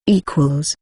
equals.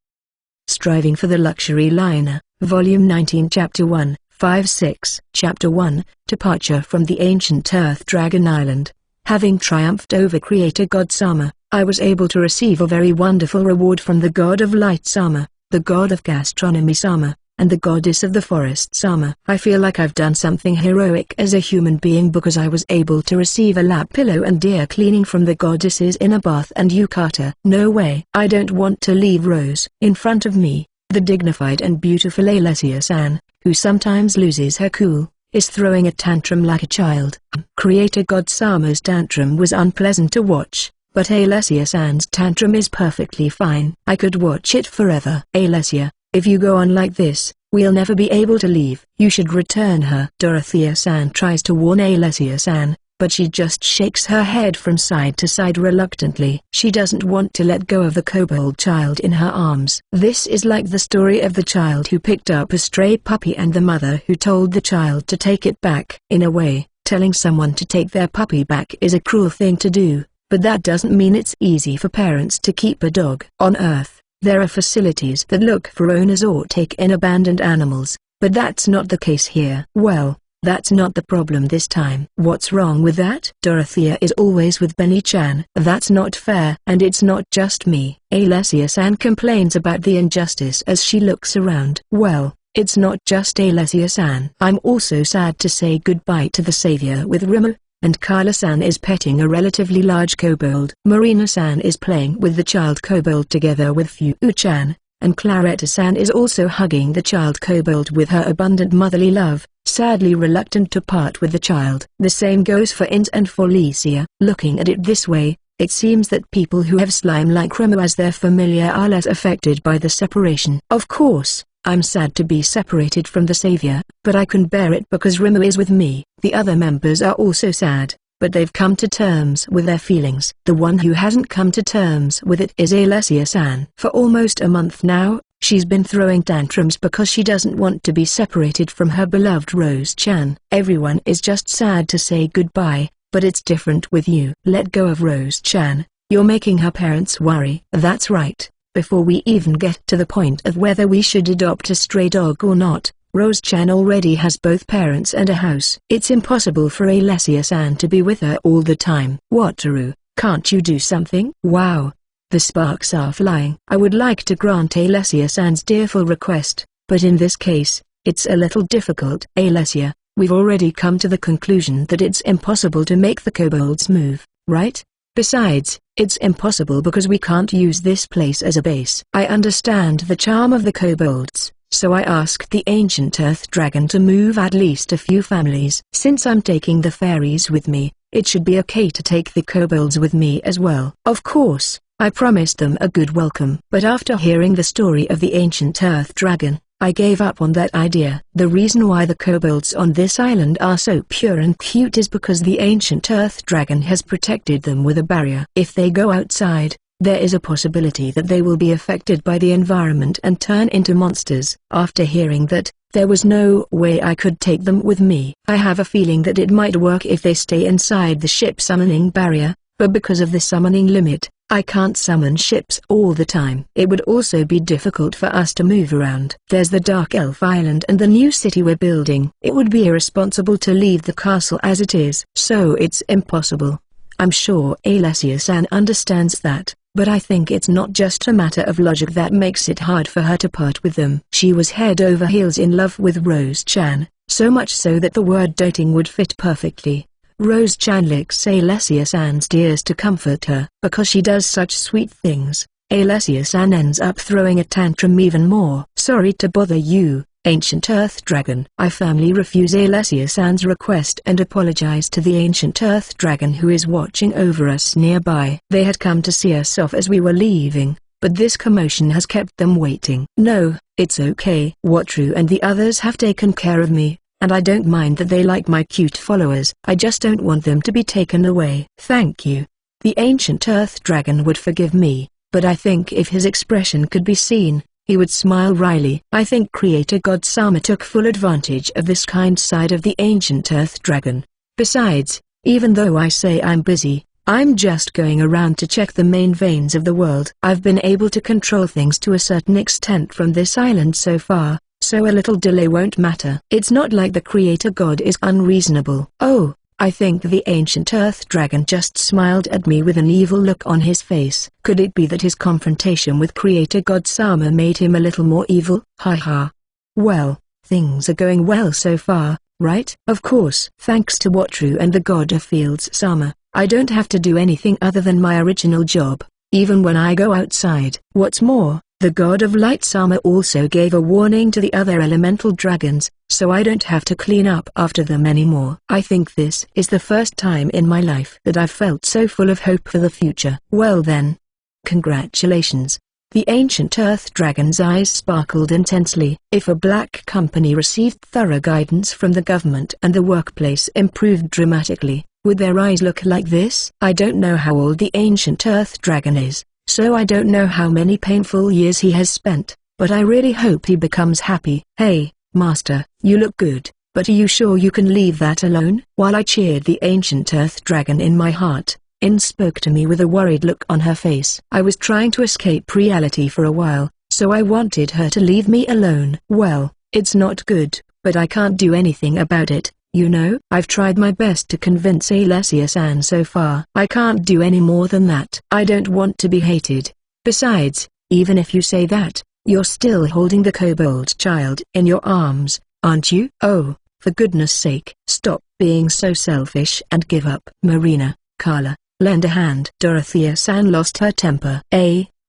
Striving for the Luxury Liner, Volume 19 Chapter 1, 5-6 Chapter 1, Departure from the Ancient Earth Dragon Island. Having triumphed over Creator God Sama, I was able to receive a very wonderful reward from the God of Light Sama, the God of Gastronomy Sama, and the Goddess of the Forest Sama. I feel like I've done something heroic as a human being because I was able to receive a lap pillow and ear cleaning from the goddesses in a bath and yukata. No way. I don't want to leave Rose. In front of me, the dignified and beautiful Alessia-san, who sometimes loses her cool, is throwing a tantrum like a child. Creator God Sama's tantrum was unpleasant to watch, but Alessia-san's tantrum is perfectly fine. I could watch it forever. Alessia, if you go on like this, we'll never be able to leave. You should return her. Dorothea-san tries to warn Alessia-san, but she just shakes her head from side to side reluctantly. She doesn't want to let go of the kobold child in her arms. This is like the story of the child who picked up a stray puppy and the mother who told the child to take it back. In a way, telling someone to take their puppy back is a cruel thing to do, but that doesn't mean it's easy for parents to keep a dog. On Earth, there are facilities that look for owners or take in abandoned animals, but that's not the case here. Well, that's not the problem this time. What's wrong with that? Dorothea is always with Benny-chan. That's not fair. And it's not just me. Alessia-san complains about the injustice as she looks around. Well, it's not just Alessia-san. I'm also sad to say goodbye to the savior with Rimu, and Kyla-san is petting a relatively large kobold. Marina-san is playing with the child kobold together with Fu-chan, and Claretta-san is also hugging the child kobold with her abundant motherly love, sadly reluctant to part with the child. The same goes for Int and for Licia. Looking at it this way, it seems that people who have slime like Rimu as their familiar are less affected by the separation. Of course, I'm sad to be separated from the savior, but I can bear it because Rimu is with me. The other members are also sad, but they've come to terms with their feelings. The one who hasn't come to terms with it is Alessia-san. For almost a month now, she's been throwing tantrums because she doesn't want to be separated from her beloved Rose-chan. Everyone is just sad to say goodbye, but it's different with you. Let go of Rose-chan. You're making her parents worry. That's right. Before we even get to the point of whether we should adopt a stray dog or not, Rose-chan already has both parents and a house. It's impossible for Alessia-san to be with her all the time. Wataru, can't you do something? Wow. The sparks are flying. I would like to grant Alessia-san's tearful request, but in this case, it's a little difficult. Alessia, we've already come to the conclusion that it's impossible to make the kobolds move, right? Besides, it's impossible because we can't use this place as a base. I understand the charm of the kobolds, so I asked the ancient earth dragon to move at least a few families. Since I'm taking the fairies with me, it should be okay to take the kobolds with me as well. Of course, I promised them a good welcome. But after hearing the story of the ancient earth dragon, I gave up on that idea. The reason why the kobolds on this island are so pure and cute is because the ancient earth dragon has protected them with a barrier. If they go outside, there is a possibility that they will be affected by the environment and turn into monsters. After hearing that, there was no way I could take them with me. I have a feeling that it might work if they stay inside the ship summoning barrier, but because of the summoning limit, I can't summon ships all the time. It would also be difficult for us to move around. There's the Dark Elf Island and the new city we're building. It would be irresponsible to leave the castle as it is. So it's impossible. I'm sure Alessia-san understands that, but I think it's not just a matter of logic that makes it hard for her to part with them. She was head over heels in love with Rose-chan, so much so that the word dating would fit perfectly. Rose-chan licks Alessia-san's tears to comfort her. Because she does such sweet things, Alessia-san ends up throwing a tantrum even more. Sorry to bother you, ancient earth dragon. I firmly refuse Alessia-san's request and apologize to the ancient earth dragon who is watching over us nearby. They had come to see us off as we were leaving, but this commotion has kept them waiting. No, it's okay. Wataru and the others have taken care of me, and I don't mind that they like my cute followers. I just don't want them to be taken away. Thank you. The ancient earth dragon would forgive me, but I think if his expression could be seen, he would smile wryly. I think Creator God Sama took full advantage of this kind side of the ancient earth dragon. Besides, even though I say I'm busy, I'm just going around to check the main veins of the world. I've been able to control things to a certain extent from this island so far, so a little delay won't matter. It's not like the creator god is unreasonable. Oh, I think the ancient earth dragon just smiled at me with an evil look on his face. Could it be that his confrontation with creator god Sama made him a little more evil? Ha. Well, things are going well so far, right? Of course. Thanks to Watru and the god of fields Sama, I don't have to do anything other than my original job, even when I go outside. What's more, the god of light Sama also gave a warning to the other elemental dragons, so I don't have to clean up after them anymore. I think this is the first time in my life that I've felt so full of hope for the future. Well then. Congratulations. The ancient earth dragon's eyes sparkled intensely. If a black company received thorough guidance from the government and the workplace improved dramatically, would their eyes look like this? I don't know how old the ancient earth dragon is, so I don't know how many painful years he has spent, but I really hope he becomes happy. Hey, master, you look good, but are you sure you can leave that alone? While I cheered the ancient earth dragon in my heart, In spoke to me with a worried look on her face. I was trying to escape reality for a while, so I wanted her to leave me alone. Well, it's not good, but I can't do anything about it. You know, I've tried my best to convince Alessia-san so far. I can't do any more than that. I don't want to be hated. Besides, even if you say that, you're still holding the kobold child in your arms, aren't you? Oh, for goodness sake. Stop being so selfish and give up. Marina, Carla, lend a hand. Dorothea-san lost her temper.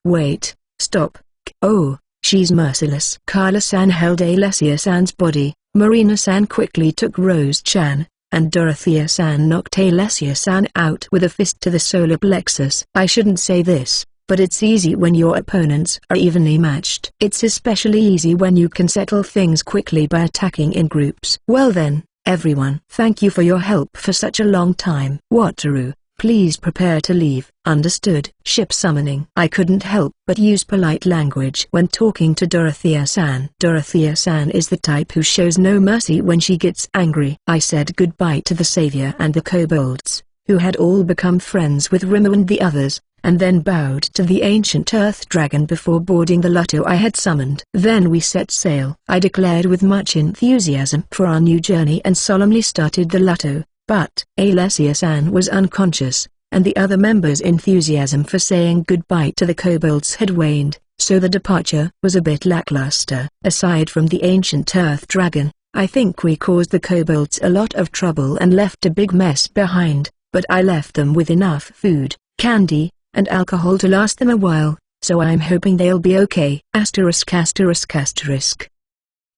Wait, stop. Oh, she's merciless. Carla-san held Alessia-san's body. Marina-san quickly took Rose-chan, and Dorothea-san knocked Alessia-san out with a fist to the solar plexus. I shouldn't say this, but it's easy when your opponents are evenly matched. It's especially easy when you can settle things quickly by attacking in groups. Well then, everyone. Thank you for your help for such a long time. Wataru, please prepare to leave. Understood. Ship summoning. I couldn't help but use polite language when talking to Dorothea-san. Dorothea-san is the type who shows no mercy when she gets angry. I said goodbye to the savior and the kobolds, who had all become friends with Rimmer and the others, and then bowed to the ancient earth dragon before boarding the Lotto I had summoned. Then we set sail. I declared with much enthusiasm for our new journey and solemnly started the Lotto, but Alessia-san was unconscious, and the other members' enthusiasm for saying goodbye to the kobolds had waned, so the departure was a bit lackluster. Aside from the ancient earth dragon, I think we caused the kobolds a lot of trouble and left a big mess behind, but I left them with enough food, candy, and alcohol to last them a while, so I'm hoping they'll be okay. *****.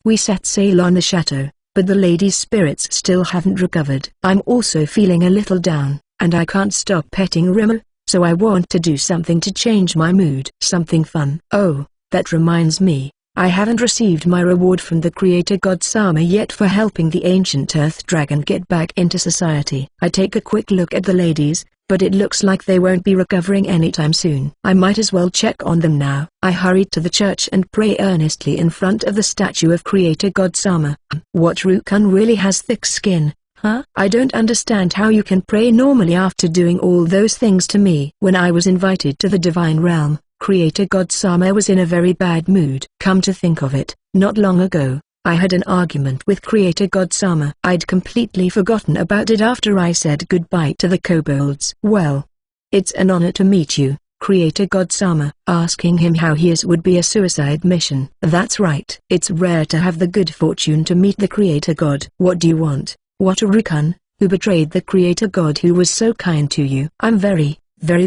We set sail on the chateau, but the lady's spirits still haven't recovered. I'm also feeling a little down, and I can't stop petting Rimmer, so I want to do something to change my mood. Something fun. Oh, that reminds me, I haven't received my reward from the creator god Sama yet for helping the ancient earth dragon get back into society. I take a quick look at the ladies, but it looks like they won't be recovering anytime soon. I might as well check on them now. I hurried to the church and pray earnestly in front of the statue of creator god Sama. Watru-kun really has thick skin, huh? I don't understand how you can pray normally after doing all those things to me. When I was invited to the divine realm, creator god Sama was in a very bad mood. Come to think of it, not long ago, I had an argument with creator god Sama. I'd completely forgotten about it after I said goodbye to the kobolds. Well, it's an honor to meet you, creator god Sama. Asking him how he is would be a suicide mission. That's right. It's rare to have the good fortune to meet the creator god. What do you want, Wataru-kun, who betrayed the creator god who was so kind to you? I'm very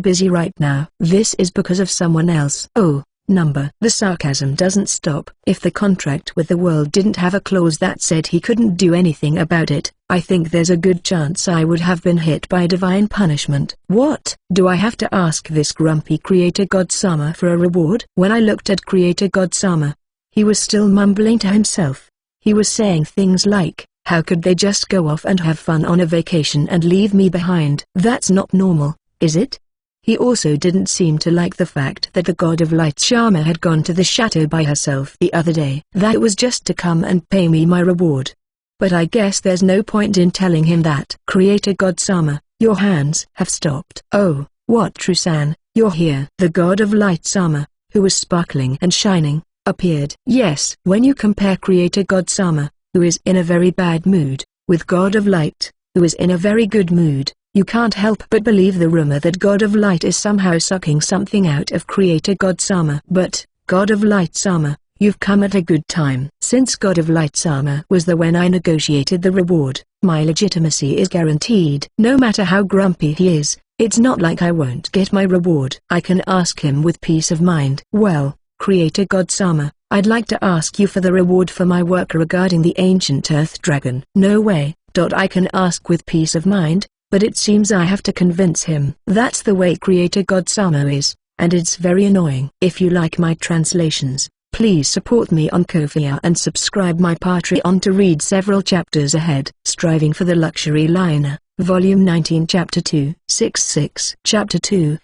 busy right now. This is because of someone else. Oh, number. The sarcasm doesn't stop. If the contract with the world didn't have a clause that said he couldn't do anything about it, I think there's a good chance I would have been hit by divine punishment. What? Do I have to ask this grumpy creator god Sama for a reward? When I looked at creator god Sama, he was still mumbling to himself. He was saying things like, how could they just go off and have fun on a vacation and leave me behind? That's not normal, is it? He also didn't seem to like the fact that the god of light Shama had gone to the chateau by herself the other day. That was just to come and pay me my reward. But I guess there's no point in telling him that. Creator god Sama, Your hands have stopped. Oh, what Trusan, you're here. The god of light Sama, who was sparkling and shining, appeared. Yes. When you compare Creator God Sama, who is in a very bad mood, with God of Light, who is in a very good mood, you can't help but believe the rumor that God of Light is somehow sucking something out of Creator God Sama. But, God of Light Sama, you've come at a good time. Since God of Light Sama was the when I negotiated the reward, my legitimacy is guaranteed. No matter how grumpy he is, it's not like I won't get my reward. I can ask him with peace of mind. Well, Creator God Sama, I'd like to ask you for the reward for my work regarding the ancient Earth Dragon. No way. I can ask with peace of mind, but it seems I have to convince him. That's the way Creator God Sama is, and it's very annoying. If you like my translations, please support me on Ko-fi and subscribe my Patreon to read several chapters ahead. Striving for the Luxury Liner, Volume 19 Chapter 2. 6-6. Chapter 2.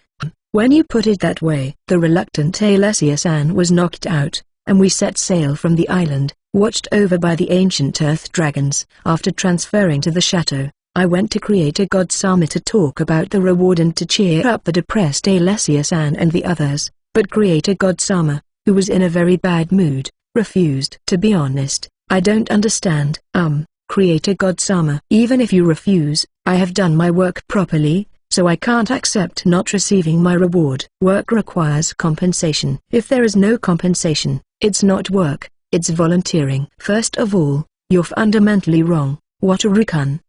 When you put it that way, the reluctant Alessia-san was knocked out, and we set sail from the island, watched over by the ancient Earth Dragons. After transferring to the chateau, I went to Creator God Sama to talk about the reward and to cheer up the depressed Alessia-san and the others, but Creator God Sama, who was in a very bad mood, refused. To be honest, I don't understand. Creator God Sama. Even if you refuse, I have done my work properly, so I can't accept not receiving my reward. Work requires compensation. If there is no compensation, it's not work, it's volunteering. First of all, you're fundamentally wrong, Wataru-kun.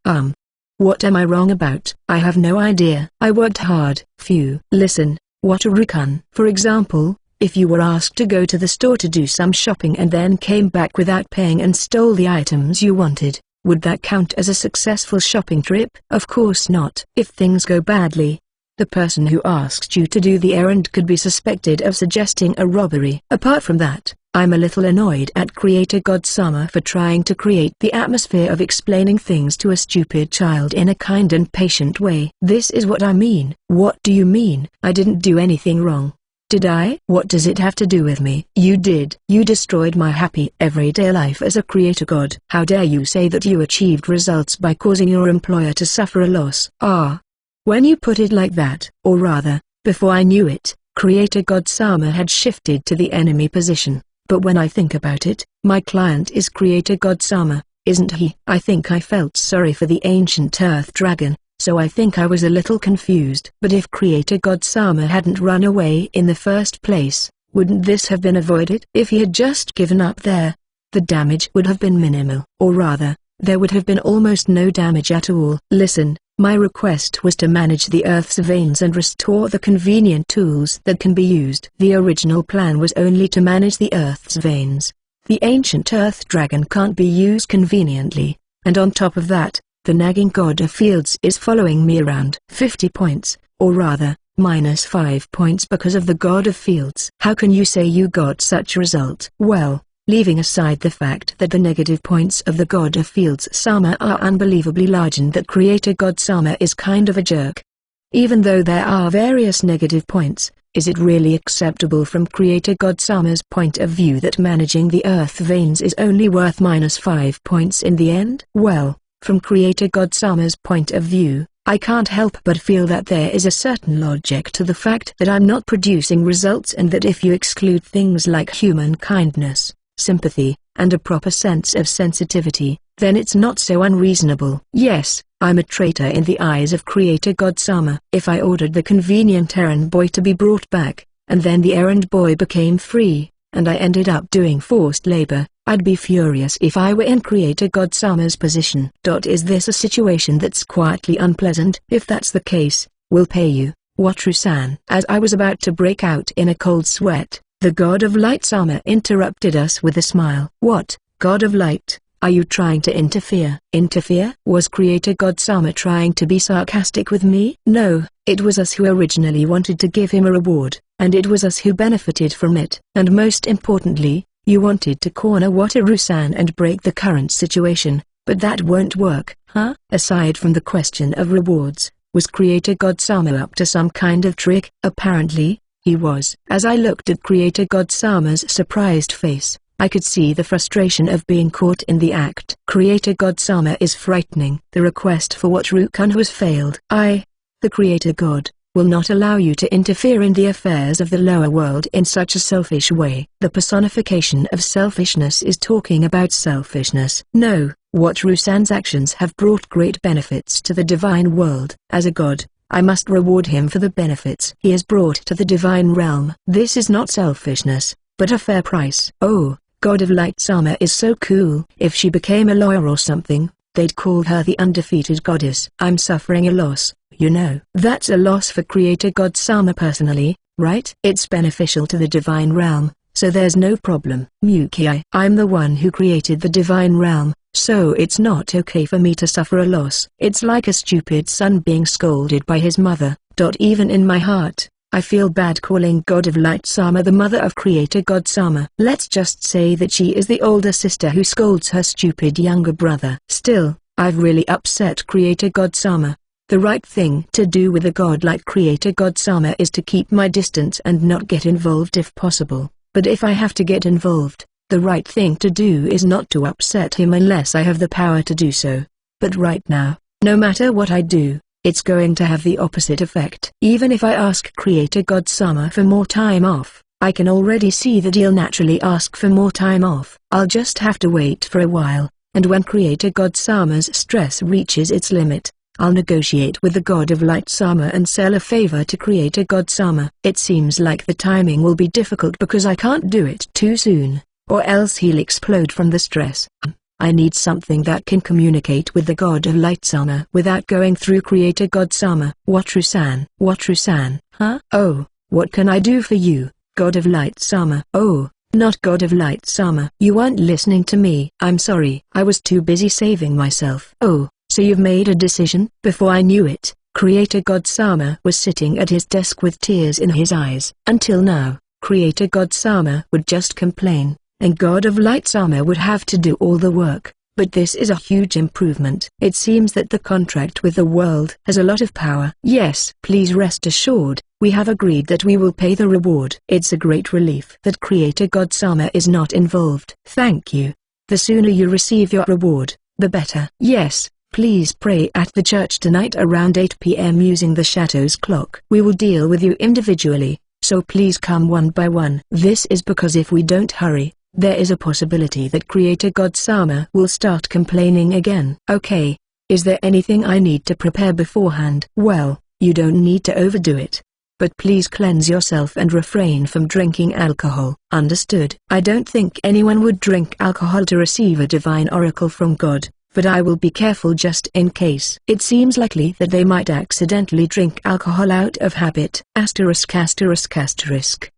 What am I wrong about? I have no idea. I worked hard. Phew. Listen, Wataru-kun. For example, if you were asked to go to the store to do some shopping and then came back without paying and stole the items you wanted, would that count as a successful shopping trip? Of course not. If things go badly, the person who asked you to do the errand could be suspected of suggesting a robbery. Apart from that, I'm a little annoyed at Creator God Sama for trying to create the atmosphere of explaining things to a stupid child in a kind and patient way. This is what I mean. What do you mean? I didn't do anything wrong. Did I? What does it have to do with me? You did. You destroyed my happy everyday life as a creator god. How dare you say that you achieved results by causing your employer to suffer a loss? When you put it like that, or rather, before I knew it, Creator God Sama had shifted to the enemy position. But when I think about it, my client is Creator God Sama, isn't he? I think I felt sorry for the ancient Earth Dragon, so I think I was a little confused. But if Creator God Sama hadn't run away in the first place, wouldn't this have been avoided? If he had just given up there, the damage would have been minimal. Or rather, there would have been almost no damage at all. Listen, my request was to manage the Earth's veins and restore the convenient tools that can be used. The original plan was only to manage the Earth's veins. The ancient Earth Dragon can't be used conveniently, and on top of that, the nagging god of fields is following me around. 50 points, or rather, -5 points because of the god of fields. How can you say you got such a result? Well, leaving aside the fact that the negative points of the god of fields Sama are unbelievably large and that Creator God Sama is kind of a jerk. Even though there are various negative points, is it really acceptable from Creator God Sama's point of view that managing the earth veins is only worth -5 points in the end? Well, from Creator God Sama's point of view, I can't help but feel that there is a certain logic to the fact that I'm not producing results and that if you exclude things like human kindness, sympathy, and a proper sense of sensitivity, then it's not so unreasonable. Yes, I'm a traitor in the eyes of Creator God Sama. If I ordered the convenient errand boy to be brought back, and then the errand boy became free, and I ended up doing forced labor, I'd be furious if I were in Creator God Sama's position. Is this a situation that's quietly unpleasant? If that's the case, we'll pay you, Wataru-san. As I was about to break out in a cold sweat, the God of Light Sama interrupted us with a smile. What, God of Light, are you trying to interfere? Interfere? Was Creator God Sama trying to be sarcastic with me? No, it was us who originally wanted to give him a reward, and it was us who benefited from it. And most importantly, you wanted to corner Wataru-san and break the current situation, but that won't work, huh? Aside from the question of rewards, was Creator God Sama up to some kind of trick? Apparently, he was. As I looked at Creator God Sama's surprised face, I could see the frustration of being caught in the act. Creator God Sama is frightening. The request for what Rukun has failed. The Creator God, will not allow you to interfere in the affairs of the lower world in such a selfish way. The personification of selfishness is talking about selfishness. No, what Rusan's actions have brought great benefits to the divine world. As a god, I must reward him for the benefits he has brought to the divine realm. This is not selfishness, but a fair price. Oh, God of Light Sama is so cool. If she became a lawyer or something, they'd call her the undefeated goddess. I'm suffering a loss, you know. That's a loss for Creator God Sama personally, right? It's beneficial to the divine realm, so there's no problem. Muki, I'm the one who created the divine realm, so it's not okay for me to suffer a loss. It's like a stupid son being scolded by his mother. Even in my heart, I feel bad calling God of Light Sama the mother of Creator God Sama. Let's just say that she is the older sister who scolds her stupid younger brother. Still, I've really upset Creator God Sama. The right thing to do with a god like Creator God Sama is to keep my distance and not get involved if possible. But if I have to get involved, the right thing to do is not to upset him unless I have the power to do so. But right now, no matter what I do, it's going to have the opposite effect. Even if I ask Creator God Sama for more time off, I can already see that he'll naturally ask for more time off. I'll just have to wait for a while, and when Creator God Sama's stress reaches its limit, I'll negotiate with the God of Light Sama and sell a favor to Creator God Sama. It seems like the timing will be difficult because I can't do it too soon, or else he'll explode from the stress. I need something that can communicate with the God of Light Sama without going through Creator God Sama. Watru-san? Watru-san? Huh? Oh, what can I do for you, God of Light Sama? Oh, not God of Light Sama. You weren't listening to me. I'm sorry. I was too busy saving myself. Oh, so you've made a decision? Before I knew it, Creator God Sama was sitting at his desk with tears in his eyes. Until now, Creator God Sama would just complain, and God of Light Sama would have to do all the work. But this is a huge improvement. It seems that the contract with the world has a lot of power. Yes, please rest assured, we have agreed that we will pay the reward. It's a great relief that Creator God Sama is not involved. Thank you. The sooner you receive your reward, the better. Yes, please pray at the church tonight around 8 p.m. using the Shadow's clock. We will deal with you individually, so please come one by one. This is because if we don't hurry, there is a possibility that Creator God Sama will start complaining again. Okay, is there anything I need to prepare beforehand? Well, you don't need to overdo it. But please cleanse yourself and refrain from drinking alcohol. Understood? I don't think anyone would drink alcohol to receive a divine oracle from God, but I will be careful just in case. It seems likely that they might accidentally drink alcohol out of habit. Asterisk asterisk asterisk.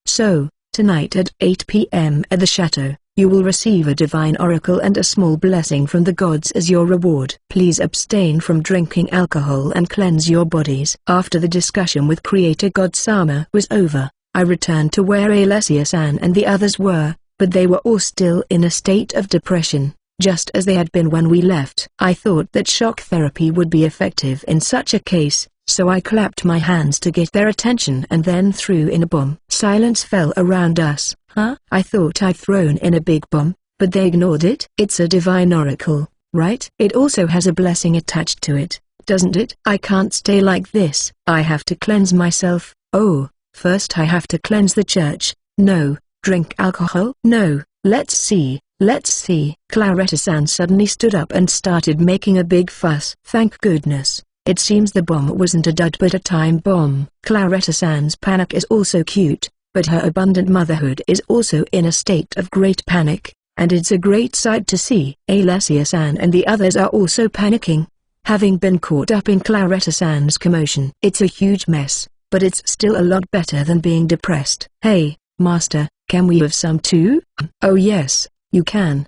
So, tonight at 8 p.m. at the chateau, you will receive a divine oracle and a small blessing from the gods as your reward. Please abstain from drinking alcohol and cleanse your bodies. After the discussion with Creator God Sama was over, I returned to where Alessia-san and the others were, but they were all still in a state of depression, just as they had been when we left. I thought that shock therapy would be effective in such a case, so I clapped my hands to get their attention and then threw in a bomb. Silence fell around us. Huh? I thought I'd thrown in a big bomb, but they ignored it. It's a divine oracle, right? It also has a blessing attached to it, doesn't it? I can't stay like this. I have to cleanse myself. Oh, first I have to cleanse the church. No, drink alcohol? No, let's see. Let's see. Claretta-san suddenly stood up and started making a big fuss. Thank goodness. It seems the bomb wasn't a dud but a time bomb. Claretta-san's panic is also cute, but her abundant motherhood is also in a state of great panic, and it's a great sight to see. Alessia-san and the others are also panicking, having been caught up in Claretta-san's commotion. It's a huge mess, but it's still a lot better than being depressed. Hey, Master, can we have some too? Oh yes, you can.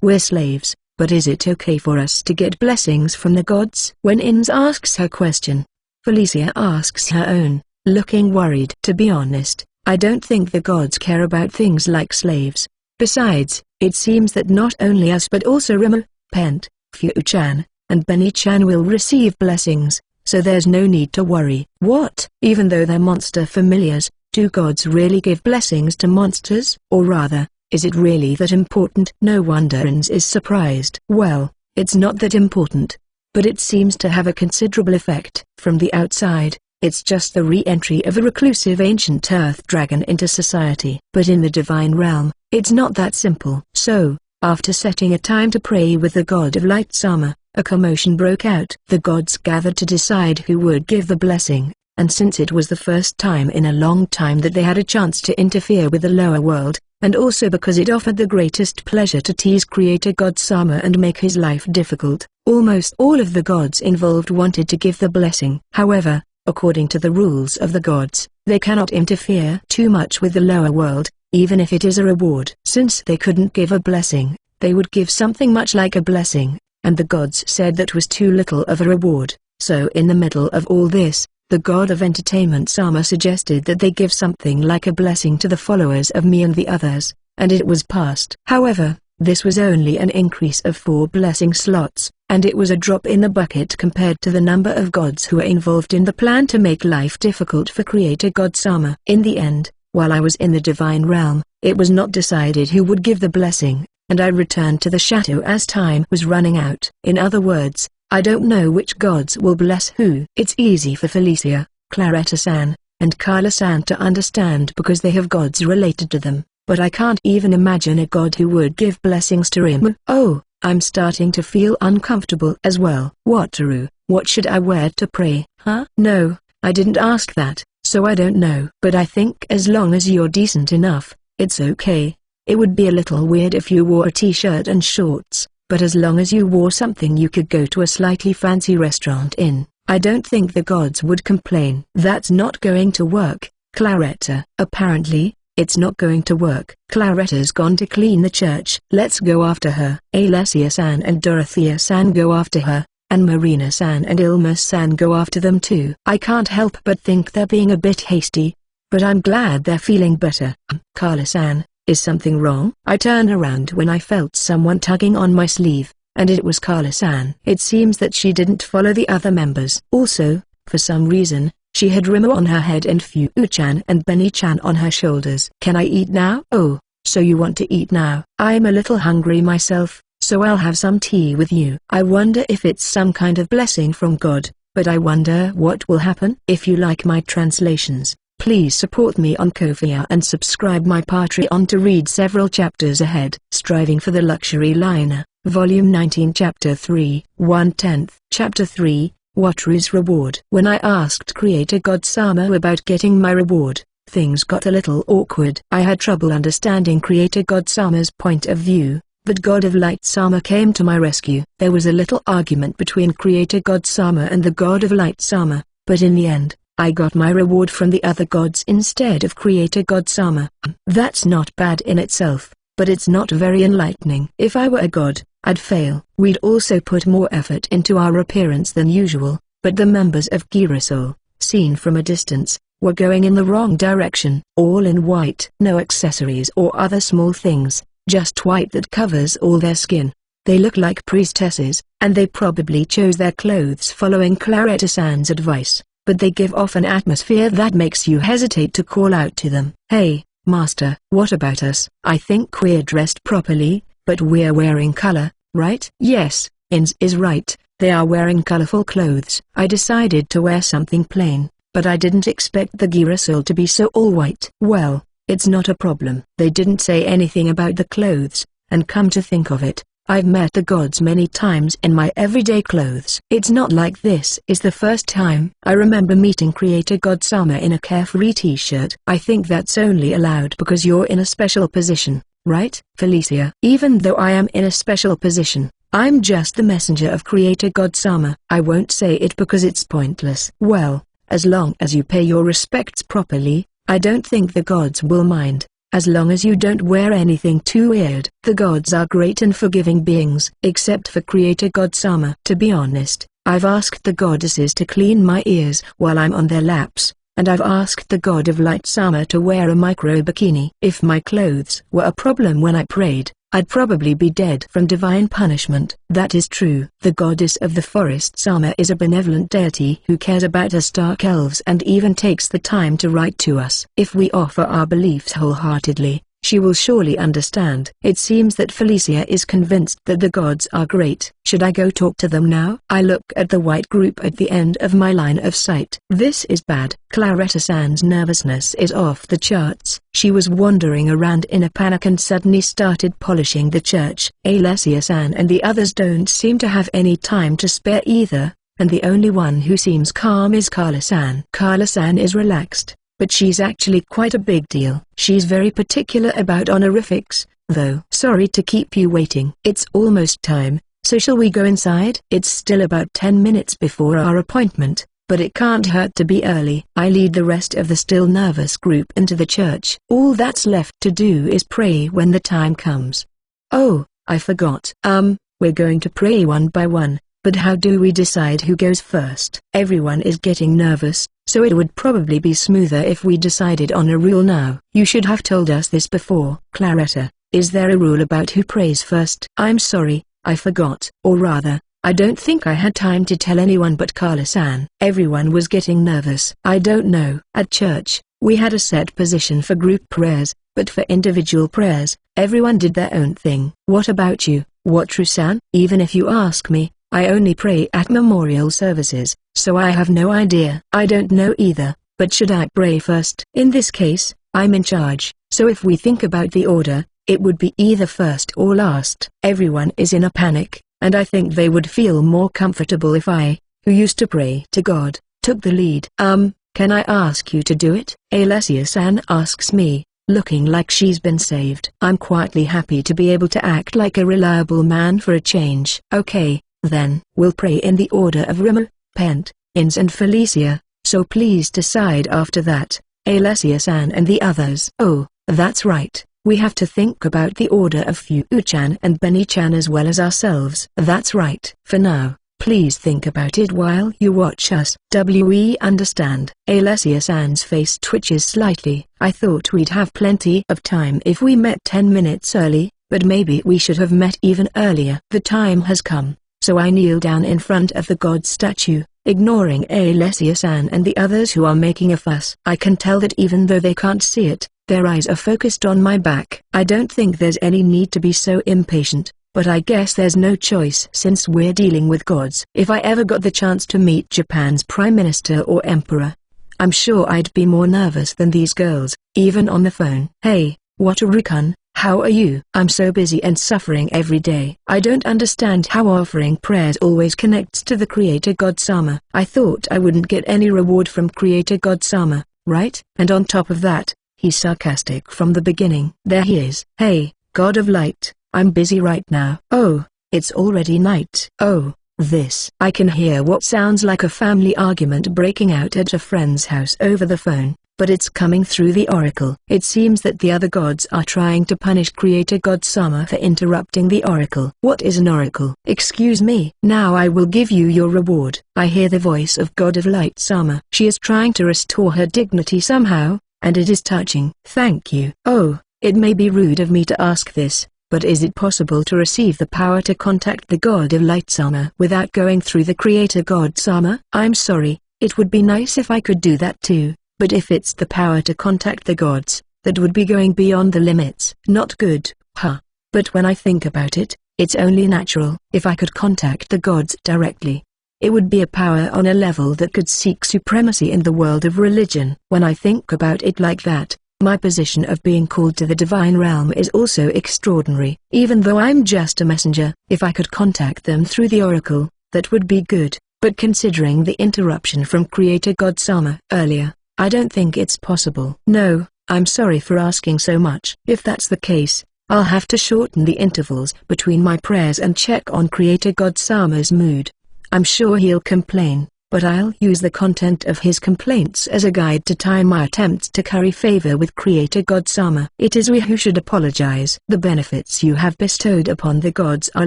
We're slaves. But is it okay for us to get blessings from the gods? When Ins asks her question, Felicia asks her own, looking worried. To be honest, I don't think the gods care about things like slaves. Besides, it seems that not only us but also Rima, Pent, Fu-chan, and Benny-chan will receive blessings, so there's no need to worry. What? Even though they're monster familiars, do gods really give blessings to monsters? Or rather, Is it really that important? No wonder Ins is surprised. Well, it's not that important. But it seems to have a considerable effect. From the outside, it's just the re-entry of a reclusive ancient earth dragon into society. But in the divine realm, it's not that simple. So, after setting a time to pray with the god of light Sama, a commotion broke out. The gods gathered to decide who would give the blessing, and since it was the first time in a long time that they had a chance to interfere with the lower world, and also because it offered the greatest pleasure to tease creator god Sama and make his life difficult, almost all of the gods involved wanted to give the blessing. However, according to the rules of the gods, they cannot interfere too much with the lower world, even if it is a reward. Since they couldn't give a blessing, they would give something much like a blessing, and the gods said that was too little of a reward. So in the middle of all this, the god of entertainment Sama suggested that they give something like a blessing to the followers of me and the others, and it was passed. However, this was only an increase of 4 blessing slots, and it was a drop in the bucket compared to the number of gods who were involved in the plan to make life difficult for creator god Sama. In the end, while I was in the divine realm, it was not decided who would give the blessing, and I returned to the chateau as time was running out. In other words, I don't know which gods will bless who. It's easy for Felicia, Claretta-san, and Carla-san to understand because they have gods related to them, but I can't even imagine a god who would give blessings to Rimu. Oh, I'm starting to feel uncomfortable as well. Wataru, what should I wear to pray? Huh? No, I didn't ask that, so I don't know. But I think as long as you're decent enough, it's okay. It would be a little weird if you wore a t-shirt and shorts, but as long as you wore something you could go to a slightly fancy restaurant in, I don't think the gods would complain. That's not going to work, Claretta. Apparently, it's not going to work. Claretta's gone to clean the church. Let's go after her. Alessia-san and Dorothea-san go after her, and Marina-san and Ilma-san go after them too. I can't help but think they're being a bit hasty, but I'm glad they're feeling better. Carla-san, is something wrong? I turned around when I felt someone tugging on my sleeve, and it was Carla-san. It seems that she didn't follow the other members. Also, for some reason, she had Rimu on her head and Fu-chan and Benny-chan on her shoulders. Can I eat now? Oh, so you want to eat now? I'm a little hungry myself, so I'll have some tea with you. I wonder if it's some kind of blessing from God, but I wonder what will happen. If you like my translations, please support me on Ko-fi and subscribe my Patreon to read several chapters ahead. Striving for the Luxury Liner, Volume 19 Chapter 3, 1/10. Chapter 3, Wataru's Reward. When I asked Creator God Sama about getting my reward, things got a little awkward. I had trouble understanding Creator God Sama's point of view, but God of Light Sama came to my rescue. There was a little argument between Creator God Sama and the God of Light Sama, but in the end, I got my reward from the other gods instead of Creator God Sama. That's not bad in itself, but it's not very enlightening. If I were a god, I'd fail. We'd also put more effort into our appearance than usual, but the members of Girasol, seen from a distance, were going in the wrong direction. All in white. No accessories or other small things, just white that covers all their skin. They look like priestesses, and they probably chose their clothes following Claretta-san's advice, but they give off an atmosphere that makes you hesitate to call out to them. Hey, Master, what about us? I think we're dressed properly, but we're wearing color, right? Yes, Ins is right, they are wearing colorful clothes. I decided to wear something plain, but I didn't expect the Girasol to be so all white. Well, it's not a problem. They didn't say anything about the clothes, and come to think of it, I've met the gods many times in my everyday clothes. It's not like this is the first time. I remember meeting Creator God Sama in a carefree t-shirt. I think that's only allowed because you're in a special position, right, Felicia? Even though I am in a special position, I'm just the messenger of Creator God Sama. I won't say it because it's pointless. Well, as long as you pay your respects properly, I don't think the gods will mind. As long as you don't wear anything too weird. The gods are great and forgiving beings. Except for Creator God Sama. To be honest, I've asked the goddesses to clean my ears while I'm on their laps, and I've asked the God of Light Sama to wear a micro bikini. If my clothes were a problem when I prayed, I'd probably be dead from divine punishment. That is true. The goddess of the forest Sama is a benevolent deity who cares about us dark elves and even takes the time to write to us. If we offer our beliefs wholeheartedly, She will surely understand. It seems that Felicia is convinced that the gods are great. Should I go talk to them now? I look at the white group at the end of my line of sight. This is bad. Claretta-san's nervousness is off the charts. She was wandering around in a panic and suddenly started polishing the church. Alessia-san and the others don't seem to have any time to spare either, and the only one who seems calm is Carla-san. Carla-san is relaxed, but she's actually quite a big deal. She's very particular about honorifics, though. Sorry to keep you waiting. It's almost time, so shall we go inside? It's still about 10 minutes before our appointment, but it can't hurt to be early. I lead the rest of the still nervous group into the church. All that's left to do is pray when the time comes. Oh, I forgot. We're going to pray one by one. But how do we decide who goes first? Everyone is getting nervous, so it would probably be smoother if we decided on a rule now. You should have told us this before. Claretta, is there a rule about who prays first? I'm sorry, I forgot. Or rather, I don't think I had time to tell anyone but Carla-san. Everyone was getting nervous. I don't know. At church, we had a set position for group prayers, but for individual prayers, everyone did their own thing. What about you, Watru-san? Even if you ask me, I only pray at memorial services, so I have no idea. I don't know either, but should I pray first? In this case, I'm in charge, so if we think about the order, it would be either first or last. Everyone is in a panic, and I think they would feel more comfortable if I, who used to pray to God, took the lead. Can I ask you to do it? Alessia-san asks me, looking like she's been saved. I'm quietly happy to be able to act like a reliable man for a change. Okay. Then, we'll pray in the order of Rimo, Pent, Ins and Felicia, so please decide after that, Alessia-san and the others. Oh, that's right, we have to think about the order of Fu-chan and Benny-chan as well as ourselves. That's right. For now, please think about it while you watch us. We understand. Alessia-san's face twitches slightly. I thought we'd have plenty of time if we met 10 minutes early, but maybe we should have met even earlier. The time has come. So I kneel down in front of the god statue, ignoring Alessia-san and the others who are making a fuss. I can tell that even though they can't see it, their eyes are focused on my back. I don't think there's any need to be so impatient, but I guess there's no choice since we're dealing with gods. If I ever got the chance to meet Japan's Prime Minister or Emperor, I'm sure I'd be more nervous than these girls, even on the phone. Hey, Wataru-kun. How are you? I'm so busy and suffering every day. I don't understand how offering prayers always connects to the Creator God Sama. I thought I wouldn't get any reward from Creator God Sama, right? And on top of that, he's sarcastic from the beginning. There he is. Hey, God of Light, I'm busy right now. Oh, it's already night. Oh, this. I can hear what sounds like a family argument breaking out at a friend's house over the phone. But it's coming through the oracle. It seems that the other gods are trying to punish Creator God Sama for interrupting the oracle. What is an oracle? Excuse me. Now I will give you your reward. I hear the voice of God of Light Sama. She is trying to restore her dignity somehow, and it is touching. Thank you. Oh, it may be rude of me to ask this, but is it possible to receive the power to contact the God of Light Sama without going through the Creator God Sama? I'm sorry, it would be nice if I could do that too. But if it's the power to contact the gods, that would be going beyond the limits. Not good, huh? But when I think about it, it's only natural. If I could contact the gods directly, it would be a power on a level that could seek supremacy in the world of religion. When I think about it like that, my position of being called to the divine realm is also extraordinary. Even though I'm just a messenger, if I could contact them through the oracle, that would be good. But considering the interruption from Creator God Sama earlier, I don't think it's possible. No, I'm sorry for asking so much. If that's the case, I'll have to shorten the intervals between my prayers and check on Creator God Sama's mood. I'm sure he'll complain, but I'll use the content of his complaints as a guide to time my attempts to curry favor with Creator God Sama. It is we who should apologize. The benefits you have bestowed upon the gods are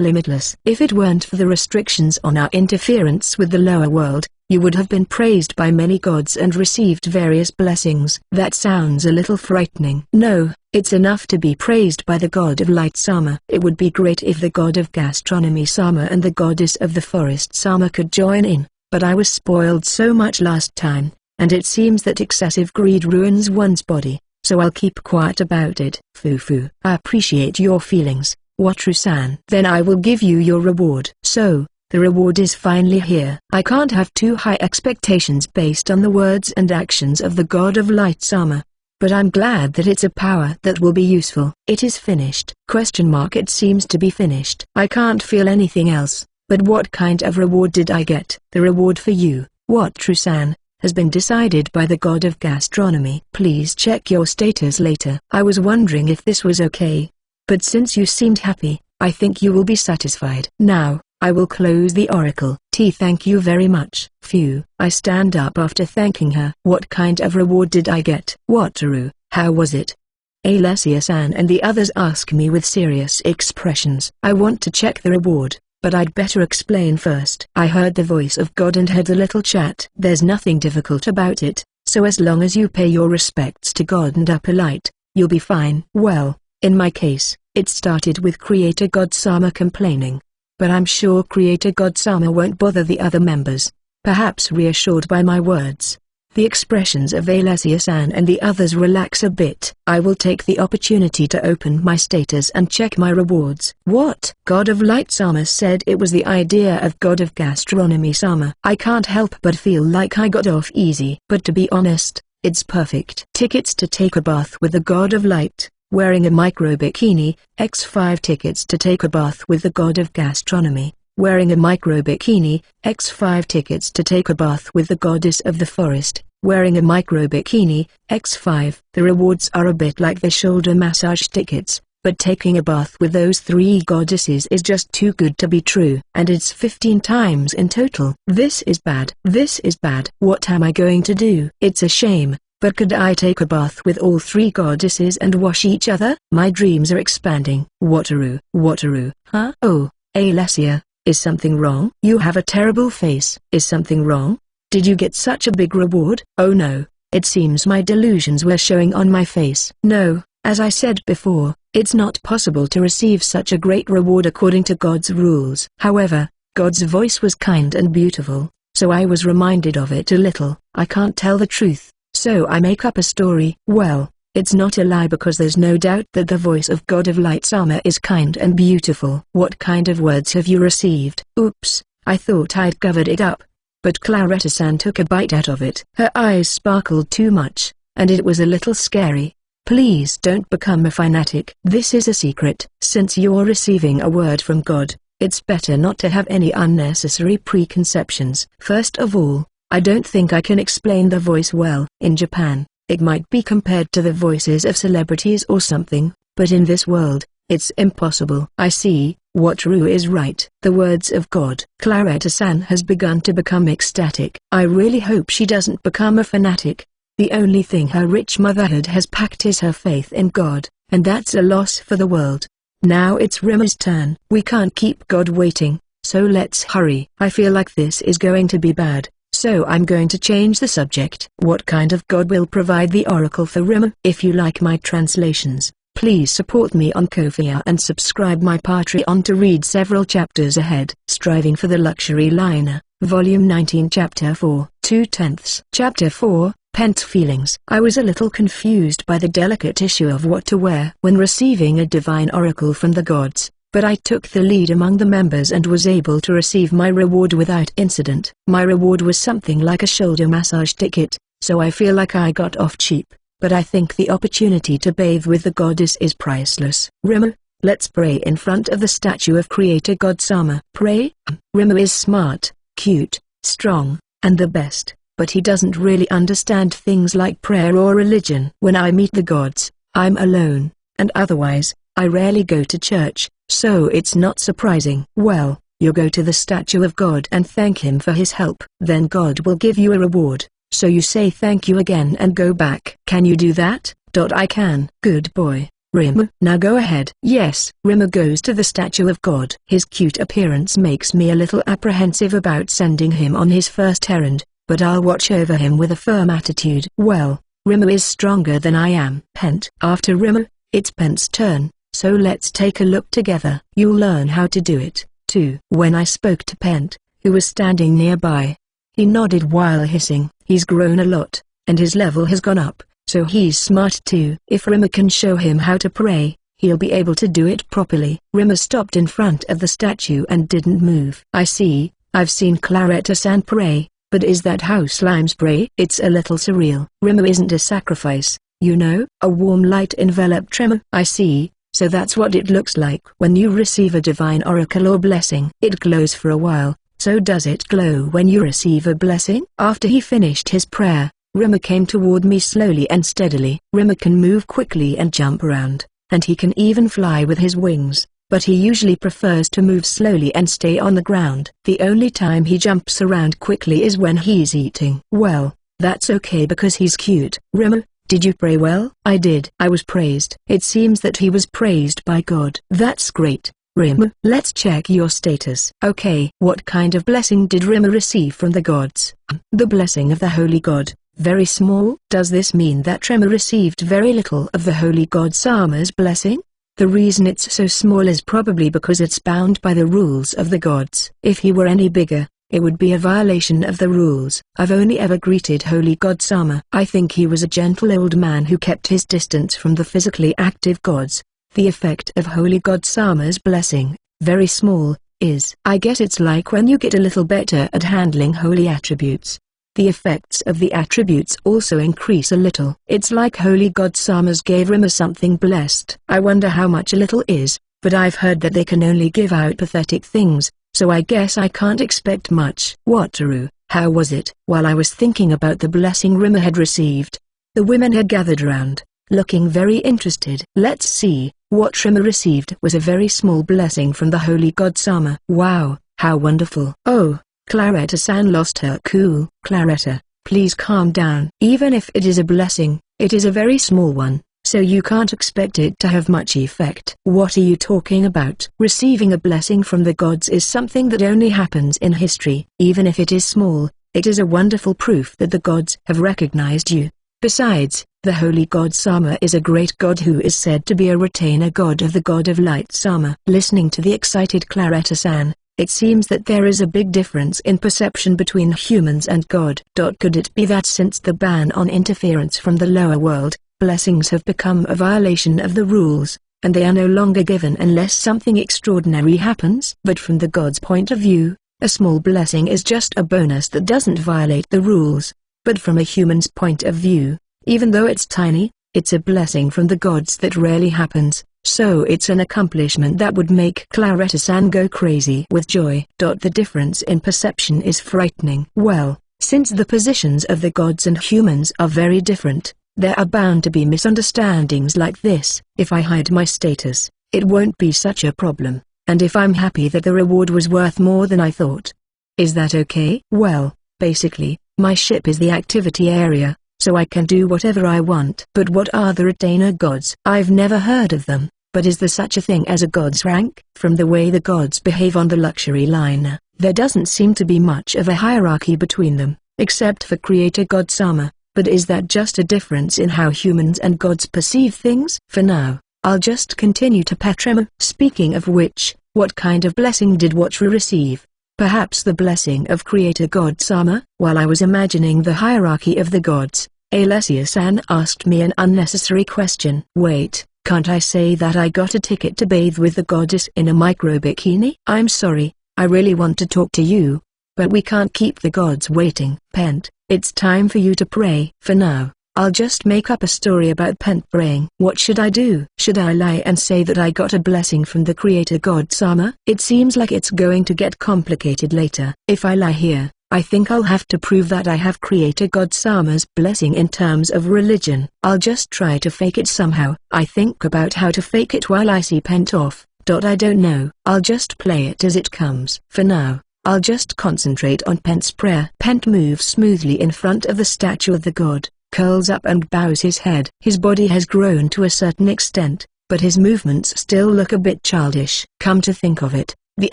limitless. If it weren't for the restrictions on our interference with the lower world, you would have been praised by many gods and received various blessings. That sounds a little frightening. No, it's enough to be praised by the God of Light Sama. It would be great if the God of Gastronomy Sama and the Goddess of the Forest Sama could join in, but I was spoiled so much last time, and it seems that excessive greed ruins one's body, so I'll keep quiet about it. Fufu. I appreciate your feelings, Wataru-san. Then I will give you your reward. So, the reward is finally here. I can't have too high expectations based on the words and actions of the God of Light-sama. But I'm glad that it's a power that will be useful. It is finished. It seems to be finished. I can't feel anything else. But what kind of reward did I get? The reward for you, Wataru-san, has been decided by the God of Gastronomy. Please check your status later. I was wondering if this was okay. But since you seemed happy, I think you will be satisfied. Now, I will close the oracle. Thank you very much. Phew. I stand up after thanking her. What kind of reward did I get? Wataru, how was it? Alessia-san and the others ask me with serious expressions. I want to check the reward, but I'd better explain first. I heard the voice of God and had a little chat. There's nothing difficult about it, so as long as you pay your respects to God and are polite, you'll be fine. Well, in my case, it started with Creator God-sama complaining. But I'm sure Creator God-sama won't bother the other members. Perhaps reassured by my words, the expressions of Alessia-san and the others relax a bit. I will take the opportunity to open my status and check my rewards. What? God of Light-sama said it was the idea of God of Gastronomy-sama. I can't help but feel like I got off easy. But to be honest, it's perfect. Tickets to take a bath with the God of Light. Wearing a micro-bikini, X5 tickets to take a bath with the God of Gastronomy, wearing a micro-bikini, X5 tickets to take a bath with the Goddess of the Forest, wearing a micro-bikini, X5. The rewards are a bit like the shoulder massage tickets, but taking a bath with those three goddesses is just too good to be true. And it's 15 times in total. This is bad. This is bad. What am I going to do? It's a shame. But could I take a bath with all three goddesses and wash each other? My dreams are expanding. Wataru, huh? Oh, Alessia, is something wrong? You have a terrible face. Is something wrong? Did you get such a big reward? Oh no, it seems my delusions were showing on my face. No, as I said before, it's not possible to receive such a great reward according to God's rules. However, God's voice was kind and beautiful, so I was reminded of it a little. I can't tell the truth. So I make up a story. Well, it's not a lie because there's no doubt that the voice of God of Light-sama is kind and beautiful. What kind of words have you received? Oops, I thought I'd covered it up. But Claretta-san took a bite out of it. Her eyes sparkled too much, and it was a little scary. Please don't become a fanatic. This is a secret. Since you're receiving a word from God, it's better not to have any unnecessary preconceptions. First of all, I don't think I can explain the voice well. In Japan, it might be compared to the voices of celebrities or something, but in this world, it's impossible. I see, Wataru is right. The words of God. Claretta-san has begun to become ecstatic. I really hope she doesn't become a fanatic. The only thing her rich motherhood has packed is her faith in God, and that's a loss for the world. Now it's Rima's turn. We can't keep God waiting, so let's hurry. I feel like this is going to be bad. So I'm going to change the subject. What kind of God will provide the oracle for Rima? If you like my translations, please support me on Ko-fi and subscribe my Patreon to read several chapters ahead. Striving for the Luxury Liner, Volume 19 Chapter 4, 2/10. Chapter 4, Pent Feelings. I was a little confused by the delicate issue of what to wear when receiving a divine oracle from the gods. But I took the lead among the members and was able to receive my reward without incident. My reward was something like a shoulder massage ticket, so I feel like I got off cheap, but I think the opportunity to bathe with the goddess is priceless. Rima, let's pray in front of the statue of Creator God-sama. Pray? Rima is smart, cute, strong, and the best, but he doesn't really understand things like prayer or religion. When I meet the gods, I'm alone, and otherwise, I rarely go to church. So it's not surprising. Well, you go to the statue of God and thank him for his help. Then God will give you a reward, so you say thank you again and go back. Can you do that? I can. Good boy, Rima. Now go ahead. Yes. Rima goes to the statue of God. His cute appearance makes me a little apprehensive about sending him on his first errand, but I'll watch over him with a firm attitude. Well, Rima is stronger than I am. Pent. After Rima, it's Pent's turn. So let's take a look together. You'll learn how to do it, too. When I spoke to Pent, who was standing nearby, he nodded while hissing. He's grown a lot, and his level has gone up, so he's smart too. If Rimmer can show him how to pray, he'll be able to do it properly. Rimmer stopped in front of the statue and didn't move. I see, I've seen Claretta-san pray, but is that how slimes pray? It's a little surreal. Rimmer isn't a sacrifice, you know. A warm light enveloped Tremor. I see, so that's what it looks like when you receive a divine oracle or blessing. It glows for a while, so does it glow when you receive a blessing? After he finished his prayer, Rimmer came toward me slowly and steadily. Rimmer can move quickly and jump around, and he can even fly with his wings, but he usually prefers to move slowly and stay on the ground. The only time he jumps around quickly is when he's eating. Well, that's okay because he's cute. Rimmer, did you pray well? I did. I was praised. It seems that he was praised by God. That's great. Rimmer, let's check your status. Okay. What kind of blessing did Rimmer receive from the gods? The blessing of the holy god. Very small. Does this mean that Tremor received very little of the holy god Sama's blessing? The reason it's so small is probably because it's bound by the rules of the gods. If he were any bigger, it would be a violation of the rules. I've only ever greeted holy god Sama. I think he was a gentle old man who kept his distance from the physically active gods. The effect of holy god Sama's blessing, very small, is I guess it's like when you get a little better at handling holy attributes. The effects of the attributes also increase a little. It's like holy god Sama's gave Rimmer something blessed. I wonder how much a little is, but I've heard that they can only give out pathetic things, so I guess I can't expect much. Wataru, how was it? While I was thinking about the blessing Rimmer had received, the women had gathered round, looking very interested. Let's see, what Rimmer received was a very small blessing from the holy god Sama. Wow, how wonderful. Oh, Claretta-san lost her cool. Claretta, please calm down. Even if it is a blessing, it is a very small one, so you can't expect it to have much effect. What are you talking about? Receiving a blessing from the gods is something that only happens in history. Even if it is small, it is a wonderful proof that the gods have recognized you. Besides, the holy god Sama is a great god who is said to be a retainer god of the god of light Sama. Listening to the excited Claretta-san, it seems that there is a big difference in perception between humans and God. Could it be that since the ban on interference from the lower world, blessings have become a violation of the rules, and they are no longer given unless something extraordinary happens? But from the God's point of view, a small blessing is just a bonus that doesn't violate the rules. But from a human's point of view, even though it's tiny, it's a blessing from the gods that rarely happens. So it's an accomplishment that would make Claretta-san go crazy with joy. The difference in perception is frightening. Well, since the positions of the gods and humans are very different, there are bound to be misunderstandings like this. If I hide my status, it won't be such a problem, and if I'm happy that the reward was worth more than I thought. Is that okay? Well, basically, my ship is the activity area, so I can do whatever I want. But what are the retainer gods? I've never heard of them. But is there such a thing as a god's rank? From the way the gods behave on the luxury liner, there doesn't seem to be much of a hierarchy between them, except for creator god Sama. But is that just a difference in how humans and gods perceive things? For now, I'll just continue to pet Tremor. Speaking of which, what kind of blessing did Wataru receive? Perhaps the blessing of creator god Sama? While I was imagining the hierarchy of the gods, Alessia-san asked me an unnecessary question. Wait. Can't I say that I got a ticket to bathe with the goddess in a micro-bikini? I'm sorry, I really want to talk to you, but we can't keep the gods waiting. Pent, it's time for you to pray. For now, I'll just make up a story about Pent praying. What should I do? Should I lie and say that I got a blessing from the creator god Sama? It seems like it's going to get complicated later. If I lie here, I think I'll have to prove that I have creator god Sama's blessing in terms of religion. I'll just try to fake it somehow. I think about how to fake it while I see Pent off. I don't know. I'll just play it as it comes. For now, I'll just concentrate on Pent's prayer. Pent moves smoothly in front of the statue of the god, curls up and bows his head. His body has grown to a certain extent, but his movements still look a bit childish. Come to think of it, the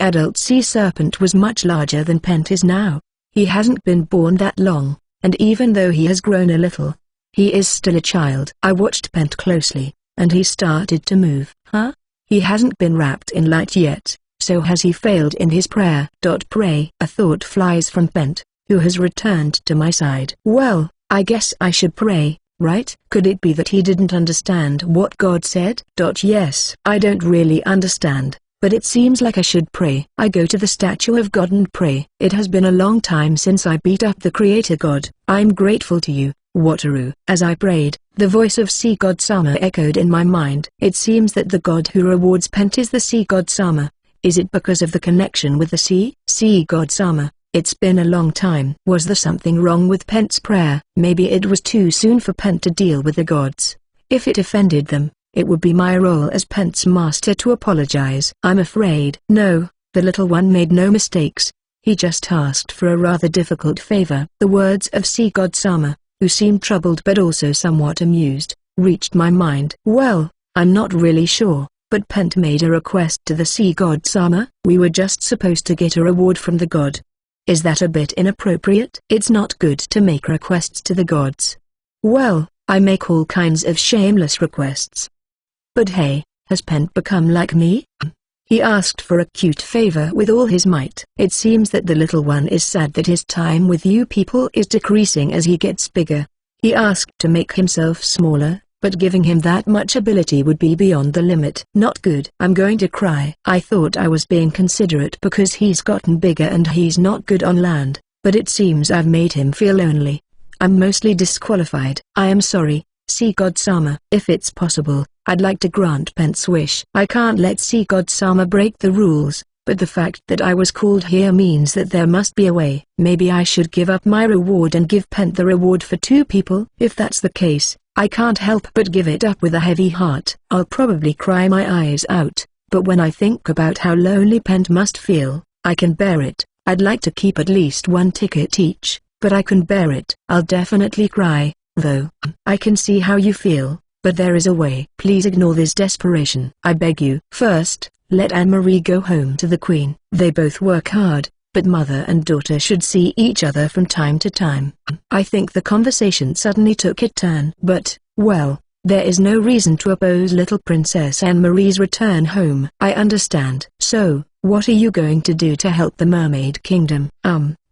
adult sea serpent was much larger than Pent is now. He hasn't been born that long, and even though he has grown a little, he is still a child. I watched Pent closely, and he started to move. Huh? He hasn't been wrapped in light yet, so has he failed in his prayer? Pray. A thought flies from Pent, who has returned to my side. Well, I guess I should pray. right? Could it be that he didn't understand what God said? Yes, I don't really understand, but it seems like I should pray. I go to the statue of God and pray. It has been a long time since I beat up the Creator God. I'm grateful to you, Wataru. As I prayed, the voice of Sea God Sama echoed in my mind. It seems that the god who rewards Pent is the Sea God Sama. Is it because of the connection with the sea? Sea God Sama, it's been a long time. Was there something wrong with Pent's prayer? Maybe it was too soon for Pent to deal with the gods. If it offended them, it would be my role as Pent's master to apologize. I'm afraid. No, the little one made no mistakes. He just asked for a rather difficult favor. The words of Sea God Sama, who seemed troubled but also somewhat amused, reached my mind. Well, I'm not really sure, but Pent made a request to the Sea God Sama. We were just supposed to get a reward from the god. Is that a bit inappropriate? It's not good to make requests to the gods. Well, I make all kinds of shameless requests. But hey, has Pent become like me? He asked for a cute favor with all his might. It seems that the little one is sad that his time with you people is decreasing as he gets bigger. He asked to make himself smaller, but giving him that much ability would be beyond the limit. Not good. I'm going to cry. I thought I was being considerate because he's gotten bigger and he's not good on land, but it seems I've made him feel lonely. I'm mostly disqualified. I am sorry, Sea God Sama. If it's possible, I'd like to grant Pent's wish. I can't let Sea God Sama break the rules, but the fact that I was called here means that there must be a way. Maybe I should give up my reward and give Pent the reward for two people. If that's the case, I can't help but give it up with a heavy heart. I'll probably cry my eyes out, but when I think about how lonely Pent must feel, I can bear it. I'd like to keep at least one ticket each, but I can bear it. I'll definitely cry, though. I can see how you feel, but there is a way. Please ignore this desperation. I beg you. First, let Anne-Marie go home to the Queen. They both work hard, but mother and daughter should see each other from time to time. I think the conversation suddenly took a turn. But, well, there is no reason to oppose little Princess Anne-Marie's return home. I understand. So, what are you going to do to help the Mermaid Kingdom?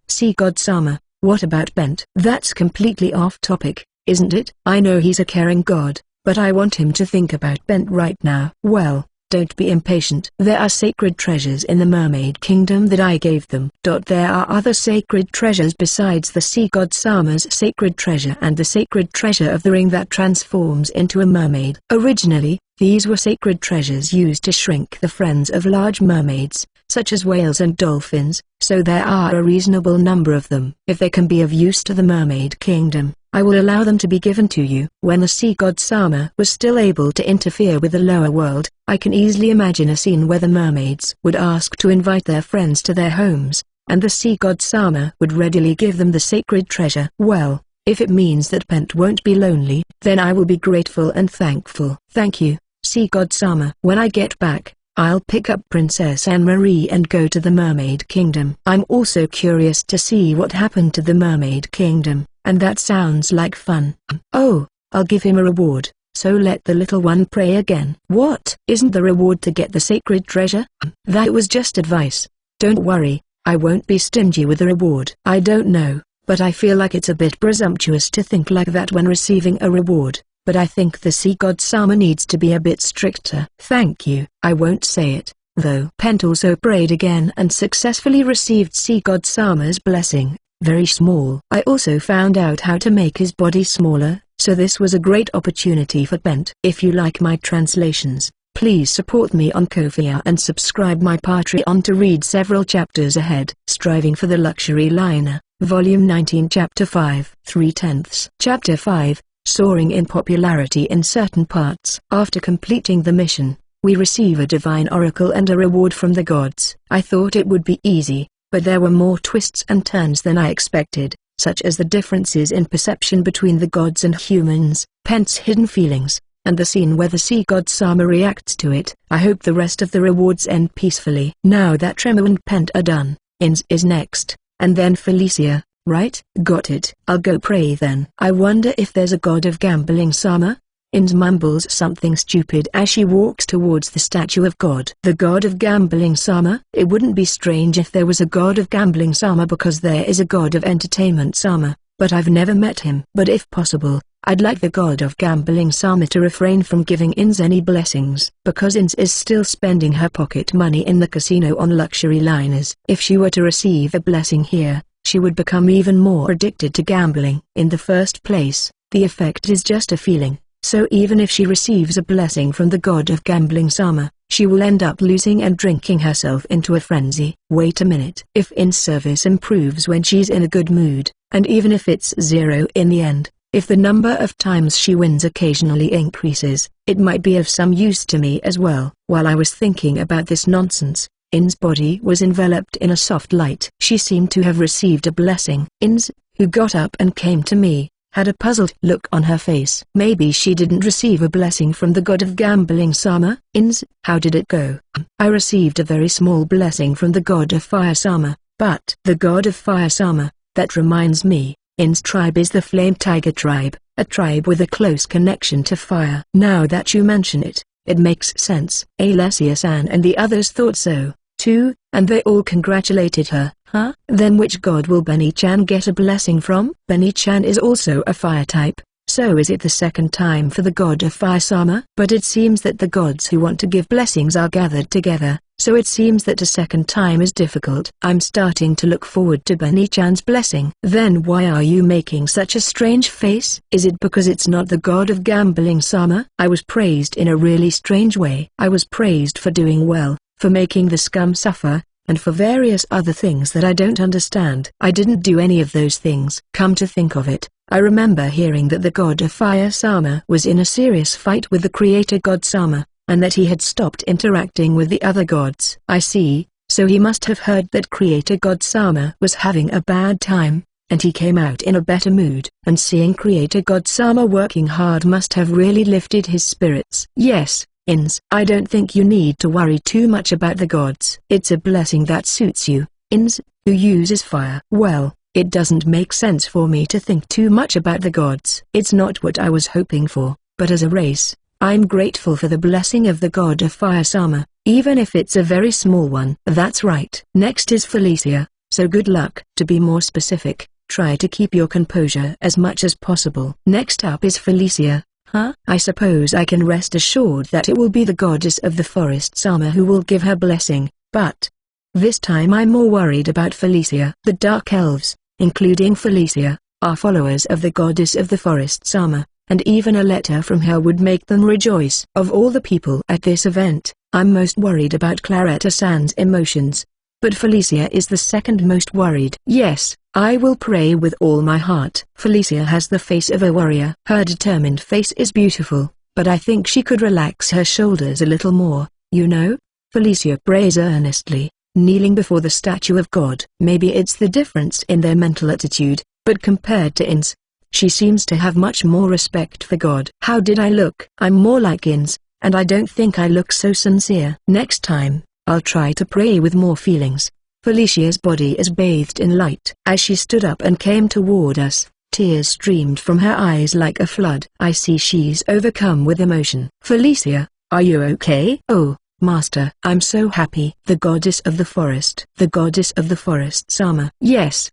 Sea God Sama, what about Pent? That's completely off topic, isn't it? I know he's a caring god, but I want him to think about Pent right now. Well, don't be impatient. There are sacred treasures in the Mermaid Kingdom that I gave them. There are other sacred treasures besides the Sea God Sama's sacred treasure and the sacred treasure of the ring that transforms into a mermaid. Originally, these were sacred treasures used to shrink the friends of large mermaids, such as whales and dolphins, so there are a reasonable number of them. If they can be of use to the Mermaid Kingdom, I will allow them to be given to you. When the Sea God Sama was still able to interfere with the lower world, I can easily imagine a scene where the mermaids would ask to invite their friends to their homes, and the Sea God Sama would readily give them the sacred treasure. Well, if it means that Pent won't be lonely, then I will be grateful and thankful. Thank you, Sea God Sama. When I get back, I'll pick up Princess Anne-Marie and go to the Mermaid Kingdom. I'm also curious to see what happened to the Mermaid Kingdom, and that sounds like fun. Oh, I'll give him a reward, so let the little one pray again. What? Isn't the reward to get the sacred treasure? That was just advice. Don't worry, I won't be stingy with the reward. I don't know, but I feel like it's a bit presumptuous to think like that when receiving a reward. But I think the Sea God Sama needs to be a bit stricter. Thank you. I won't say it, though. Pent also prayed again and successfully received Sea God Sama's blessing. Very small. I also found out how to make his body smaller, so this was a great opportunity for Pent. If you like my translations, please support me on Ko-fi and subscribe my Patreon to read several chapters ahead. Striving for the Luxury Liner, Volume 19 Chapter 5 3/10. Chapter 5. Soaring in popularity in certain parts. After completing the mission, we receive a divine oracle and a reward from the gods. I thought it would be easy, but there were more twists and turns than I expected, such as the differences in perception between the gods and humans, Pent's hidden feelings, and the scene where the Sea God Sama reacts to it. I hope the rest of the rewards end peacefully. Now that Tremor and Pent are done, Ins is next, and then Felicia. Right? Got it. I'll go pray then. I wonder if there's a god of gambling Sama? Ins mumbles something stupid as she walks towards the statue of God. The god of gambling Sama? It wouldn't be strange if there was a god of gambling Sama because there is a god of entertainment Sama, but I've never met him. But if possible, I'd like the god of gambling Sama to refrain from giving Ins any blessings, because Ins is still spending her pocket money in the casino on luxury liners. If she were to receive a blessing here, she would become even more addicted to gambling. In the first place, the effect is just a feeling, so even if she receives a blessing from the god of gambling Sama, she will end up losing and drinking herself into a frenzy. Wait a minute. If In's service improves when she's in a good mood, and even if it's zero in the end, if the number of times she wins occasionally increases, it might be of some use to me as well. While I was thinking about this nonsense, In's body was enveloped in a soft light. She seemed to have received a blessing. Ins, who got up and came to me, had a puzzled look on her face. Maybe she didn't receive a blessing from the god of gambling Sama. Ins, how did it go? I received a very small blessing from the god of fire Sama, but the god of fire Sama, that reminds me, In's tribe is the Flame Tiger tribe, a tribe with a close connection to fire. Now that you mention it, it makes sense. Alessia-san and the others thought so, too, and they all congratulated her. Huh? Then which god will Benny-chan get a blessing from? Benny-chan is also a fire type, so is it the second time for the god of fire Sama? But it seems that the gods who want to give blessings are gathered together, so it seems that a second time is difficult. I'm starting to look forward to Benny-chan's blessing. Then why are you making such a strange face? Is it because it's not the god of gambling Sama? I was praised in a really strange way. I was praised for doing well, for making the scum suffer, and for various other things that I don't understand. I didn't do any of those things. Come to think of it, I remember hearing that the god of fire Sama was in a serious fight with the creator god Sama, and that he had stopped interacting with the other gods. I see, so he must have heard that creator god Sama was having a bad time, and he came out in a better mood. And seeing creator god Sama working hard must have really lifted his spirits. Yes, Ins, I don't think you need to worry too much about the gods. It's a blessing that suits you, Ins, who uses fire. Well, it doesn't make sense for me to think too much about the gods. It's not what I was hoping for, but as a race, I'm grateful for the blessing of the god of fire Sama, even if it's a very small one. That's right. Next is Felicia, so good luck. To be more specific, try to keep your composure as much as possible. Next up is Felicia. Huh? I suppose I can rest assured that it will be the goddess of the forest Sama who will give her blessing, but this time I'm more worried about Felicia. The Dark Elves, including Felicia, are followers of the goddess of the forest Sama, and even a letter from her would make them rejoice. Of all the people at this event, I'm most worried about Claretta-san's emotions, but Felicia is the second most worried. Yes, I will pray with all my heart. Felicia has the face of a warrior. Her determined face is beautiful, but I think she could relax her shoulders a little more, you know? Felicia prays earnestly, kneeling before the statue of God. Maybe it's the difference in their mental attitude, but compared to Ins, she seems to have much more respect for God. How did I look? I'm more like Ins, and I don't think I look so sincere. Next time, I'll try to pray with more feelings. Felicia's body is bathed in light. As she stood up and came toward us, tears streamed from her eyes like a flood. I see she's overcome with emotion. Felicia, are you okay? Oh, Master, I'm so happy. The goddess of the forest. The goddess of the forest Sama. Yes,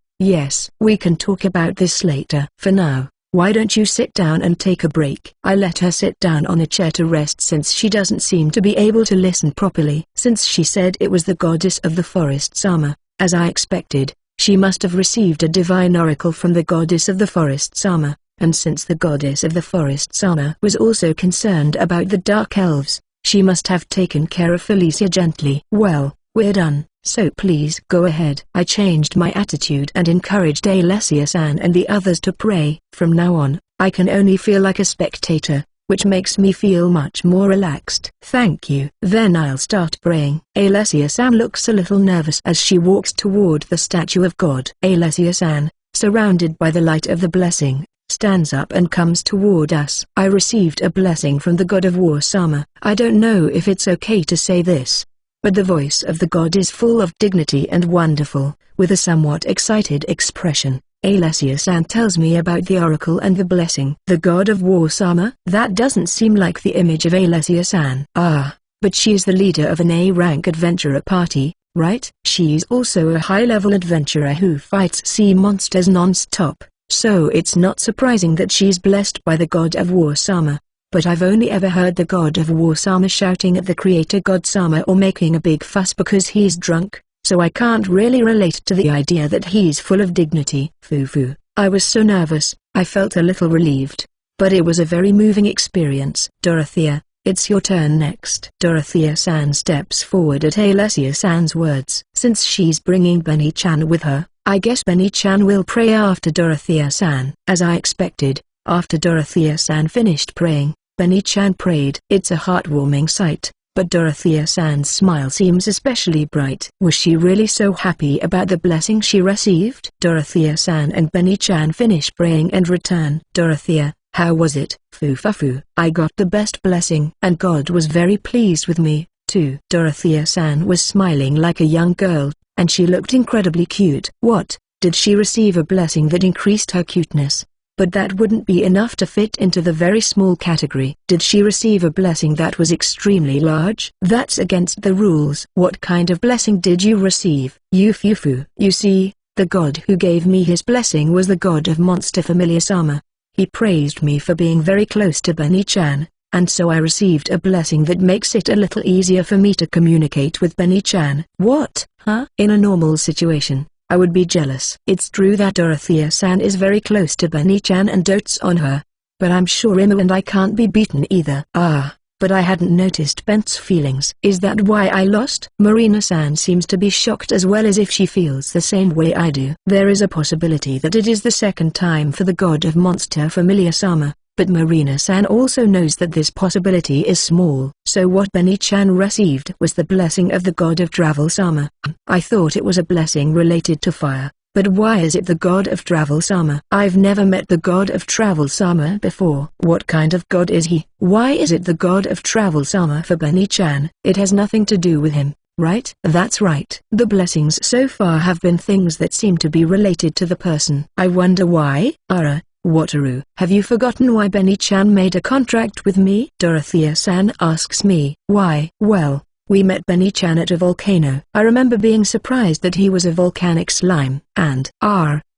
we can talk about this later. For now, why don't you sit down and take a break? I let her sit down on a chair to rest since she doesn't seem to be able to listen properly. Since she said it was the goddess of the forest Sama, as I expected, she must have received a divine oracle from the goddess of the forest Sama, and since the goddess of the forest Sama was also concerned about the Dark Elves, she must have taken care of Felicia gently. Well, we're done, so please go ahead. I changed my attitude and encouraged Alessia-san and the others to pray. From now on, I can only feel like a spectator, which makes me feel much more relaxed. Thank you. Then I'll start praying. Alessia-san looks a little nervous as she walks toward the statue of God. Alessia-san, surrounded by the light of the blessing, stands up and comes toward us. I received a blessing from the god of war Sama. I don't know if it's okay to say this, but the voice of the god is full of dignity and wonderful, with a somewhat excited expression. Alessia-san tells me about the oracle and the blessing. The god of war Sama? That doesn't seem like the image of Alessia-san. Ah, but she is the leader of an A-rank adventurer party, right? She's also a high-level adventurer who fights sea monsters non-stop. So it's not surprising that she's blessed by the god of war Sama. But I've only ever heard the god of war Sama shouting at the creator god Sama or making a big fuss because he's drunk, so I can't really relate to the idea that he's full of dignity. Fufu. I was so nervous, I felt a little relieved. But it was a very moving experience. Dorothea, it's your turn next. Dorothea-san steps forward at Alessia-san's words. Since she's bringing Benny-chan with her, I guess Benny-chan will pray after Dorothea-san. As I expected, after Dorothea-san finished praying, Benny-chan prayed. It's a heartwarming sight, but Dorothea-san's smile seems especially bright. Was she really so happy about the blessing she received? Dorothea-san and Benny-chan finish praying and return. Dorothea, how was it? Fufu. I got the best blessing and God was very pleased with me, too. Dorothea-san was smiling like a young girl, and she looked incredibly cute. What, did she receive a blessing that increased her cuteness? But that wouldn't be enough to fit into the very small category. Did she receive a blessing that was extremely large? That's against the rules. What kind of blessing did you receive? Fufu. You see, the god who gave me his blessing was the god of monster familiar Sama. He praised me for being very close to Benny-chan, and so I received a blessing that makes it a little easier for me to communicate with Benny-chan. What? Huh? In a normal situation, I would be jealous. It's true that Dorothea-san is very close to Benny-chan and dotes on her, but I'm sure Imu and I can't be beaten either. Ah, but I hadn't noticed Bent's feelings. Is that why I lost? Marina-san seems to be shocked as well, as if she feels the same way I do. There is a possibility that it is the second time for the god of monster familiar Sama, but Marina-san also knows that this possibility is small. So what Benny-chan received was the blessing of the god of travel Sama. I thought it was a blessing related to fire. But why is it the god of travel Sama? I've never met the god of travel Sama before. What kind of god is he? Why is it the god of travel Sama for Benny-chan? It has nothing to do with him, right? That's right. The blessings so far have been things that seem to be related to the person. I wonder why? Wataru, have you forgotten why Benny-chan made a contract with me? Dorothea-san asks me. Why? Well, we met Benny-chan at a volcano. I remember being surprised that he was a volcanic slime. And,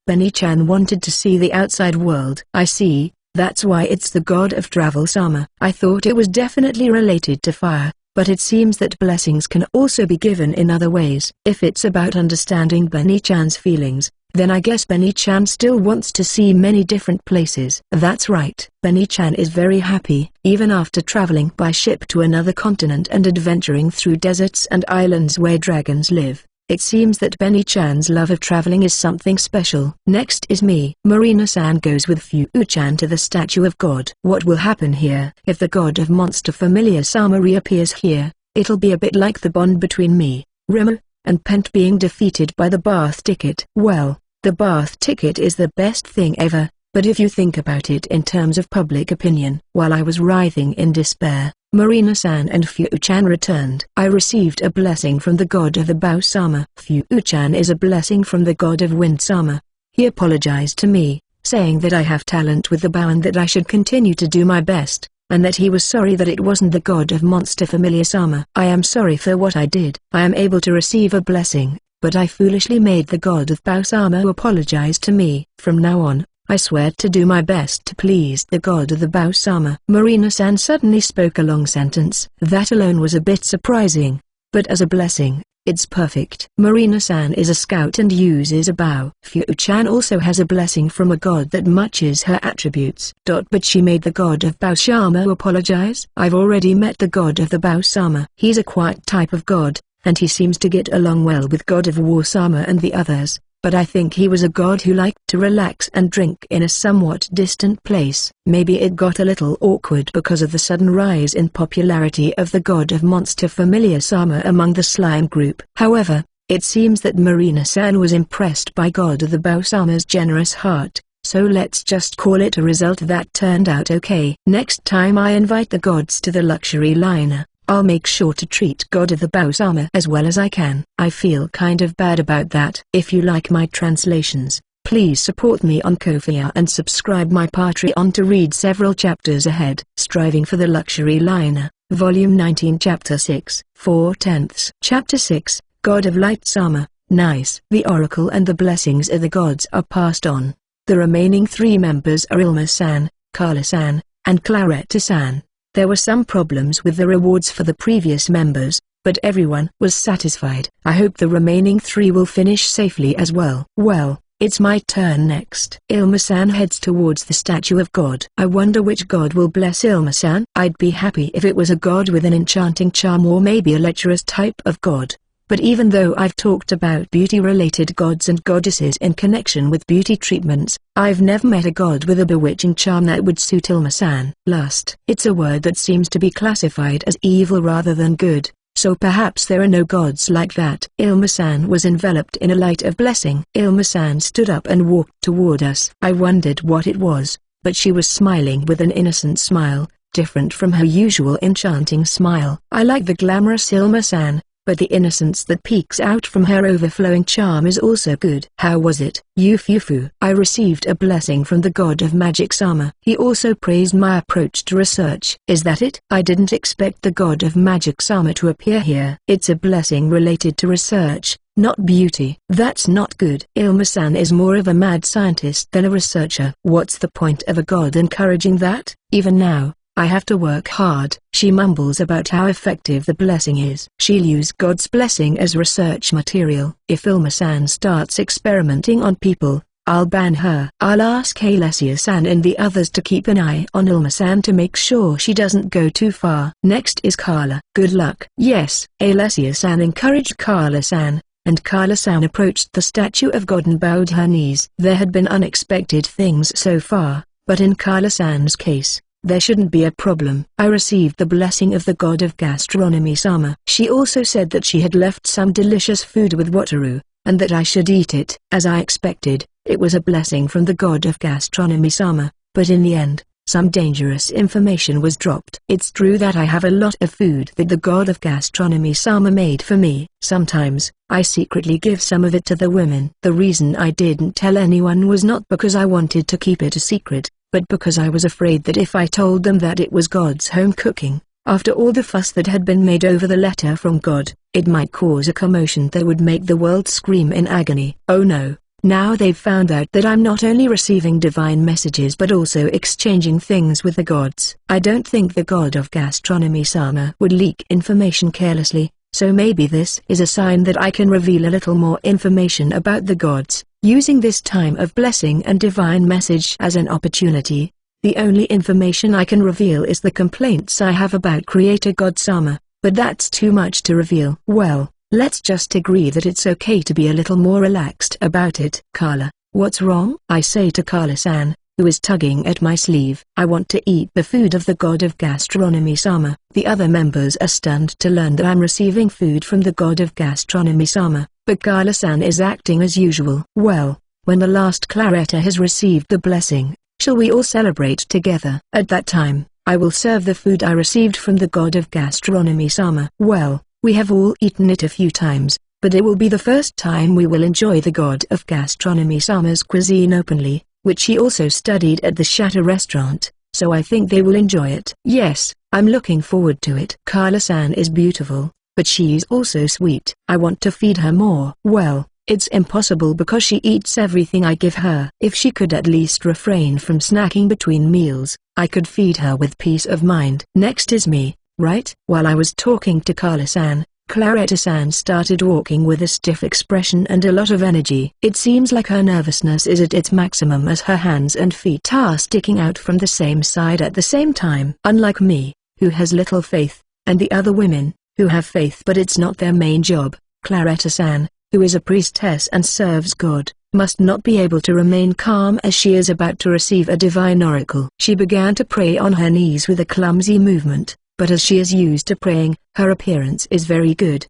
Benny-chan wanted to see the outside world. I see, that's why it's the god of travel Sama. I thought it was definitely related to fire, but it seems that blessings can also be given in other ways. If it's about understanding Benny-chan's feelings, then I guess Benny-chan still wants to see many different places. That's right. Benny-chan is very happy. Even after traveling by ship to another continent and adventuring through deserts and islands where dragons live, it seems that Benny-chan's love of traveling is something special. Next is me. Marina-san goes with Fu-chan to the statue of God. What will happen here? If the god of monster familiar Sama reappears here, it'll be a bit like the bond between me, Remo, and Pent being defeated by the bath ticket. Well, the bath ticket is the best thing ever, but if you think about it in terms of public opinion. While I was writhing in despair, Marina-san and Fu-chan returned. I received a blessing from the god of the bow Sama. Fu-chan is a blessing from the god of wind Sama. He apologized to me, saying that I have talent with the bow and that I should continue to do my best, and that he was sorry that it wasn't the god of monster familiar Sama. I am sorry for what I did. I am able to receive a blessing, but I foolishly made the god of bow Sama apologize to me. From now on, I swear to do my best to please the god of the bow Sama. Marina-san suddenly spoke a long sentence. That alone was a bit surprising, but as a blessing, it's perfect. Marina-san is a scout and uses a bow. Fu-chan also has a blessing from a god that matches her attributes. But she made the god of bow Sama apologize? I've already met the god of the bow Sama. He's a quiet type of god, and he seems to get along well with god of war Sama and the others. But I think he was a god who liked to relax and drink in a somewhat distant place. Maybe it got a little awkward because of the sudden rise in popularity of the god of monster familiar Sama among the slime group. However, it seems that Marina-san was impressed by god of the bow Sama's generous heart, so let's just call it a result that turned out okay. Next time I invite the gods to the luxury liner, I'll make sure to treat God of the bow Sama as well as I can. I feel kind of bad about that. If you like my translations, please support me on Ko-fi and subscribe my Patreon to read several chapters ahead. Striving for the Luxury Liner, Volume 19 Chapter 6, 4/10. Chapter 6, God of Light Sama. Nice. The oracle and the blessings of the gods are passed on. The remaining 3 members are Ilma-san, Carla-san, and Claretta-san. There were some problems with the rewards for the previous members, but everyone was satisfied. I hope the remaining 3 will finish safely as well. Well, it's my turn next. Ilma-san heads towards the statue of God. I wonder which god will bless Ilma-san. I'd be happy if it was a god with an enchanting charm or maybe a lecherous type of god. But even though I've talked about beauty-related gods and goddesses in connection with beauty treatments, I've never met a god with a bewitching charm that would suit Ilma-san. Lust. It's a word that seems to be classified as evil rather than good, so perhaps there are no gods like that. Ilma-san was enveloped in a light of blessing. Ilma-san stood up and walked toward us. I wondered what it was, but she was smiling with an innocent smile, different from her usual enchanting smile. I like the glamorous Ilma-san, but the innocence that peeks out from her overflowing charm is also good. How was it? Yufufu. I received a blessing from the god of magic Sama. He also praised my approach to research. Is that it? I didn't expect the god of magic Sama to appear here. It's a blessing related to research, not beauty. That's not good. Ilma-san is more of a mad scientist than a researcher. What's the point of a god encouraging that? Even now, I have to work hard. She mumbles about how effective the blessing is. She'll use God's blessing as research material. If Ilma-san starts experimenting on people, I'll ban her. I'll ask Alessia-san and the others to keep an eye on Ilma-san to make sure she doesn't go too far. Next is Carla. Good luck. Yes, Alessia-san encouraged Carla-san, and Carla-san approached the statue of God and bowed her knees. There had been unexpected things so far, but in Carla-san's case, there shouldn't be a problem. I received the blessing of the god of gastronomy Sama. She also said that she had left some delicious food with Wataru, and that I should eat it. As I expected, it was a blessing from the god of gastronomy Sama, but in the end, some dangerous information was dropped. It's true that I have a lot of food that the god of gastronomy Sama made for me. Sometimes, I secretly give some of it to the women. The reason I didn't tell anyone was not because I wanted to keep it a secret, but because I was afraid that if I told them that it was God's home cooking, after all the fuss that had been made over the letter from God, it might cause a commotion that would make the world scream in agony. Oh no, now they've found out that I'm not only receiving divine messages but also exchanging things with the gods. I don't think the god of gastronomy Sama would leak information carelessly, so maybe this is a sign that I can reveal a little more information about the gods. Using this time of blessing and divine message as an opportunity, the only information I can reveal is the complaints I have about Creator God Sama, but that's too much to reveal. Well, let's just agree that it's okay to be a little more relaxed about it. Carla, what's wrong? I say to Carla-san, who is tugging at my sleeve. I want to eat the food of the god of gastronomy Sama. The other members are stunned to learn that I'm receiving food from the god of gastronomy Sama, but Carla-san is acting as usual. Well, when the last Claretta has received the blessing, shall we all celebrate together? At that time, I will serve the food I received from the god of gastronomy Sama. Well, we have all eaten it a few times, but it will be the first time we will enjoy the god of gastronomy Sama's cuisine openly, which he also studied at the Shatter restaurant, so I think they will enjoy it. Yes, I'm looking forward to it. Carla-san is beautiful, but she's also sweet. I want to feed her more. Well, it's impossible because she eats everything I give her. If she could at least refrain from snacking between meals, I could feed her with peace of mind. Next is me, right? While I was talking to Carla-san, Claretta-san started walking with a stiff expression and a lot of energy. It seems like her nervousness is at its maximum as her hands and feet are sticking out from the same side at the same time. Unlike me, who has little faith, and the other women, who have faith but it's not their main job, Claretta-san, who is a priestess and serves God, must not be able to remain calm as she is about to receive a divine oracle. She began to pray on her knees with a clumsy movement, but as she is used to praying, her appearance is very good.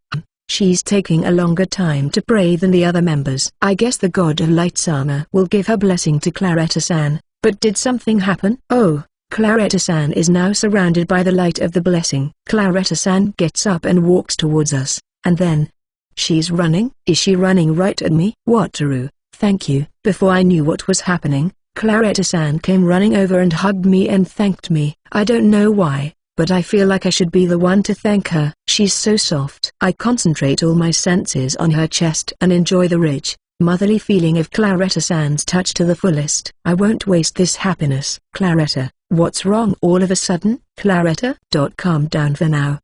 She's taking a longer time to pray than the other members. I guess the god of light Sama will give her blessing to Claretta-san, but did something happen? Oh, Claretta-san is now surrounded by the light of the blessing. Claretta-san gets up and walks towards us, and then, she's running? Is she running right at me? Wataru, thank you. Before I knew what was happening, Claretta-san came running over and hugged me and thanked me. I don't know why, but I feel like I should be the one to thank her. She's so soft. I concentrate all my senses on her chest and enjoy the rich, motherly feeling of Claretta-san's touch to the fullest. I won't waste this happiness. Claretta, what's wrong all of a sudden? Claretta? Calm down for now.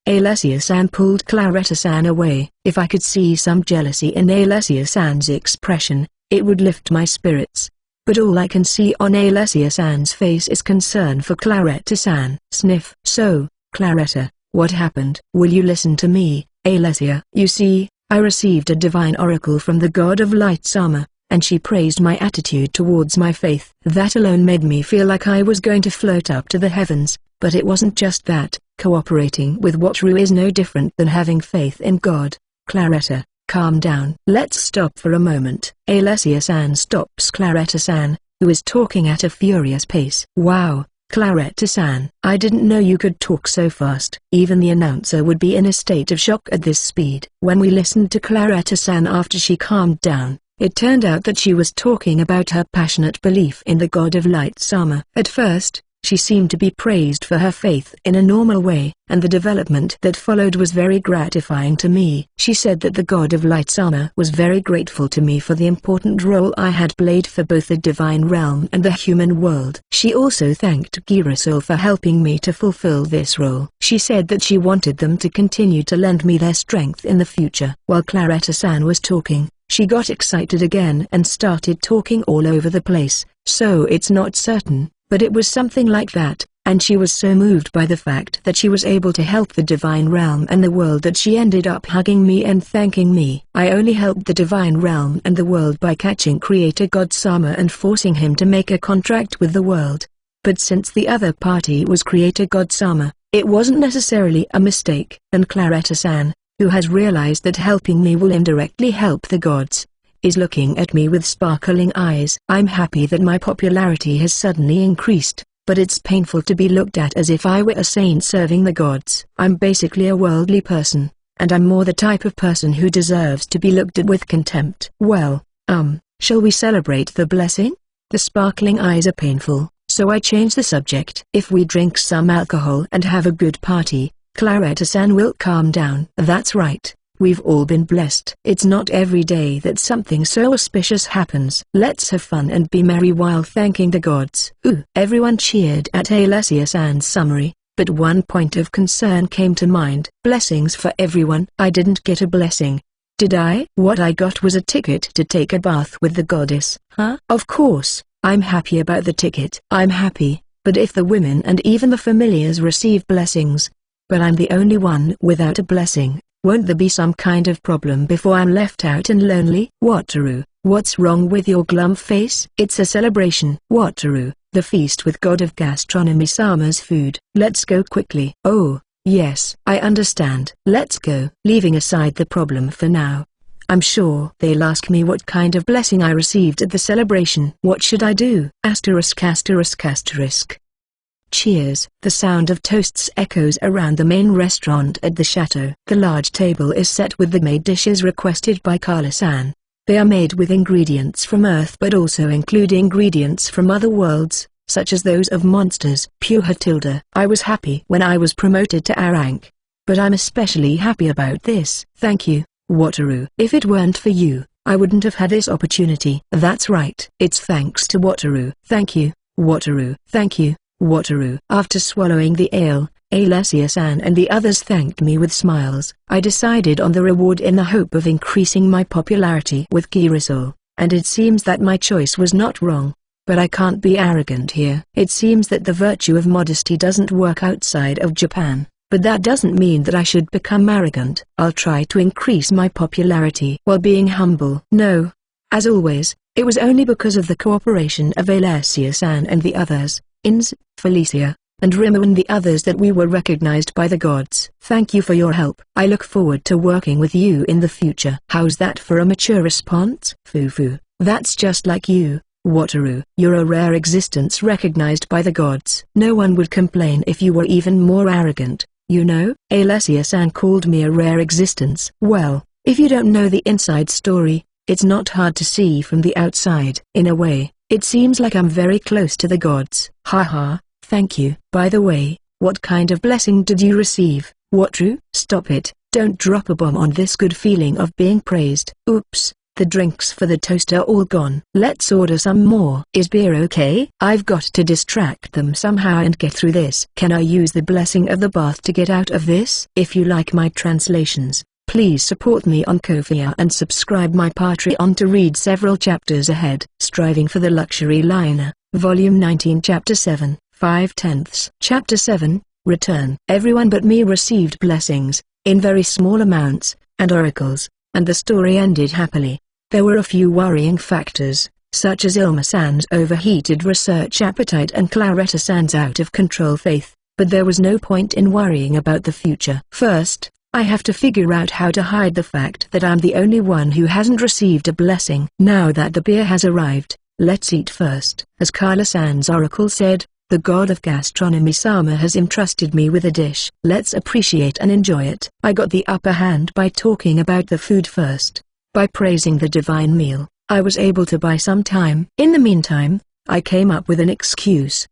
Alessia-san pulled Claretta-san away. If I could see some jealousy in Alessia-san's expression, it would lift my spirits. But all I can see on Alessia-san's face is concern for Claretta-san. Sniff. So, Claretta, what happened? Will you listen to me, Alessia? You see, I received a divine oracle from the god of light Sama, and she praised my attitude towards my faith. That alone made me feel like I was going to float up to the heavens, but it wasn't just that. Cooperating with Wataru is no different than having faith in God. Claretta, calm down. Let's stop for a moment. Alessia-san stops Claretta-san, who is talking at a furious pace. Wow, Claretta-san. I didn't know you could talk so fast. Even the announcer would be in a state of shock at this speed. When we listened to Claretta-san after she calmed down, it turned out that she was talking about her passionate belief in the god of light Sama. At first, she seemed to be praised for her faith in a normal way, and the development that followed was very gratifying to me. She said that the god of light Sama was very grateful to me for the important role I had played for both the divine realm and the human world. She also thanked Girasol for helping me to fulfill this role. She said that she wanted them to continue to lend me their strength in the future. While Claretta-san was talking, she got excited again and started talking all over the place. So it's not certain, but it was something like that, and she was so moved by the fact that she was able to help the divine realm and the world that she ended up hugging me and thanking me. I only helped the divine realm and the world by catching Creator God Sama and forcing him to make a contract with the world. But since the other party was Creator God Sama, it wasn't necessarily a mistake. And Claretta-san, who has realized that helping me will indirectly help the gods, is looking at me with sparkling eyes. I'm happy that my popularity has suddenly increased, but it's painful to be looked at as if I were a saint serving the gods. I'm basically a worldly person, and I'm more the type of person who deserves to be looked at with contempt. Well, shall we celebrate the blessing? The sparkling eyes are painful, so I change the subject. If we drink some alcohol and have a good party, Claretta-san will calm down. That's right. We've all been blessed. It's not every day that something so auspicious happens. Let's have fun and be merry while thanking the gods. Ooh! Everyone cheered at Alessia-san's summary, but one point of concern came to mind. Blessings for everyone. I didn't get a blessing. Did I? What I got was a ticket to take a bath with the goddess. Huh? Of course, I'm happy about the ticket. I'm happy, but if the women and even the familiars receive blessings, but I'm the only one without a blessing, won't there be some kind of problem before I'm left out and lonely? Wataru, what's wrong with your glum face? It's a celebration. Wataru, the feast with god of gastronomy Sama's food. Let's go quickly. Oh, yes, I understand. Let's go. Leaving aside the problem for now, I'm sure they'll ask me what kind of blessing I received at the celebration. What should I do? Asterisk asterisk asterisk. Cheers! The sound of toasts echoes around the main restaurant at the chateau. The large table is set with the made dishes requested by Carla-san. They are made with ingredients from Earth but also include ingredients from other worlds, such as those of monsters. Pure Tilda. I was happy when I was promoted to A rank, but I'm especially happy about this. Thank you, Wataru. If it weren't for you, I wouldn't have had this opportunity. That's right. It's thanks to Wataru. Thank you, Wataru. Thank you, Wataru. After swallowing the ale, Alessia-san and the others thanked me with smiles. I decided on the reward in the hope of increasing my popularity with Girasol, and it seems that my choice was not wrong. But I can't be arrogant here. It seems that the virtue of modesty doesn't work outside of Japan, but that doesn't mean that I should become arrogant. I'll try to increase my popularity while being humble. No. As always, it was only because of the cooperation of Alessia-san and the others, Ins, Felicia, and Rimo and the others that we were recognized by the gods. Thank you for your help. I look forward to working with you in the future. How's that for a mature response? Fufu, that's just like you, Wataru. You're a rare existence recognized by the gods. No one would complain if you were even more arrogant, you know? Alessia-san called me a rare existence. Well, if you don't know the inside story, it's not hard to see from the outside. In a way, it seems like I'm very close to the gods. Haha, thank you. By the way, what kind of blessing did you receive, Wataru? Stop it, don't drop a bomb on this good feeling of being praised. Oops, The drinks for the toast are all gone. Let's order some more. Is beer okay? I've got to distract them somehow and get through this. Can I use the blessing of the bath to get out of this? If you like my translations, please support me on Ko-fi and subscribe my Patreon to read several chapters ahead. Striving for the Luxury Liner, Volume 19 Chapter 7, 5/10. Chapter 7, Return. Everyone but me received blessings, in very small amounts, and oracles, and the story ended happily. There were a few worrying factors, such as Ilma-san's overheated research appetite and Claretta-san's out-of-control faith, but there was no point in worrying about the future. First, I have to figure out how to hide the fact that I'm the only one who hasn't received a blessing. Now that the beer has arrived, let's eat first. As Kala-san's oracle said, the god of gastronomy Sama has entrusted me with a dish. Let's appreciate and enjoy it. I got the upper hand by talking about the food first. By praising the divine meal, I was able to buy some time. In the meantime, I came up with an excuse.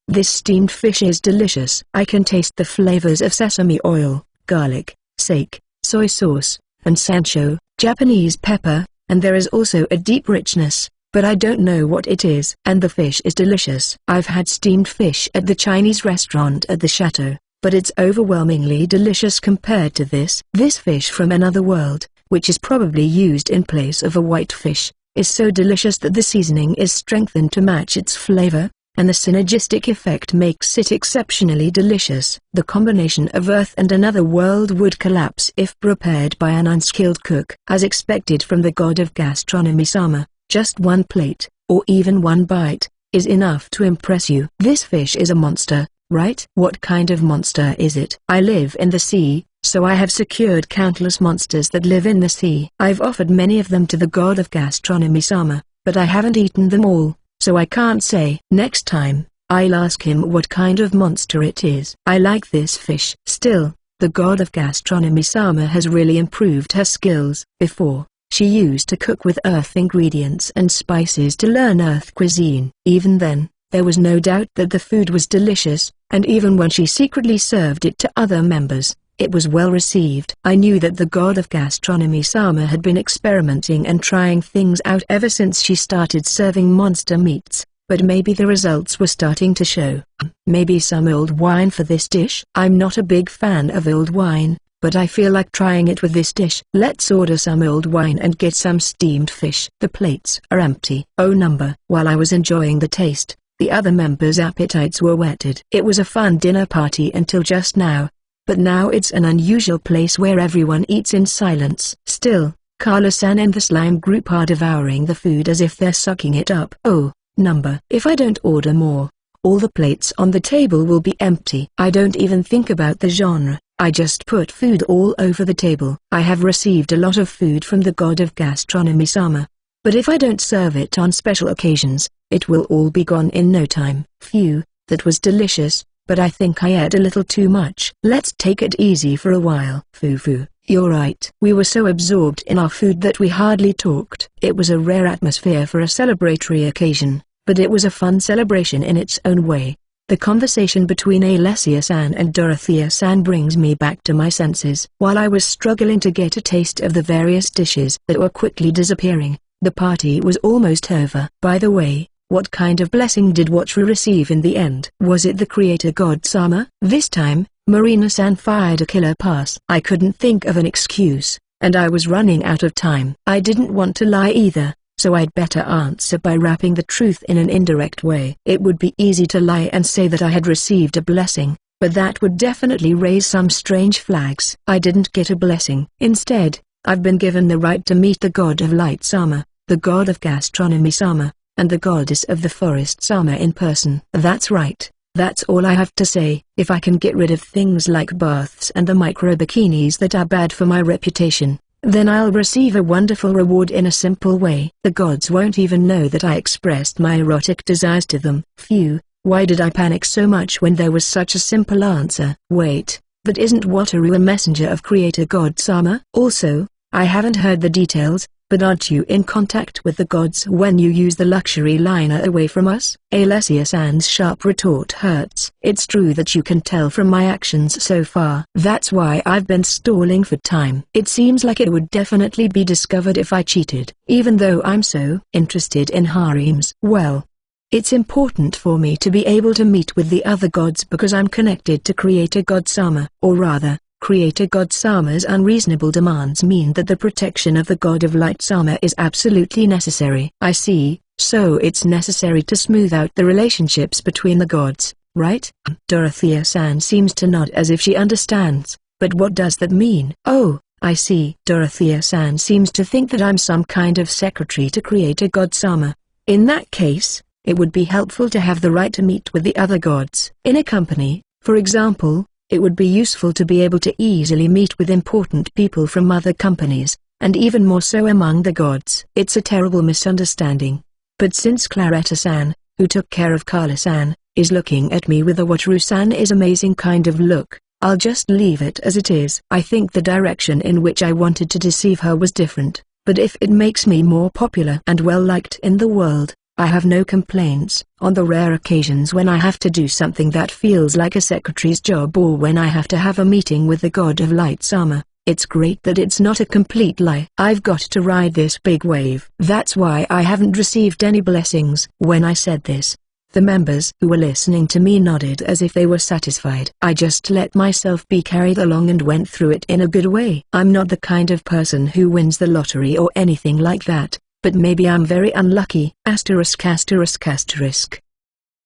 This steamed fish is delicious. I can taste the flavors of sesame oil, garlic, sake, soy sauce, and sansho, Japanese pepper, and there is also a deep richness, but I don't know what it is. And the fish is delicious. I've had steamed fish at the Chinese restaurant at the chateau, but it's overwhelmingly delicious compared to this. This fish from another world, which is probably used in place of a white fish, is so delicious that the seasoning is strengthened to match its flavor, and the synergistic effect makes it exceptionally delicious. The combination of earth and another world would collapse if prepared by an unskilled cook. As expected from the god of gastronomy Sama, just one plate, or even one bite, is enough to impress you. This fish is a monster, right? What kind of monster is it? I live in the sea, so I have secured countless monsters that live in the sea. I've offered many of them to the god of gastronomy Sama, but I haven't eaten them all, so I can't say. Next time, I'll ask him what kind of monster it is. I like this fish. Still, the god of gastronomy Sama has really improved her skills. Before, she used to cook with earth ingredients and spices to learn earth cuisine. Even then, there was no doubt that the food was delicious, and even when she secretly served it to other members, it was well received. I knew that the god of gastronomy Sama had been experimenting and trying things out ever since she started serving monster meats, but maybe the results were starting to show. Maybe some old wine for this dish? I'm not a big fan of old wine, but I feel like trying it with this dish. Let's order some old wine and get some steamed fish. The plates are empty. Oh number. While I was enjoying the taste, the other members' appetites were whetted. It was a fun dinner party until just now, but now it's an unusual place where everyone eats in silence. Still, Kala-san and the slime group are devouring the food as if they're sucking it up. Oh, number. If I don't order more, all the plates on the table will be empty. I don't even think about the genre. I just put food all over the table. I have received a lot of food from the god of gastronomy Sama, but if I don't serve it on special occasions, it will all be gone in no time. Phew, that was delicious, but I think I ate a little too much. Let's take it easy for a while. Fufu, you're right. We were so absorbed in our food that we hardly talked. It was a rare atmosphere for a celebratory occasion, but it was a fun celebration in its own way. The conversation between Alessia-san and Dorothea-san brings me back to my senses. While I was struggling to get a taste of the various dishes that were quickly disappearing, the party was almost over. By the way, what kind of blessing did Watcher receive in the end? Was it the creator god Sama? This time, Marina-san fired a killer pass. I couldn't think of an excuse, and I was running out of time. I didn't want to lie either, so I'd better answer by wrapping the truth in an indirect way. It would be easy to lie and say that I had received a blessing, but that would definitely raise some strange flags. I didn't get a blessing. Instead, I've been given the right to meet the god of light Sama, the god of gastronomy Sama, and the goddess of the forest Sama in person. That's right. That's all I have to say. If I can get rid of things like baths and the micro-bikinis that are bad for my reputation, then I'll receive a wonderful reward in a simple way. The gods won't even know that I expressed my erotic desires to them. Phew, why did I panic so much when there was such a simple answer? Wait, but isn't Wataru a messenger of creator god Sama? Also, I haven't heard the details, But aren't you in contact with the gods when you use the luxury liner away from us? Alessia-san's sharp retort hurts. It's true that you can tell from my actions so far. That's why I've been stalling for time. It seems like it would definitely be discovered if I cheated. Even though I'm so interested in harems. Well, it's important for me to be able to meet with the other gods because I'm connected to Creator God Sama. Or rather, Creator God Sama's unreasonable demands mean that the protection of the God of Light Sama is absolutely necessary. I see, so it's necessary to smooth out the relationships between the gods, right? Dorothea-san seems to nod as if she understands, but what does that mean? Oh, I see. Dorothea-san seems to think that I'm some kind of secretary to Creator God Sama. In that case, it would be helpful to have the right to meet with the other gods. In a company, for example, it would be useful to be able to easily meet with important people from other companies, and even more so among the gods. It's a terrible misunderstanding. But since Claretta-san, who took care of Carla-san, is looking at me with a Wataru-san is amazing kind of look, I'll just leave it as it is. I think the direction in which I wanted to deceive her was different, but if it makes me more popular and well-liked in the world, I have no complaints. On the rare occasions when I have to do something that feels like a secretary's job or when I have to have a meeting with the God of Light Sama, it's great that it's not a complete lie. I've got to ride this big wave. That's why I haven't received any blessings. When I said this, the members who were listening to me nodded as if they were satisfied. I just let myself be carried along and went through it in a good way. I'm not the kind of person who wins the lottery or anything like that. But maybe I'm very unlucky. Asterisk.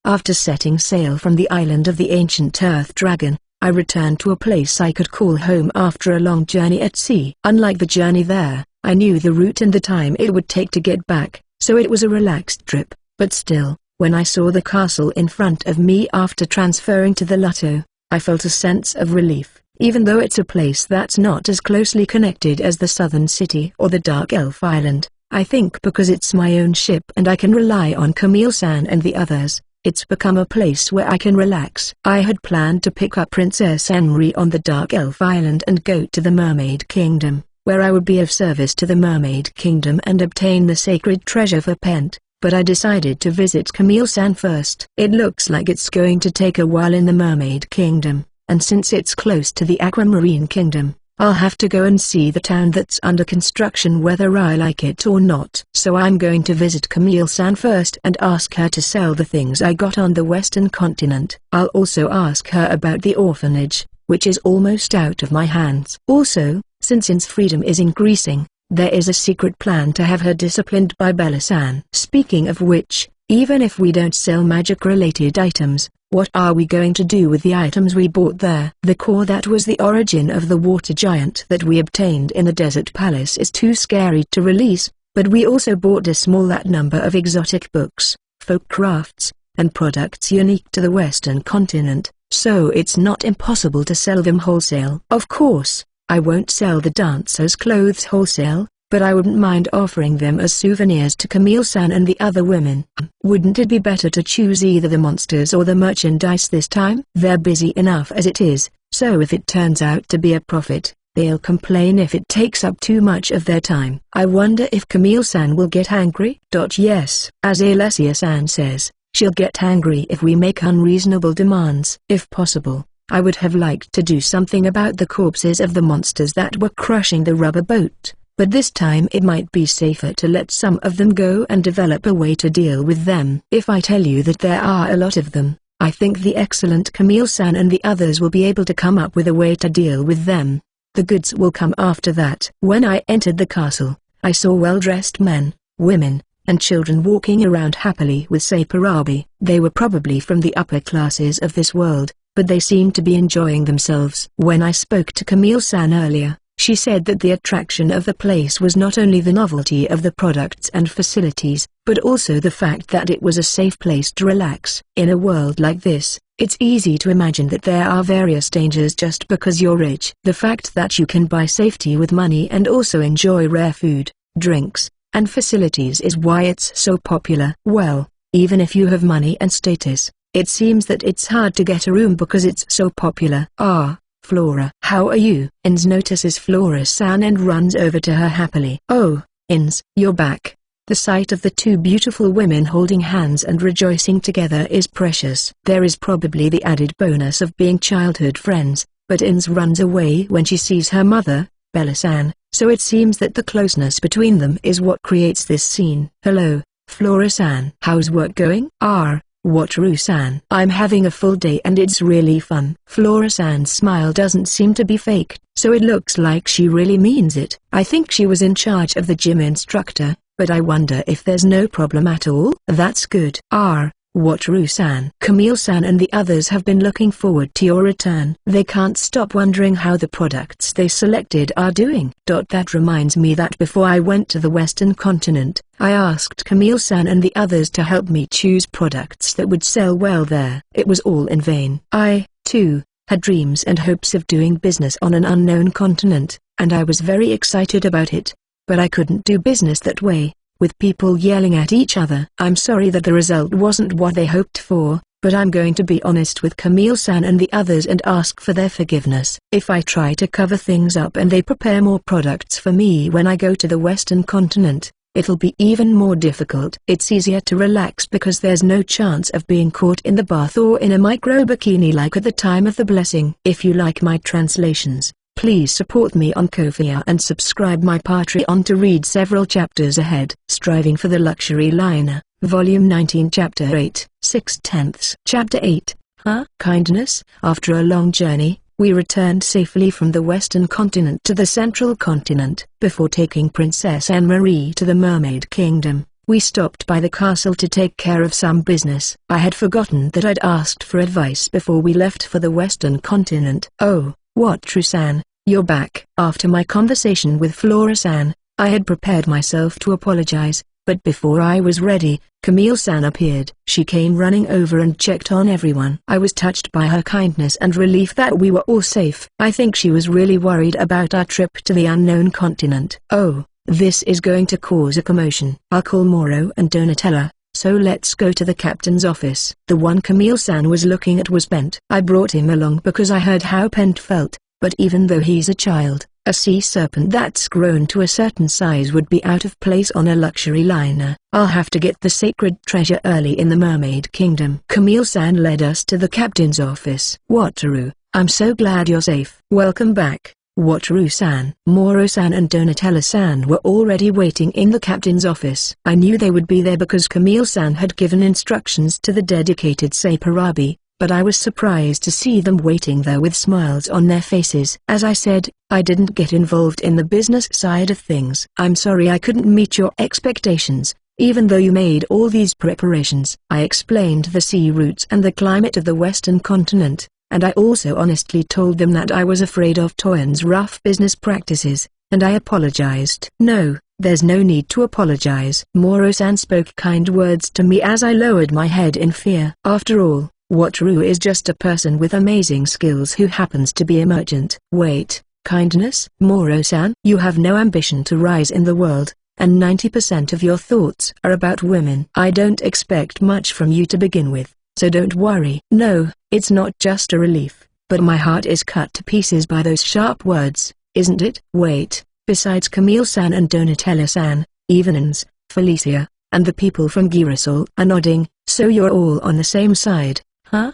After setting sail from the island of the ancient Earth Dragon, I returned to a place I could call home after a long journey at sea. Unlike the journey there, I knew the route and the time it would take to get back, so it was a relaxed trip. But still, when I saw the castle in front of me after transferring to the Lotto, I felt a sense of relief. Even though it's a place that's not as closely connected as the southern city or the Dark Elf Island, I think because it's my own ship and I can rely on Camille-san and the others, it's become a place where I can relax. I had planned to pick up Princess Henri on the Dark Elf Island and go to the Mermaid Kingdom, where I would be of service to the Mermaid Kingdom and obtain the sacred treasure for Pent, but I decided to visit Camille-san first. It looks like it's going to take a while in the Mermaid Kingdom, and since it's close to the Aquamarine Kingdom, I'll have to go and see the town that's under construction whether I like it or not. So I'm going to visit Camille-san first and ask her to sell the things I got on the western continent. I'll also ask her about the orphanage, which is almost out of my hands. Also, since freedom is increasing, there is a secret plan to have her disciplined by Bella-san. Speaking of which, even if we don't sell magic-related items, what are we going to do with the items we bought there? The core that was the origin of the water giant that we obtained in the desert palace is too scary to release, but we also bought a small number of exotic books, folk crafts, and products unique to the western continent, so it's not impossible to sell them wholesale. Of course, I won't sell the dancers' clothes wholesale, but I wouldn't mind offering them as souvenirs to Camille-san and the other women. Wouldn't it be better to choose either the monsters or the merchandise this time? They're busy enough as it is, so if it turns out to be a profit, they'll complain if it takes up too much of their time. I wonder if Camille-san will get angry? Yes, as Alessia-san says, she'll get angry if we make unreasonable demands. If possible, I would have liked to do something about the corpses of the monsters that were crushing the rubber boat. But this time it might be safer to let some of them go and develop a way to deal with them. If I tell you that there are a lot of them, I think the excellent Camille-san and the others will be able to come up with a way to deal with them. The goods will come after that. When I entered the castle, I saw well-dressed men, women, and children walking around happily with saparabi. They were probably from the upper classes of this world, but they seemed to be enjoying themselves. When I spoke to Camille-san earlier, she said that the attraction of the place was not only the novelty of the products and facilities, but also the fact that it was a safe place to relax. In a world like this, it's easy to imagine that there are various dangers just because you're rich. The fact that you can buy safety with money and also enjoy rare food, drinks, and facilities is why it's so popular. Well, even if you have money and status, it seems that it's hard to get a room because it's so popular. Ah, Flora. How are you? Ins notices Flora-san and runs over to her happily. Oh, Ins, you're back. The sight of the two beautiful women holding hands and rejoicing together is precious. There is probably the added bonus of being childhood friends, but Ins runs away when she sees her mother, Bella-san, so it seems that the closeness between them is what creates this scene. Hello, Flora-san. How's work going? Wataru-san. I'm having a full day and it's really fun. Flora-san's smile doesn't seem to be fake, so it looks like she really means it. I think she was in charge of the gym instructor, but I wonder if there's no problem at all. That's good. Wataru-san. Camille-san and the others have been looking forward to your return. They can't stop wondering how the products they selected are doing. That reminds me that before I went to the Western continent, I asked Camille-san and the others to help me choose products that would sell well there. It was all in vain. I, too, had dreams and hopes of doing business on an unknown continent, and I was very excited about it. But I couldn't do business that way, with people yelling at each other. I'm sorry that the result wasn't what they hoped for, but I'm going to be honest with Camille-san and the others and ask for their forgiveness. If I try to cover things up and they prepare more products for me when I go to the Western continent, it'll be even more difficult. It's easier to relax because there's no chance of being caught in the bath or in a micro bikini like at the time of the blessing. If you like my translations, please support me on Ko-fi and subscribe my Patreon to read several chapters ahead. Striving for the Luxury Liner, Volume 19 Chapter 8, 6/10. Chapter 8, Kindness. After a long journey, we returned safely from the Western continent to the Central continent. Before taking Princess Anne-Marie to the Mermaid Kingdom, we stopped by the castle to take care of some business. I had forgotten that I'd asked for advice before we left for the Western continent. Oh, Wataru-san, you're back. After my conversation with Flora-san, I had prepared myself to apologize, but before I was ready, Camille-san appeared. She came running over and checked on everyone. I was touched by her kindness and relief that we were all safe. I think she was really worried about our trip to the unknown continent. Oh, this is going to cause a commotion. I'll call Moro and Donatella, so let's go to the captain's office. The one Camille-san was looking at was Pent. I brought him along because I heard how Pent felt, but even though he's a child, a sea serpent that's grown to a certain size would be out of place on a luxury liner. I'll have to get the sacred treasure early in the Mermaid Kingdom. Camille-san led us to the captain's office. Wataru, I'm so glad you're safe. Welcome back, Wataru-san. Moro-san and Donatella-san were already waiting in the captain's office. I knew they would be there because Camille-san had given instructions to the dedicated Saparabi, but I was surprised to see them waiting there with smiles on their faces. As I said, I didn't get involved in the business side of things. I'm sorry I couldn't meet your expectations, even though you made all these preparations. I explained the sea routes and the climate of the Western continent, and I also honestly told them that I was afraid of Toyen's rough business practices, and I apologized. No, there's no need to apologize. Moro-san spoke kind words to me as I lowered my head in fear. After all, Wataru is just a person with amazing skills who happens to be a merchant. Wait, kindness? Moro-san, you have no ambition to rise in the world, and 90% of your thoughts are about women. I don't expect much from you to begin with, so don't worry. No, it's not just a relief, but my heart is cut to pieces by those sharp words, isn't it? Wait, besides Camille-san and Donatella-san, Evenins, Felicia, and the people from Girasol are nodding, so you're all on the same side.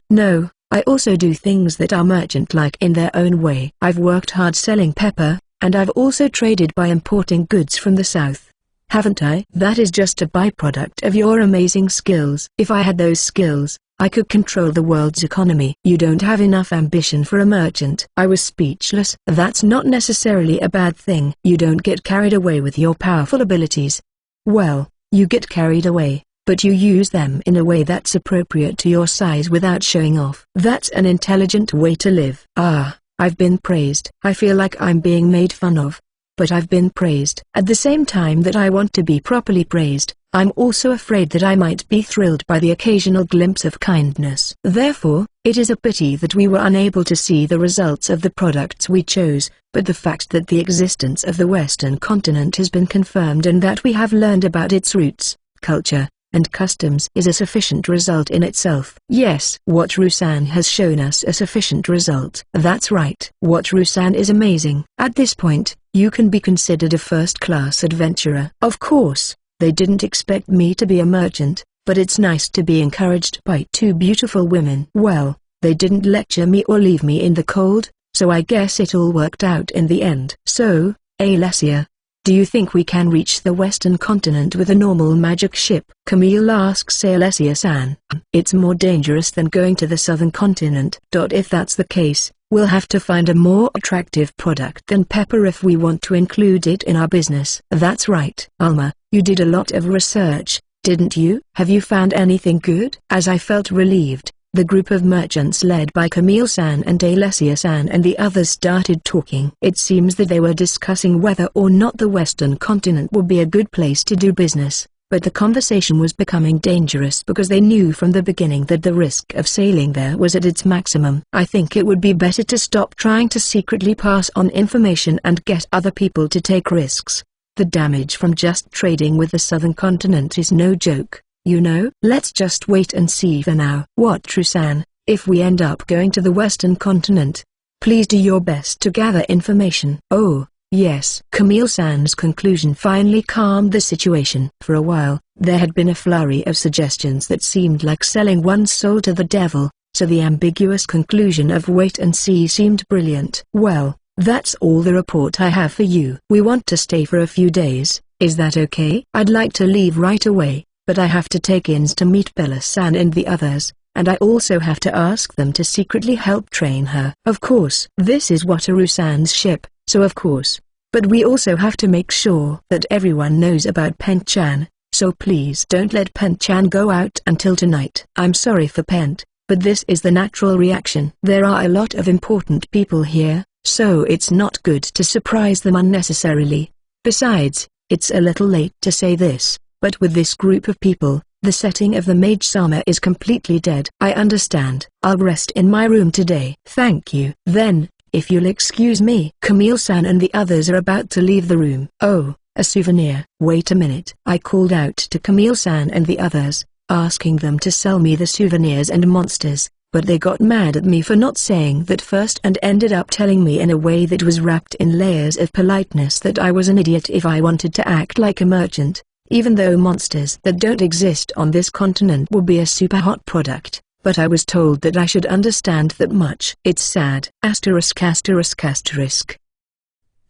No, I also do things that are merchant-like in their own way. I've worked hard selling pepper, and I've also traded by importing goods from the south. Haven't I? That is just a byproduct of your amazing skills. If I had those skills, I could control the world's economy. You don't have enough ambition for a merchant. I was speechless. That's not necessarily a bad thing. You don't get carried away with your powerful abilities. Well, you get carried away, but you use them in a way that's appropriate to your size without showing off. That's an intelligent way to live. I've been praised. I feel like I'm being made fun of, but I've been praised. At the same time that I want to be properly praised, I'm also afraid that I might be thrilled by the occasional glimpse of kindness. Therefore, it is a pity that we were unable to see the results of the products we chose, but the fact that the existence of the Western continent has been confirmed and that we have learned about its roots, culture, and customs is a sufficient result in itself. Yes, what Rusan has shown us a sufficient result. That's right. What Rusan is amazing. At this point, you can be considered a first-class adventurer. Of course, they didn't expect me to be a merchant, but it's nice to be encouraged by two beautiful women. Well, they didn't lecture me or leave me in the cold, so I guess it all worked out in the end. So, Alessia, do you think we can reach the western continent with a normal magic ship? Camille asks Alessia-san. It's more dangerous than going to the southern continent. If that's the case, we'll have to find a more attractive product than pepper if we want to include it in our business. That's right. Alma, you did a lot of research, didn't you? Have you found anything good? As I felt relieved, the group of merchants led by Camille-san and Alessia-san and the others started talking. It seems that they were discussing whether or not the western continent would be a good place to do business, but the conversation was becoming dangerous because they knew from the beginning that the risk of sailing there was at its maximum. I think it would be better to stop trying to secretly pass on information and get other people to take risks. The damage from just trading with the southern continent is no joke. You know, let's just wait and see for now. What, Trusan, if we end up going to the western continent, please do your best to gather information. Oh, yes. Camille-san's conclusion finally calmed the situation. For a while, there had been a flurry of suggestions that seemed like selling one's soul to the devil, so the ambiguous conclusion of wait and see seemed brilliant. Well, that's all the report I have for you. We want to stay for a few days, is that okay? I'd like to leave right away, but I have to take Ins to meet Bella-san and the others, and I also have to ask them to secretly help train her. Of course, this is Wataru-san's ship, so of course. But we also have to make sure that everyone knows about Pent-chan, so please don't let Pent-chan go out until tonight. I'm sorry for Pent, but this is the natural reaction. There are a lot of important people here, so it's not good to surprise them unnecessarily. Besides, it's a little late to say this, but with this group of people, the setting of the Mage-sama is completely dead. I understand. I'll rest in my room today. Thank you. Then, if you'll excuse me. Camille-san and the others are about to leave the room. Oh, a souvenir. Wait a minute. I called out to Camille-san and the others, asking them to sell me the souvenirs and monsters, but they got mad at me for not saying that first and ended up telling me in a way that was wrapped in layers of politeness that I was an idiot if I wanted to act like a merchant. Even though monsters that don't exist on this continent will be a super hot product, but I was told that I should understand that much. It's sad. *****. The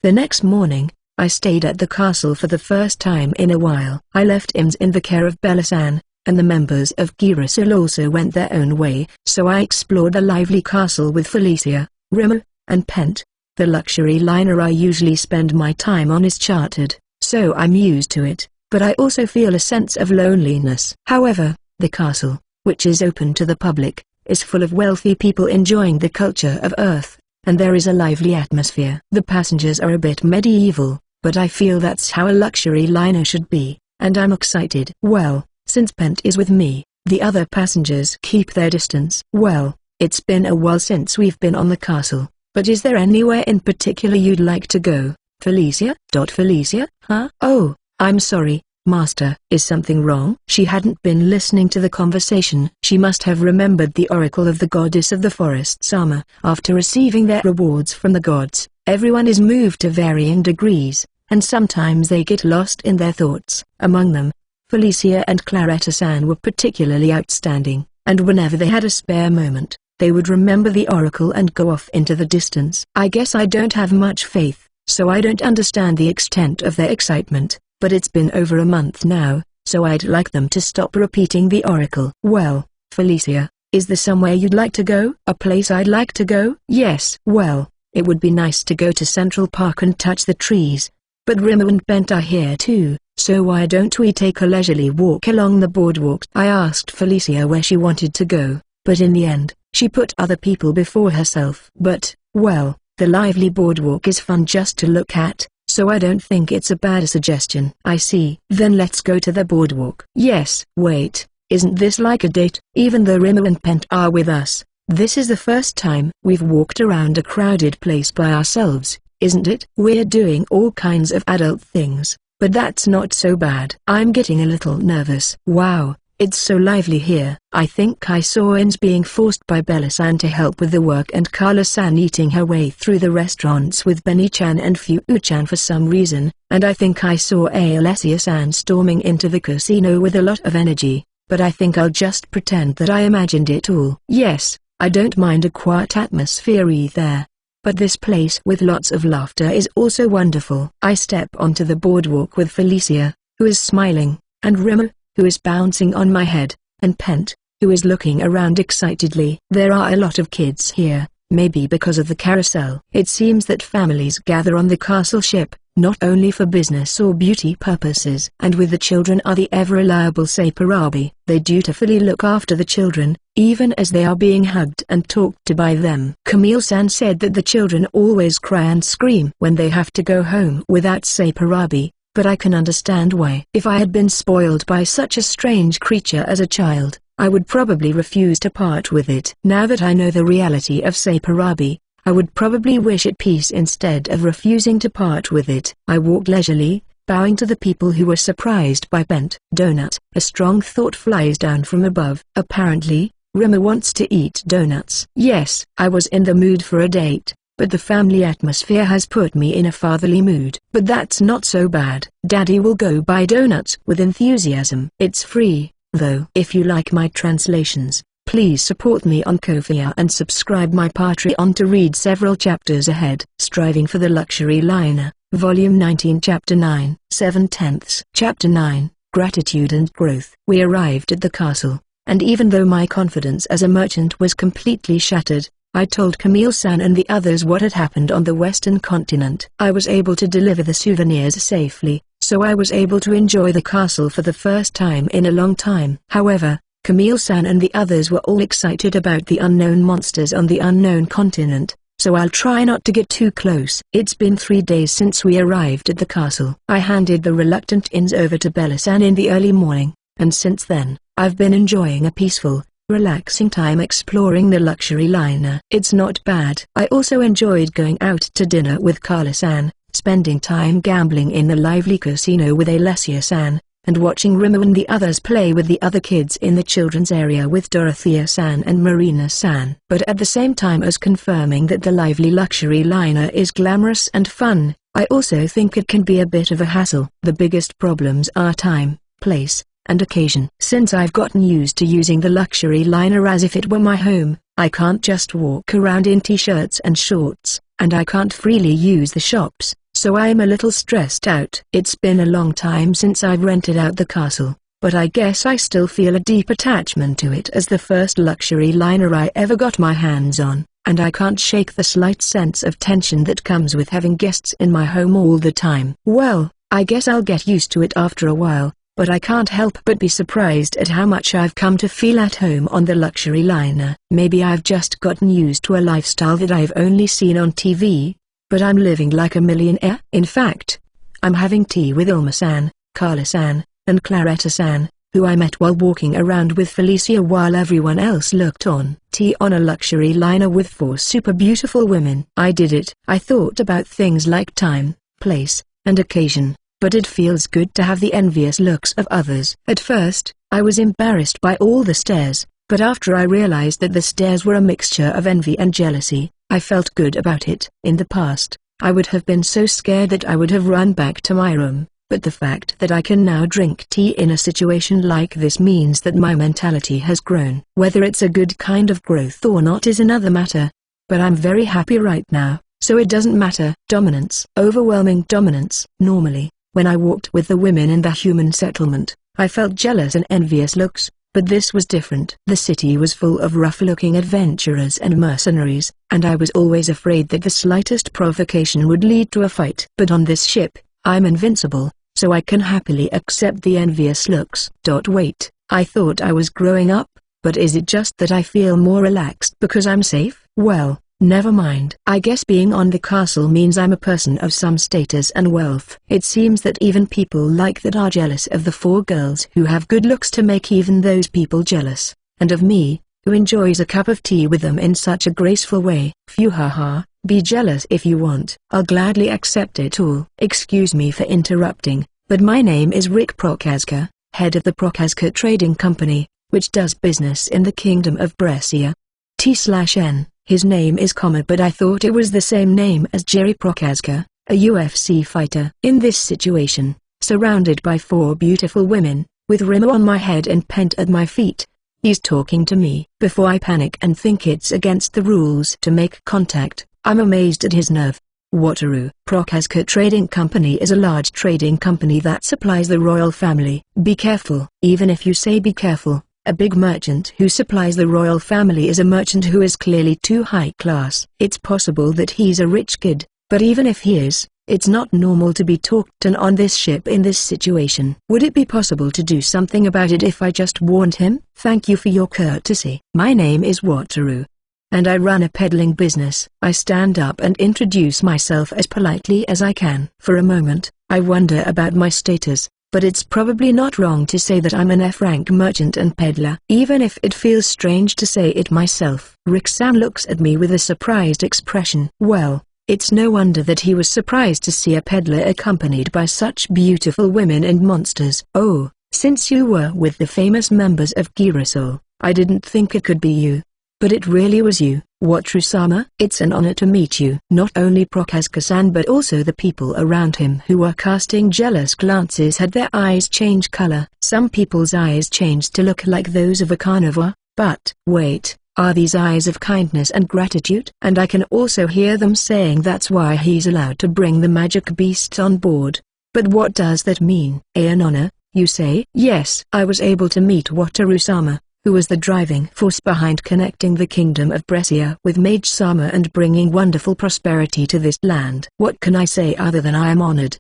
next morning, I stayed at the castle for the first time in a while. I left Ims in the care of Bella-san, and the members of Girasol also went their own way, so I explored the lively castle with Felicia, Rimmer, and Pent. The luxury liner I usually spend my time on is chartered, so I'm used to it. But I also feel a sense of loneliness. However, the castle, which is open to the public, is full of wealthy people enjoying the culture of Earth, and there is a lively atmosphere. The passengers are a bit medieval, but I feel that's how a luxury liner should be, and I'm excited. Well, since Pent is with me, the other passengers keep their distance. Well, it's been a while since we've been on the castle, but is there anywhere in particular you'd like to go, Felicia? Felicia? Huh? Oh, I'm sorry, Master. Is something wrong? She hadn't been listening to the conversation. She must have remembered the oracle of the goddess of the forest Sama. After receiving their rewards from the gods, everyone is moved to varying degrees, and sometimes they get lost in their thoughts. Among them, Felicia and Claretta-san were particularly outstanding, and whenever they had a spare moment, they would remember the oracle and go off into the distance. I guess I don't have much faith, so I don't understand the extent of their excitement. But it's been over a month now, so I'd like them to stop repeating the oracle. Well, Felicia, is there somewhere you'd like to go? A place I'd like to go? Yes. Well, it would be nice to go to Central Park and touch the trees. But Rimmer and Bent are here too, so why don't we take a leisurely walk along the boardwalk? I asked Felicia where she wanted to go, but in the end, she put other people before herself. But, well, the lively boardwalk is fun just to look at, so I don't think it's a bad suggestion. I see. Then let's go to the boardwalk. Yes. Wait, isn't this like a date? Even though Rimmer and Pent are with us, this is the first time we've walked around a crowded place by ourselves, isn't it? We're doing all kinds of adult things, but that's not so bad. I'm getting a little nervous. Wow, it's so lively here. I think Kai-Soen's being forced by Bella-san to help with the work and Carla-san eating her way through the restaurants with Benny-chan and Fu-chan for some reason, and I think I saw Alessia-san storming into the casino with a lot of energy, but I think I'll just pretend that I imagined it all. Yes, I don't mind a quiet atmosphere either. But this place with lots of laughter is also wonderful. I step onto the boardwalk with Felicia, who is smiling, and Rimmer, who is bouncing on my head, and Pent, who is looking around excitedly. There are a lot of kids here, maybe because of the carousel. It seems that families gather on the castle ship, not only for business or beauty purposes. And with the children are the ever-reliable Saparabi. They dutifully look after the children, even as they are being hugged and talked to by them. Camille-san said that the children always cry and scream when they have to go home without Saparabi, but I can understand why. If I had been spoiled by such a strange creature as a child, I would probably refuse to part with it. Now that I know the reality of Saparabi, I would probably wish it peace instead of refusing to part with it. I walked leisurely, bowing to the people who were surprised by Bent. Donut. A strong thought flies down from above. Apparently, Rimmer wants to eat donuts. Yes, I was in the mood for a date, but the family atmosphere has put me in a fatherly mood. But that's not so bad. Daddy will go buy donuts with enthusiasm. It's free, though. If you like my translations, please support me on Ko-fi and subscribe my Patreon to read several chapters ahead. Striving for the Luxury Liner, Volume 19 Chapter 9 7/10. Chapter 9, Gratitude and Growth. We arrived at the castle, and even though my confidence as a merchant was completely shattered, I told Camille-san and the others what had happened on the western continent. I was able to deliver the souvenirs safely, so I was able to enjoy the castle for the first time in a long time. However, Camille-san and the others were all excited about the unknown monsters on the unknown continent, so I'll try not to get too close. It's been 3 days since we arrived at the castle. I handed the reluctant ins over to Bella-san in the early morning, and since then, I've been enjoying a peaceful, relaxing time exploring the luxury liner. It's not bad. I also enjoyed going out to dinner with Carla-san, spending time gambling in the lively casino with Alessia-san, and watching Rimmer and the others play with the other kids in the children's area with Dorothea-san and Marina-san. But at the same time as confirming that the lively luxury liner is glamorous and fun, I also think it can be a bit of a hassle. The biggest problems are time, place, and occasion. Since I've gotten used to using the luxury liner as if it were my home, I can't just walk around in t-shirts and shorts, and I can't freely use the shops, so I'm a little stressed out. It's been a long time since I've rented out the castle, but I guess I still feel a deep attachment to it as the first luxury liner I ever got my hands on, and I can't shake the slight sense of tension that comes with having guests in my home all the time. Well, I guess I'll get used to it after a while, but I can't help but be surprised at how much I've come to feel at home on the luxury liner. Maybe I've just gotten used to a lifestyle that I've only seen on TV, but I'm living like a millionaire. In fact, I'm having tea with Ilma-san, Carla-san, and Claretta-san, who I met while walking around with Felicia while everyone else looked on. Tea on a luxury liner with 4 super beautiful women. I did it. I thought about things like time, place, and occasion, but it feels good to have the envious looks of others. At first, I was embarrassed by all the stares, but after I realized that the stares were a mixture of envy and jealousy, I felt good about it. In the past, I would have been so scared that I would have run back to my room, but the fact that I can now drink tea in a situation like this means that my mentality has grown. Whether it's a good kind of growth or not is another matter, but I'm very happy right now, so it doesn't matter. Dominance. Overwhelming dominance. Normally, when I walked with the women in the human settlement, I felt jealous and envious looks, but this was different. The city was full of rough-looking adventurers and mercenaries, and I was always afraid that the slightest provocation would lead to a fight. But on this ship, I'm invincible, so I can happily accept the envious looks. Wait, I thought I was growing up, but is it just that I feel more relaxed because I'm safe? Well, never mind. I guess being on the castle means I'm a person of some status and wealth. It seems that even people like that are jealous of the 4 girls who have good looks to make even those people jealous, and of me, who enjoys a cup of tea with them in such a graceful way. Phew, haha, be jealous if you want. I'll gladly accept it all. Excuse me for interrupting, But my name is Rick Prochaska, head of the Prochaska Trading Company, which does business in the Kingdom of Brescia. T/N, his name is but I thought it was the same name as Jerry Prochaska, a UFC fighter. In this situation, surrounded by 4 beautiful women, with rim on my head and pent at my feet, he's talking to me. Before I panic and think it's against the rules to make contact, I'm amazed at his nerve. Wataru. Prochaska Trading Company is a large trading company that supplies the royal family. Be careful. Even if you say be careful, a big merchant who supplies the royal family is a merchant who is clearly too high class. It's possible that he's a rich kid, but even if he is, it's not normal to be talked on this ship in this situation. Would it be possible to do something about it if I just warned him? Thank you for your courtesy. My name is Wataru, and I run a peddling business. I stand up and introduce myself as politely as I can. For a moment, I wonder about my status, but it's probably not wrong to say that I'm an F-rank merchant and peddler. Even if it feels strange to say it myself. Rick-san looks at me with a surprised expression. Well, it's no wonder that he was surprised to see a peddler accompanied by such beautiful women and monsters. Oh, since you were with the famous members of Girasol, I didn't think it could be you. But it really was you, Wataru-sama. It's an honor to meet you. Not only Prochaska-san but also the people around him who were casting jealous glances had their eyes change color. Some people's eyes changed to look like those of a carnivore, but wait, are these eyes of kindness and gratitude? And I can also hear them saying that's why he's allowed to bring the magic beasts on board. But what does that mean? An honor, you say? Yes, I was able to meet Wataru-sama, who was the driving force behind connecting the Kingdom of Brescia with Mage-sama and bringing wonderful prosperity to this land. What can I say other than I am honored?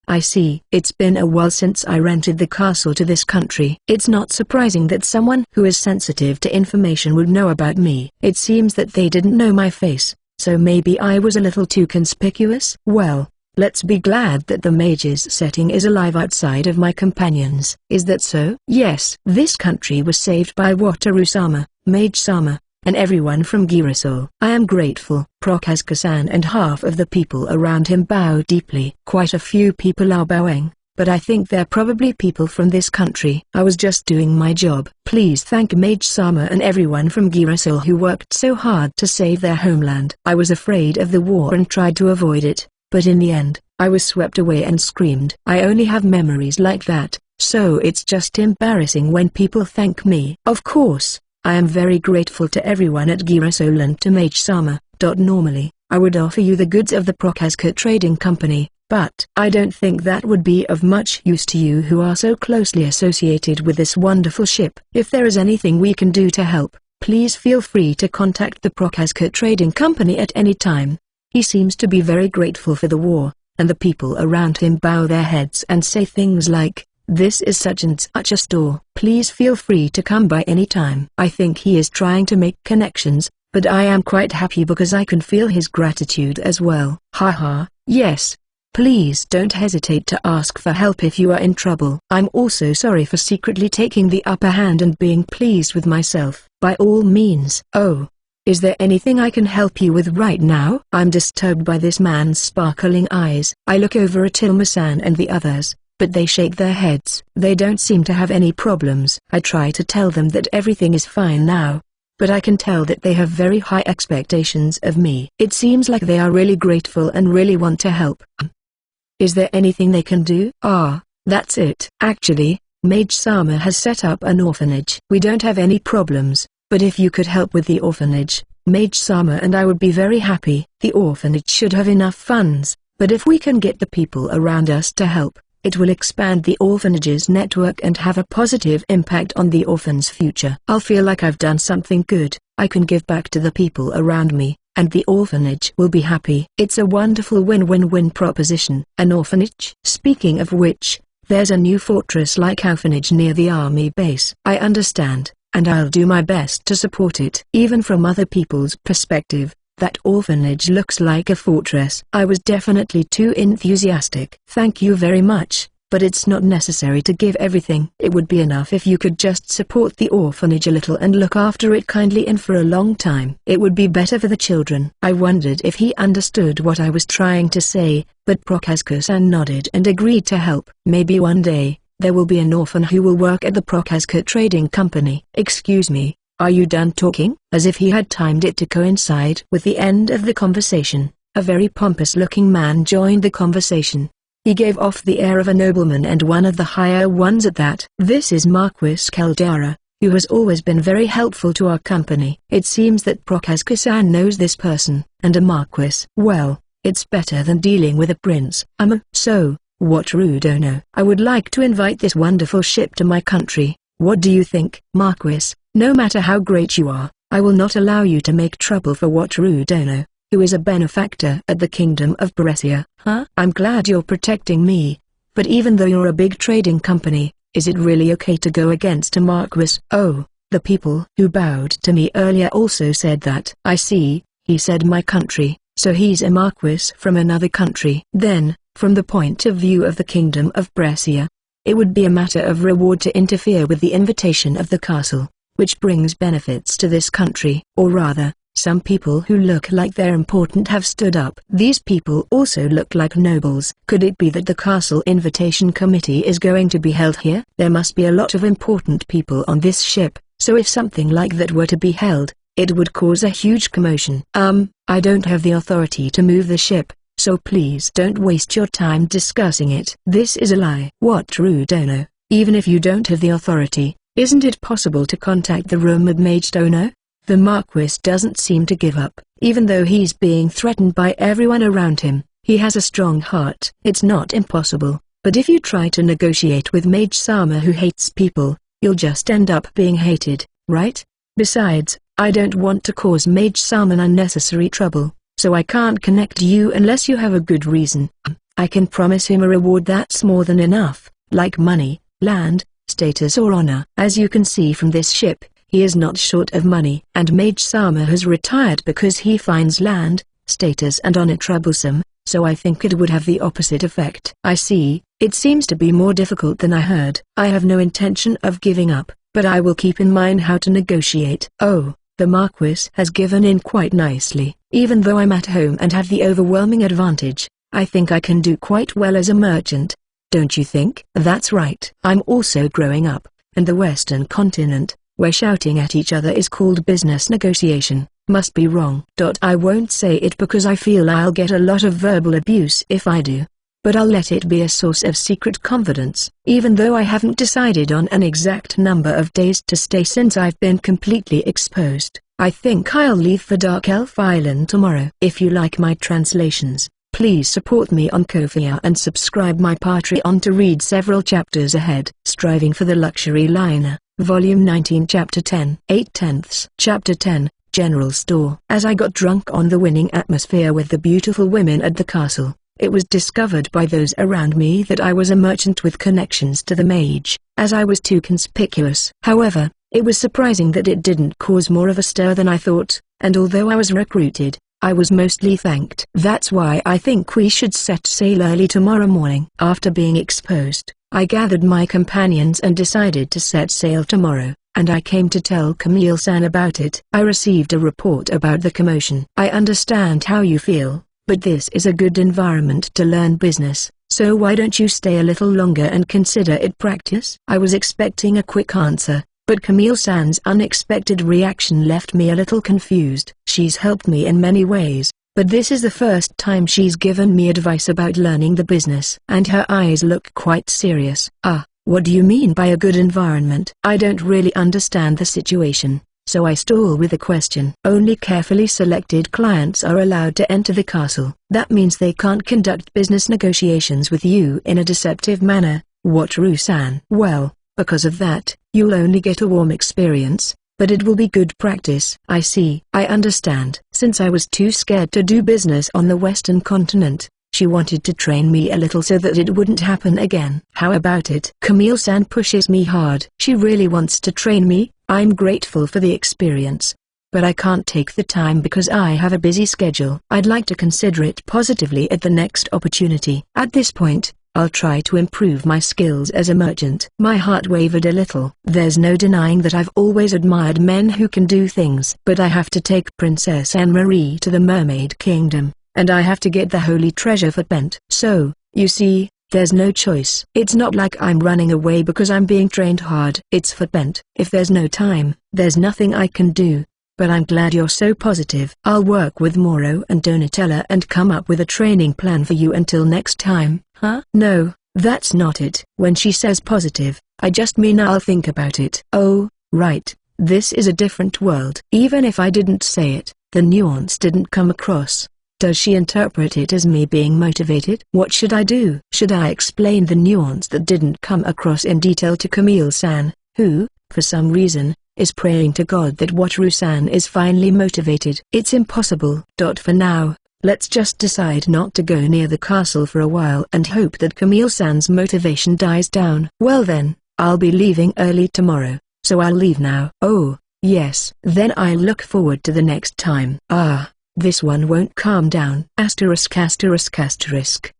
I see. It's been a while since I rented the castle to this country. It's not surprising that someone who is sensitive to information would know about me. It seems that they didn't know my face, so maybe I was a little too conspicuous? Well, let's be glad that the mage's setting is alive outside of my companions. Is that so? Yes. This country was saved by Wataru-sama, Mage-sama, and everyone from Girasol. I am grateful. Prochaska-san and half of the people around him bow deeply. Quite a few people are bowing, but I think they're probably people from this country. I was just doing my job. Please thank Mage-sama and everyone from Girasol who worked so hard to save their homeland. I was afraid of the war and tried to avoid it. But in the end, I was swept away and screamed. I only have memories like that, so it's just embarrassing when people thank me. Of course, I am very grateful to everyone at Girasol and to Mage-sama. Normally, I would offer you the goods of the Prochaska Trading Company, but I don't think that would be of much use to you who are so closely associated with this wonderful ship. If there is anything we can do to help, please feel free to contact the Prochaska Trading Company at any time. He seems to be very grateful for the war, and the people around him bow their heads and say things like, "This is such and such a store. Please feel free to come by any time." I think he is trying to make connections, but I am quite happy because I can feel his gratitude as well. Haha, yes. Please don't hesitate to ask for help if you are in trouble. I'm also sorry for secretly taking the upper hand and being pleased with myself. By all means. Oh. Is there anything I can help you with right now? I'm disturbed by this man's sparkling eyes. I look over at Ilma-san and the others, but they shake their heads. They don't seem to have any problems. I try to tell them that everything is fine now, but I can tell that they have very high expectations of me. It seems like they are really grateful and really want to help. Is there anything they can do? That's it. Actually, Mage-sama has set up an orphanage. We don't have any problems. But if you could help with the orphanage, Mage-sama and I would be very happy. The orphanage should have enough funds, but if we can get the people around us to help, it will expand the orphanage's network and have a positive impact on the orphan's future. I'll feel like I've done something good. I can give back to the people around me, and the orphanage will be happy. It's a wonderful win-win-win proposition. An orphanage? Speaking of which, there's a new fortress-like orphanage near the army base. I understand. And I'll do my best to support it. Even from other people's perspective, that orphanage looks like a fortress. I was definitely too enthusiastic. Thank you very much, But it's not necessary to give everything. It would be enough if you could just support the orphanage a little and look after it kindly and for a long time. It would be better for the children. I wondered if he understood what I was trying to say, but Prokaska-san nodded and agreed to help. Maybe one day, there will be an orphan who will work at the Prokaska Trading Company. Excuse me, are you done talking? As if he had timed it to coincide with the end of the conversation, a very pompous-looking man joined the conversation. He gave off the air of a nobleman and one of the higher ones at that. This is Marquis Caldera, who has always been very helpful to our company. It seems that Prokaska-san knows this person, and a marquis. Well, it's better than dealing with a prince. So, Wataru Dono. I would like to invite this wonderful ship to my country. What do you think? Marquis, no matter how great you are, I will not allow you to make trouble for Wataru Dono, who is a benefactor at the Kingdom of Brescia. Huh? I'm glad you're protecting me. But even though you're a big trading company, is it really okay to go against a marquis? Oh, the people who bowed to me earlier also said that. I see, he said my country, so he's a marquis from another country. Then, from the point of view of the Kingdom of Brescia, it would be a matter of reward to interfere with the invitation of the castle, which brings benefits to this country. Or rather, some people who look like they're important have stood up. These people also look like nobles. Could it be that the castle invitation committee is going to be held here? There must be a lot of important people on this ship, so if something like that were to be held, it would cause a huge commotion. I don't have the authority to move the ship, so please don't waste your time discussing it. This is a lie. Wataru Dono, even if you don't have the authority, isn't it possible to contact the rumored Mage Dono? The Marquis doesn't seem to give up, even though he's being threatened by everyone around him. He has a strong heart. It's not impossible, but if you try to negotiate with Mage Sama who hates people, you'll just end up being hated, right? Besides, I don't want to cause Mage Sama unnecessary trouble, so I can't connect you unless you have a good reason. I can promise him a reward that's more than enough, like money, land, status or honor. As you can see from this ship, he is not short of money. And Mage Sama has retired because he finds land, status and honor troublesome, so I think it would have the opposite effect. I see, it seems to be more difficult than I heard. I have no intention of giving up, but I will keep in mind how to negotiate. Oh, the Marquis has given in quite nicely. Even though I'm at home and have the overwhelming advantage, I think I can do quite well as a merchant. Don't you think? That's right. I'm also growing up, and the Western continent, where shouting at each other is called business negotiation, must be wrong. I won't say it because I feel I'll get a lot of verbal abuse if I do. But I'll let it be a source of secret confidence. Even though I haven't decided on an exact number of days to stay since I've been completely exposed, I think I'll leave for Dark Elf Island tomorrow. If you like my translations, please support me on Ko-fi and subscribe my Patreon to read several chapters ahead. Striving for the Luxury Liner, Volume 19 Chapter 10 8/10. Chapter 10, General Store. As I got drunk on the winning atmosphere with the beautiful women at the castle, it was discovered by those around me that I was a merchant with connections to the mage, as I was too conspicuous. However, it was surprising that it didn't cause more of a stir than I thought, and although I was recruited, I was mostly thanked. That's why I think we should set sail early tomorrow morning. After being exposed, I gathered my companions and decided to set sail tomorrow, and I came to tell Camille-san about it. I received a report about the commotion. I understand how you feel, but this is a good environment to learn business, so why don't you stay a little longer and consider it practice? I was expecting a quick answer, but Camille-san's unexpected reaction left me a little confused. She's helped me in many ways, but this is the first time she's given me advice about learning the business. And her eyes look quite serious. What do you mean by a good environment? I don't really understand the situation, so I stall with a question. Only carefully selected clients are allowed to enter the castle. That means they can't conduct business negotiations with you in a deceptive manner, Wataru-san. Well, because of that, you'll only get a warm experience, but it will be good practice. I see. I understand. Since I was too scared to do business on the Western continent, she wanted to train me a little so that it wouldn't happen again. How about it? Camille-san pushes me hard. She really wants to train me. I'm grateful for the experience, but I can't take the time because I have a busy schedule. I'd like to consider it positively at the next opportunity. At this point, I'll try to improve my skills as a merchant. My heart wavered a little. There's no denying that I've always admired men who can do things. But I have to take Princess Anne-Marie to the Mermaid Kingdom, and I have to get the holy treasure for Bent. So, you see, there's no choice. It's not like I'm running away because I'm being trained hard. It's for Bent. If there's no time, there's nothing I can do. But I'm glad you're so positive. I'll work with Moro and Donatella and come up with a training plan for you until next time. Huh? No, that's not it. When she says positive, I just mean I'll think about it. Oh, right. This is a different world. Even if I didn't say it, the nuance didn't come across. Does she interpret it as me being motivated? What should I do? Should I explain the nuance that didn't come across in detail to Camille-san, who, for some reason, is praying to God that Wataru-san is finally motivated? It's impossible. For now, let's just decide not to go near the castle for a while and hope that Camille-san's motivation dies down. Well then, I'll be leaving early tomorrow, so I'll leave now. Oh, yes. Then I look forward to the next time. Ah, this one won't calm down. Asterisk asterisk asterisk.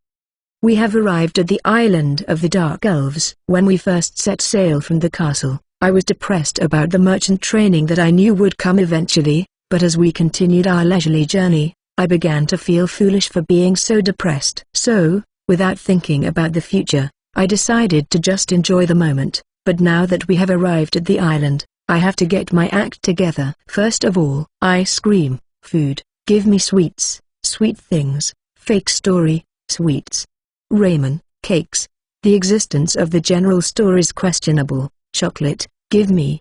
We have arrived at the island of the Dark Elves. When we first set sail from the castle, I was depressed about the merchant training that I knew would come eventually, but as we continued our leisurely journey, I began to feel foolish for being so depressed. So, without thinking about the future, I decided to just enjoy the moment. But now that we have arrived at the island, I have to get my act together. First of all, ice cream, food, give me sweets, sweet things, fake story, sweets. Ramen, cakes. The existence of the general store is questionable. Chocolate, give me.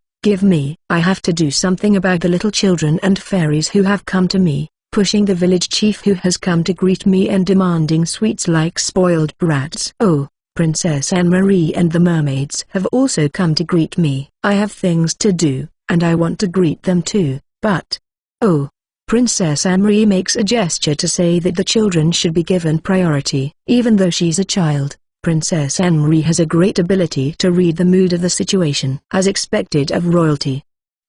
I have to do something about the little children and fairies who have come to me, pushing the village chief who has come to greet me and demanding sweets like spoiled brats. Oh, Princess Anne-Marie and the mermaids have also come to greet me. I have things to do, and I want to greet them too, but... Oh. Princess Anne-Marie makes a gesture to say that the children should be given priority. Even though she's a child, Princess Anne-Marie has a great ability to read the mood of the situation, as expected of royalty.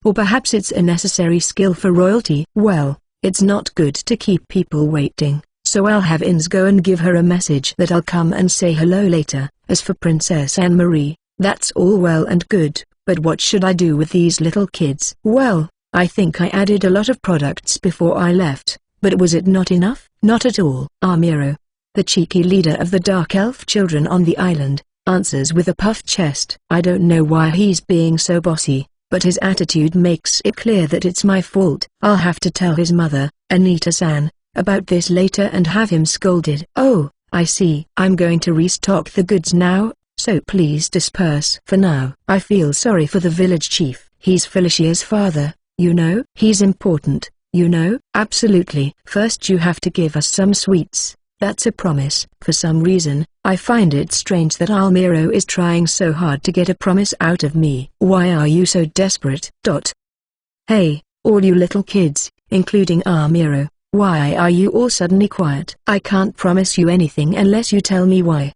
Or perhaps it's a necessary skill for royalty. Well, it's not good to keep people waiting, so I'll have Inz go and give her a message that I'll come and say hello later. As for Princess Anne-Marie, that's all well and good, but what should I do with these little kids? Well, I think I added a lot of products before I left, but was it not enough? Not at all. Amiro, the cheeky leader of the Dark Elf children on the island, answers with a puffed chest. I don't know why he's being so bossy, but his attitude makes it clear that it's my fault. I'll have to tell his mother, Anita-san, about this later and have him scolded. Oh, I see. I'm going to restock the goods now, so please disperse. For now, I feel sorry for the village chief. He's Felicia's father, you know. He's important, you know. Absolutely. First you have to give us some sweets. That's a promise. For some reason, I find it strange that Almiro is trying so hard to get a promise out of me. Why are you so desperate? Hey, all you little kids, including Almiro, why are you all suddenly quiet? I can't promise you anything unless you tell me why.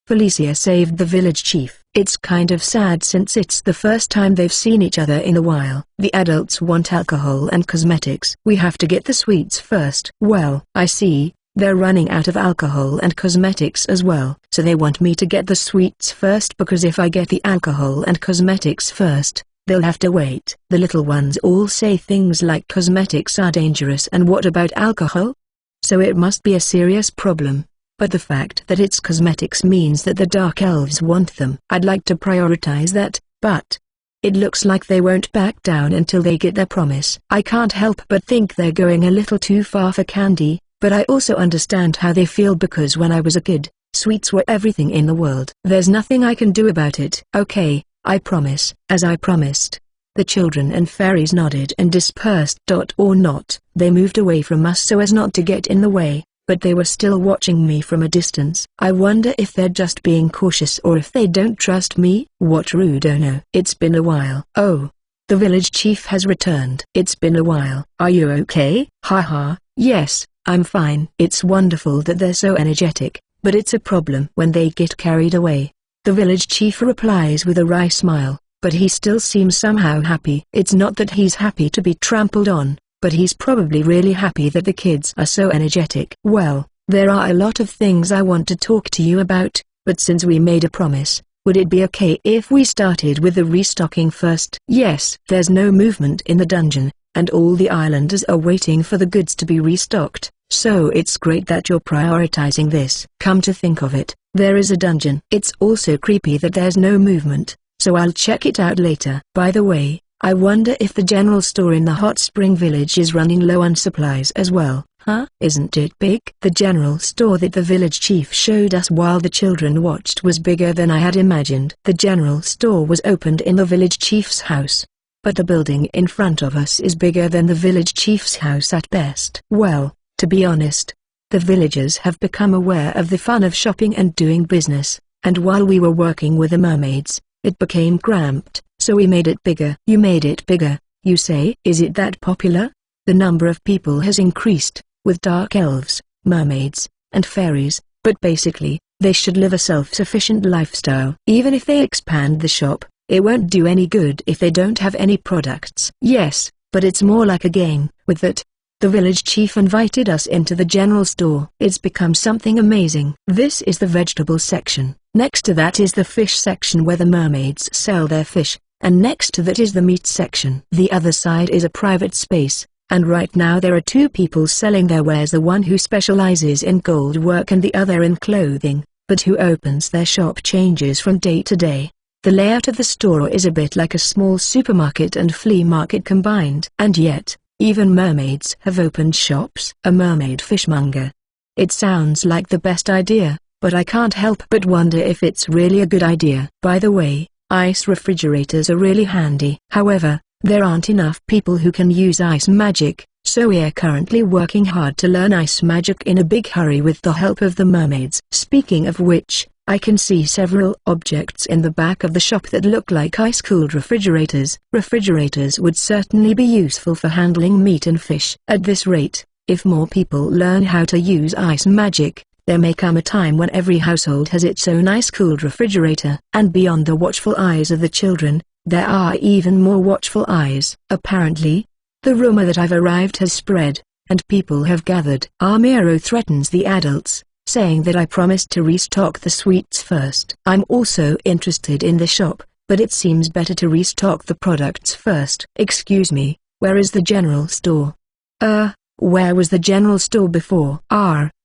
Felicia saved the village chief. It's kind of sad since it's the first time they've seen each other in a while. The adults want alcohol and cosmetics. We have to get the sweets first. Well, I see. They're running out of alcohol and cosmetics as well. So they want me to get the sweets first because if I get the alcohol and cosmetics first, they'll have to wait. The little ones all say things like cosmetics are dangerous and what about alcohol? So it must be a serious problem. But the fact that it's cosmetics means that the Dark Elves want them. I'd like to prioritize that, but it looks like they won't back down until they get their promise. I can't help but think they're going a little too far for candy. But I also understand how they feel because when I was a kid, sweets were everything in the world. There's nothing I can do about it. Okay, I promise. As I promised. The children and fairies nodded and dispersed. Or not, they moved away from us so as not to get in the way, but they were still watching me from a distance. I wonder if they're just being cautious or if they don't trust me. What rudono. It's been a while. Oh, the village chief has returned. It's been a while. Are you okay? Haha, yes. I'm fine. It's wonderful that they're so energetic, but it's a problem when they get carried away. The village chief replies with a wry smile, but he still seems somehow happy. It's not that he's happy to be trampled on, but he's probably really happy that the kids are so energetic. Well, There are a lot of things I want to talk to you about, but since we made a promise, would it be okay if we started with the restocking first? Yes. There's no movement in the dungeon, and all the islanders are waiting for the goods to be restocked, so it's great that you're prioritizing this. Come to think of it, there is a dungeon. It's also creepy that there's no movement, so I'll check it out later. By the way, I wonder if the general store in the hot spring village is running low on supplies as well. Huh? Isn't it big? The general store that the village chief showed us while the children watched was bigger than I had imagined. The general store was opened in the village chief's house, but the building in front of us is bigger than the village chief's house at best. Well, to be honest, the villagers have become aware of the fun of shopping and doing business, and while we were working with the mermaids, it became cramped, so we made it bigger. You made it bigger, you say? Is it that popular? The number of people has increased, with dark elves, mermaids, and fairies, but basically, they should live a self-sufficient lifestyle. Even if they expand the shop, it won't do any good if they don't have any products. Yes, but it's more like a game. With that, the village chief invited us into the general store. It's become something amazing. This is the vegetable section. Next to that is the fish section where the mermaids sell their fish, and next to that is the meat section. The other side is a private space, and right now there are two people selling their wares, the one who specializes in gold work and the other in clothing, but who opens their shop changes from day to day. The layout of the store is a bit like a small supermarket and flea market combined. And yet, even mermaids have opened shops. A mermaid fishmonger. It sounds like the best idea, but I can't help but wonder if it's really a good idea. By the way, ice refrigerators are really handy. However, there aren't enough people who can use ice magic, so we're currently working hard to learn ice magic in a big hurry with the help of the mermaids. Speaking of which, I can see several objects in the back of the shop that look like ice-cooled refrigerators. Refrigerators would certainly be useful for handling meat and fish. At this rate, if more people learn how to use ice magic, there may come a time when every household has its own ice-cooled refrigerator. And beyond the watchful eyes of the children, there are even more watchful eyes. Apparently, the rumor that I've arrived has spread, and people have gathered. Amiro threatens the adults, saying that I promised to restock the sweets first. I'm also interested in the shop, but it seems better to restock the products first. Excuse me, where is the general store? Where was the general store before?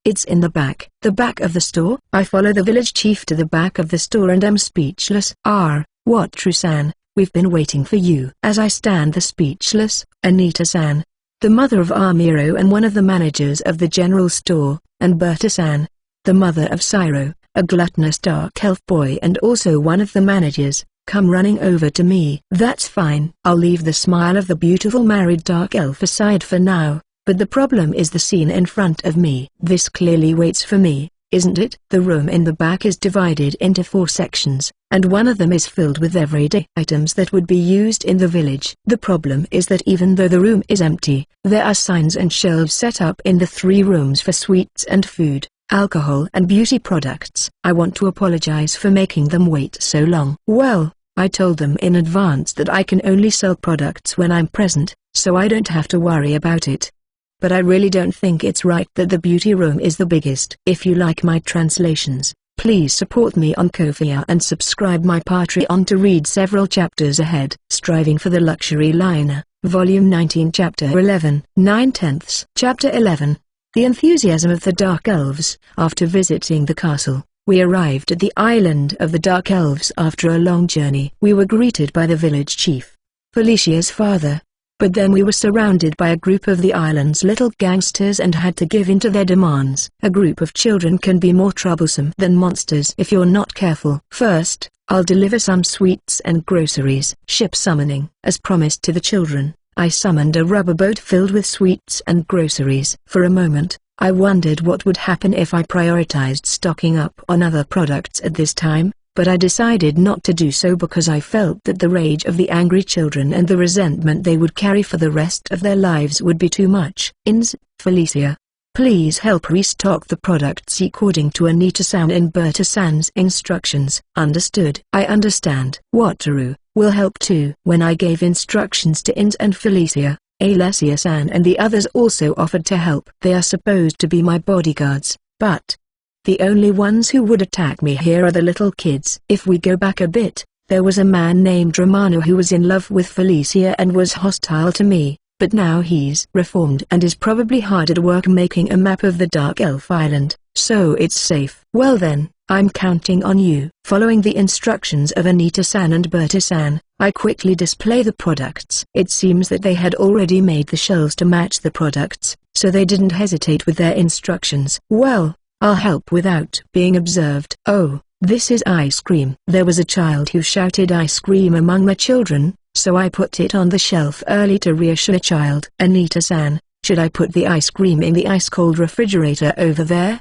It's in the back. The back of the store? I follow the village chief to the back of the store and am speechless. What, Trusan? We've been waiting for you. As I stand the speechless, Anita-san, the mother of Amiro and one of the managers of the general store, and Berta-san, the mother of Cyro, a gluttonous dark elf boy and also one of the managers, come running over to me. That's fine. I'll leave the smile of the beautiful married dark elf aside for now, but the problem is the scene in front of me. This clearly waits for me, isn't it? The room in the back is divided into 4 sections, and one of them is filled with everyday items that would be used in the village. The problem is that even though the room is empty, there are signs and shelves set up in the 3 rooms for sweets and food, alcohol and beauty products. I want to apologize for making them wait so long. Well, I told them in advance that I can only sell products when I'm present, so I don't have to worry about it. But I really don't think it's right that the beauty room is the biggest. If you like my translations, please support me on Ko-fi and subscribe my Patreon to read several chapters ahead. Striving for the Luxury Liner, Volume 19 Chapter 11 9/10. Chapter 11. The Enthusiasm of the Dark Elves. After visiting the castle, we arrived at the island of the Dark Elves after a long journey. We were greeted by the village chief, Felicia's father. But then we were surrounded by a group of the island's little gangsters and had to give in to their demands. A group of children can be more troublesome than monsters if you're not careful. First, I'll deliver some sweets and groceries. Ship summoning. As promised to the children, I summoned a rubber boat filled with sweets and groceries. For a moment, I wondered what would happen if I prioritized stocking up on other products at this time, but I decided not to do so because I felt that the rage of the angry children and the resentment they would carry for the rest of their lives would be too much. Felicia, please help restock the products according to Anita-san and Berta-san's instructions. Understood. I understand. Wataru will help too. When I gave instructions to Ins and Felicia, Alessia-san and the others also offered to help. They are supposed to be my bodyguards, But the only ones who would attack me here are the little kids. If we go back a bit, there was a man named Romano who was in love with Felicia and was hostile to me, but now he's reformed and is probably hard at work making a map of the Dark Elf Island, so it's safe. Well then, I'm counting on you. Following the instructions of Anita-san and Berta-san, I quickly display the products. It seems that they had already made the shells to match the products, so they didn't hesitate with their instructions. Well, I'll help without being observed. Oh, this is ice cream. There was a child who shouted ice cream among the children, so I put it on the shelf early to reassure the child. Anita-san, should I put the ice cream in the ice-cold refrigerator over there?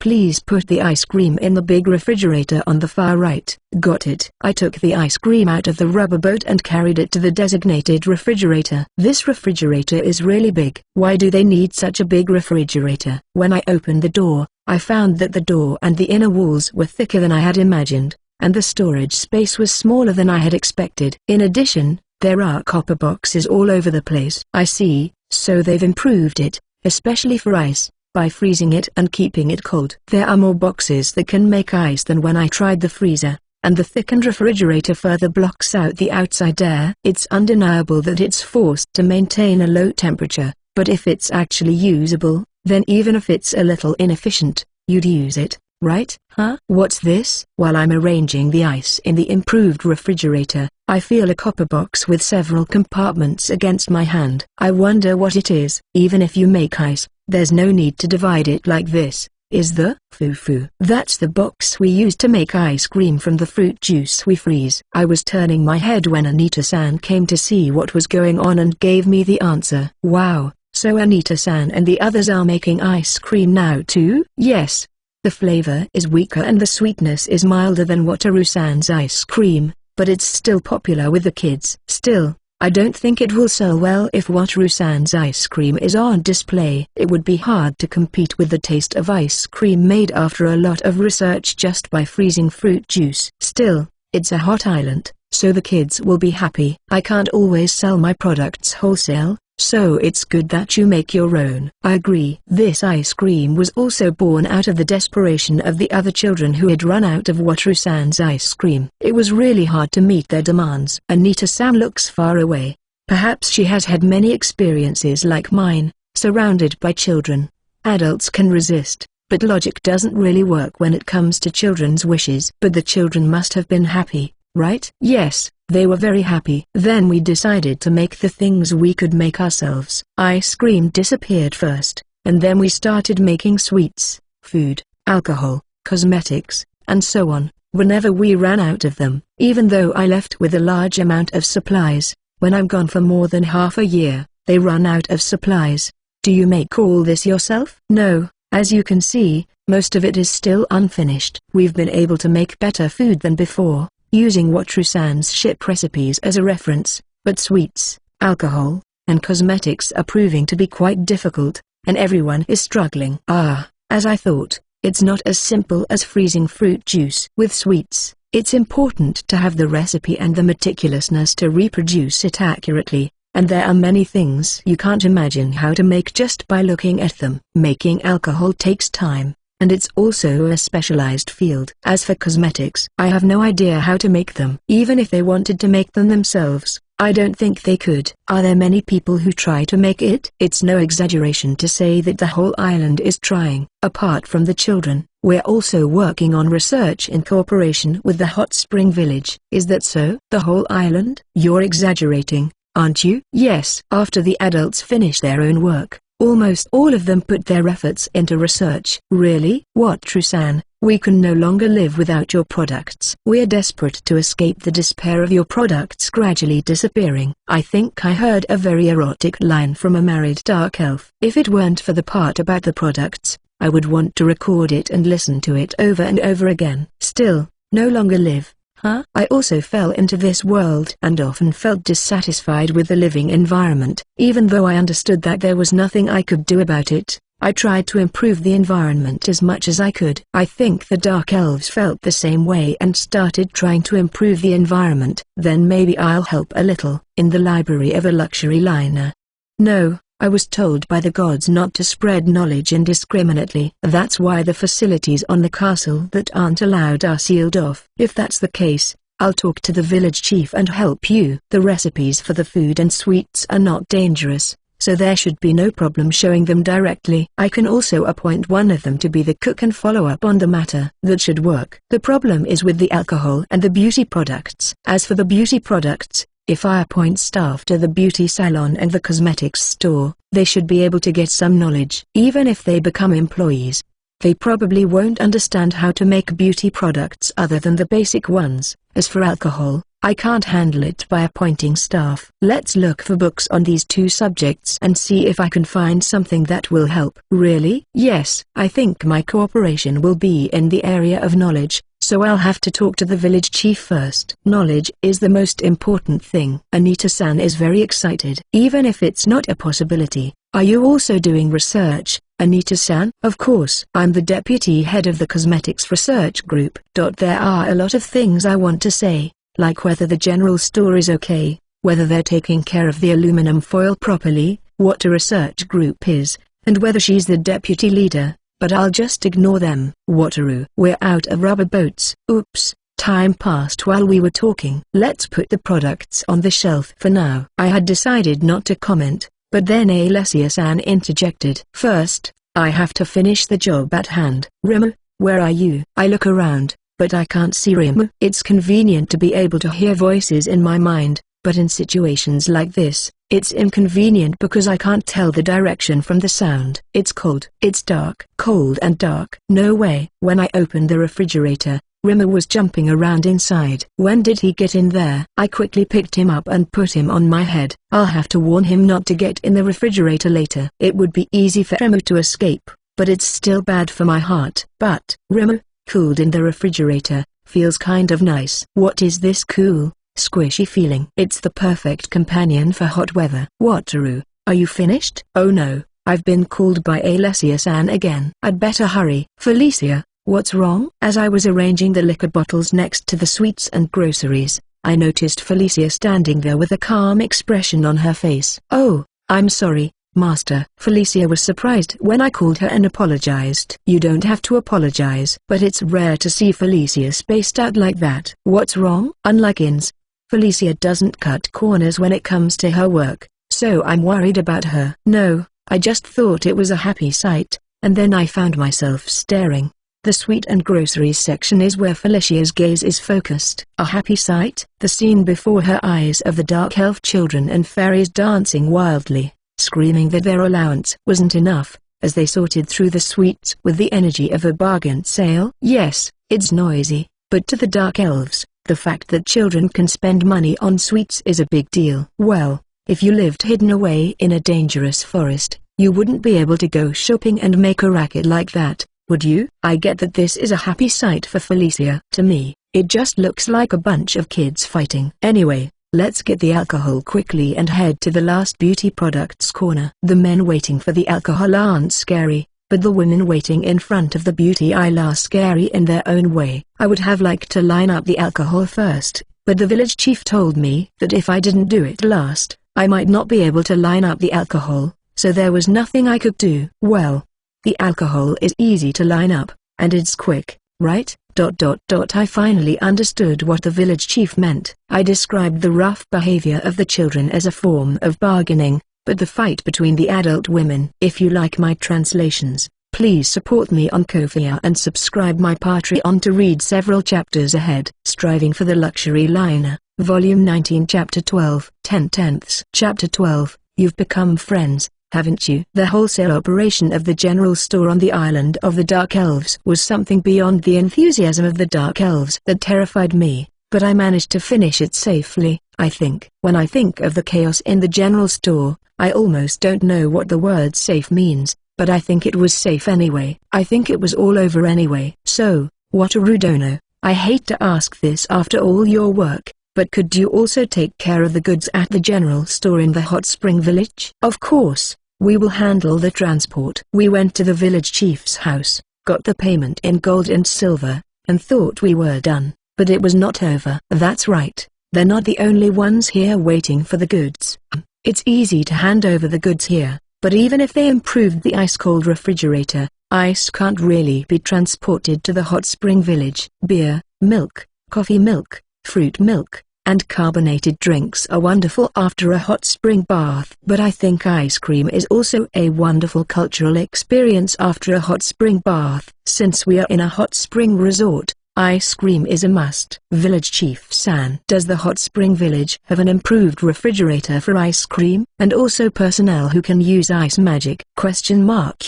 Please put the ice cream in the big refrigerator on the far right. Got it. I took the ice cream out of the rubber boat and carried it to the designated refrigerator. This refrigerator is really big. Why do they need such a big refrigerator? When I opened the door, I found that the door and the inner walls were thicker than I had imagined, and the storage space was smaller than I had expected. In addition, there are copper boxes all over the place. I see, so they've improved it, especially for ice, by freezing it and keeping it cold. There are more boxes that can make ice than when I tried the freezer, and the thickened refrigerator further blocks out the outside air. It's undeniable that it's forced to maintain a low temperature, but if it's actually usable, then even if it's a little inefficient, you'd use it, right? What's this? While I'm arranging the ice in the improved refrigerator, I feel a copper box with several compartments against my hand. I wonder what it is. Even if you make ice, there's no need to divide it like this, is there? Foo-foo. That's the box we use to make ice cream from the fruit juice we freeze. I was turning my head when Anita-san came to see what was going on and gave me the answer. Wow, so Anita-san and the others are making ice cream now too? Yes. The flavor is weaker and the sweetness is milder than Wataru-san's ice cream, but it's still popular with the kids. Still, I don't think it will sell well if Wataru-san's ice cream is on display. It would be hard to compete with the taste of ice cream made after a lot of research just by freezing fruit juice. Still, it's a hot island, so the kids will be happy. I can't always sell my products wholesale, so it's good that you make your own. I agree. This ice cream was also born out of the desperation of the other children who had run out of Wataru-san's ice cream. It was really hard to meet their demands. Anita-san looks far away. Perhaps she has had many experiences like mine, surrounded by children. Adults can resist, but logic doesn't really work when it comes to children's wishes. But the children must have been happy, right? Yes. They were very happy. Then we decided to make the things we could make ourselves. Ice cream disappeared first, and then we started making sweets, food, alcohol, cosmetics, and so on, whenever we ran out of them. Even though I left with a large amount of supplies, when I'm gone for more than half a year, they run out of supplies. Do you make all this yourself? No, as you can see, most of it is still unfinished. We've been able to make better food than before, using Wataru-san's ship recipes as a reference, but sweets, alcohol, and cosmetics are proving to be quite difficult, and everyone is struggling. As I thought, it's not as simple as freezing fruit juice. With sweets, it's important to have the recipe and the meticulousness to reproduce it accurately, and there are many things you can't imagine how to make just by looking at them. Making alcohol takes time, and it's also a specialized field. As for cosmetics, I have no idea how to make them. Even if they wanted to make them themselves, I don't think they could. Are there many people who try to make it? It's no exaggeration to say that the whole island is trying. Apart from the children, we're also working on research in cooperation with the hot spring village. Is that so? The whole island? You're exaggerating, aren't you? Yes. After the adults finish their own work, almost all of them put their efforts into research. Really? Wataru-san, we can no longer live without your products. We're desperate to escape the despair of your products gradually disappearing. I think I heard a very erotic line from a married dark elf. If it weren't for the part about the products, I would want to record it and listen to it over and over again. Still, no longer live. I also fell into this world and often felt dissatisfied with the living environment. Even though I understood that there was nothing I could do about it, I tried to improve the environment as much as I could. I think the Dark Elves felt the same way and started trying to improve the environment. Then maybe I'll help a little. In the library of a luxury liner. No, I was told by the gods not to spread knowledge indiscriminately. That's why the facilities on the castle that aren't allowed are sealed off. If that's the case, I'll talk to the village chief and help you. The recipes for the food and sweets are not dangerous, so there should be no problem showing them directly. I can also appoint one of them to be the cook and follow up on the matter. That should work. The problem is with the alcohol and the beauty products. As for the beauty products, if I appoint staff to the beauty salon and the cosmetics store, they should be able to get some knowledge. Even if they become employees, they probably won't understand how to make beauty products other than the basic ones. As for alcohol, I can't handle it by appointing staff. Let's look for books on these two subjects and see if I can find something that will help. Really? Yes, I think my cooperation will be in the area of knowledge, so I'll have to talk to the village chief first. Knowledge is the most important thing. Anita-san is very excited. Even if it's not a possibility, are you also doing research, Anita-san? Of course. I'm the deputy head of the cosmetics research group. There are a lot of things I want to say, like whether the general store is okay, whether they're taking care of the aluminum foil properly, what a research group is, and whether she's the deputy leader, but I'll just ignore them. Wataru, we're out of rubber boats. Oops, time passed while we were talking. Let's put the products on the shelf for now. I had decided not to comment, but then Alessia-san interjected. First, I have to finish the job at hand. Rimu, where are you? I look around, but I can't see Rimu. It's convenient to be able to hear voices in my mind, but in situations like this, it's inconvenient because I can't tell the direction from the sound. It's cold. It's dark. Cold and dark. No way. When I opened the refrigerator, Rimu was jumping around inside. When did he get in there? I quickly picked him up and put him on my head. I'll have to warn him not to get in the refrigerator later. It would be easy for Rimu to escape, but it's still bad for my heart. But, Rimu, cooled in the refrigerator, feels kind of nice. What is this cool, squishy feeling? It's the perfect companion for hot weather. Wataru, are you finished? Oh no, I've been called by Alessia-san again. I'd better hurry. Felicia, what's wrong? As I was arranging the liquor bottles next to the sweets and groceries, I noticed Felicia standing there with a calm expression on her face. Oh, I'm sorry, Master. Felicia was surprised when I called her and apologized. You don't have to apologize. But it's rare to see Felicia spaced out like that. What's wrong? Unlike Ins, Felicia doesn't cut corners when it comes to her work, so I'm worried about her. No, I just thought it was a happy sight, and then I found myself staring. The sweet and groceries section is where Felicia's gaze is focused. A happy sight? The scene before her eyes of the dark elf children and fairies dancing wildly, screaming that their allowance wasn't enough, as they sorted through the sweets with the energy of a bargain sale. Yes, it's noisy, but to the dark elves, the fact that children can spend money on sweets is a big deal. Well, if you lived hidden away in a dangerous forest, you wouldn't be able to go shopping and make a racket like that, would you? I get that this is a happy sight for Felicia. To me, it just looks like a bunch of kids fighting. Anyway, let's get the alcohol quickly and head to the last beauty products corner. The men waiting for the alcohol aren't scary, but the women waiting in front of the beauty aisle are scary in their own way. I would have liked to line up the alcohol first, but the village chief told me that if I didn't do it last, I might not be able to line up the alcohol, so there was nothing I could do. Well, the alcohol is easy to line up, and it's quick, right? I finally understood what the village chief meant. I described the rough behavior of the children as a form of bargaining, but the fight between the adult women. If you like my translations, please support me on Ko-fi and subscribe my Patreon to read several chapters ahead. Striving for the Luxury Liner, Volume 19 Chapter 12, 10/10. Chapter 12, You've become friends, haven't you? The wholesale operation of the general store on the island of the Dark Elves was something beyond the enthusiasm of the Dark Elves that terrified me, but I managed to finish it safely, I think. When I think of the chaos in the general store, I almost don't know what the word safe means, but I think it was safe anyway. I think it was all over anyway. So, Wataru Dono, I hate to ask this after all your work, but could you also take care of the goods at the general store in the hot spring village? Of course. We will handle the transport. We went to the village chief's house, got the payment in gold and silver, and thought we were done, but it was not over. That's right, they're not the only ones here waiting for the goods. It's easy to hand over the goods here, But even if they improved the ice-cold refrigerator, ice can't really be transported to the hot spring village. Beer, milk, coffee milk, fruit milk, and carbonated drinks are wonderful after a hot spring bath. But I think ice cream is also a wonderful cultural experience after a hot spring bath. Since we are in a hot spring resort, ice cream is a must. Village Chief San, does the hot spring village have an improved refrigerator for ice cream? And also personnel who can use ice magic?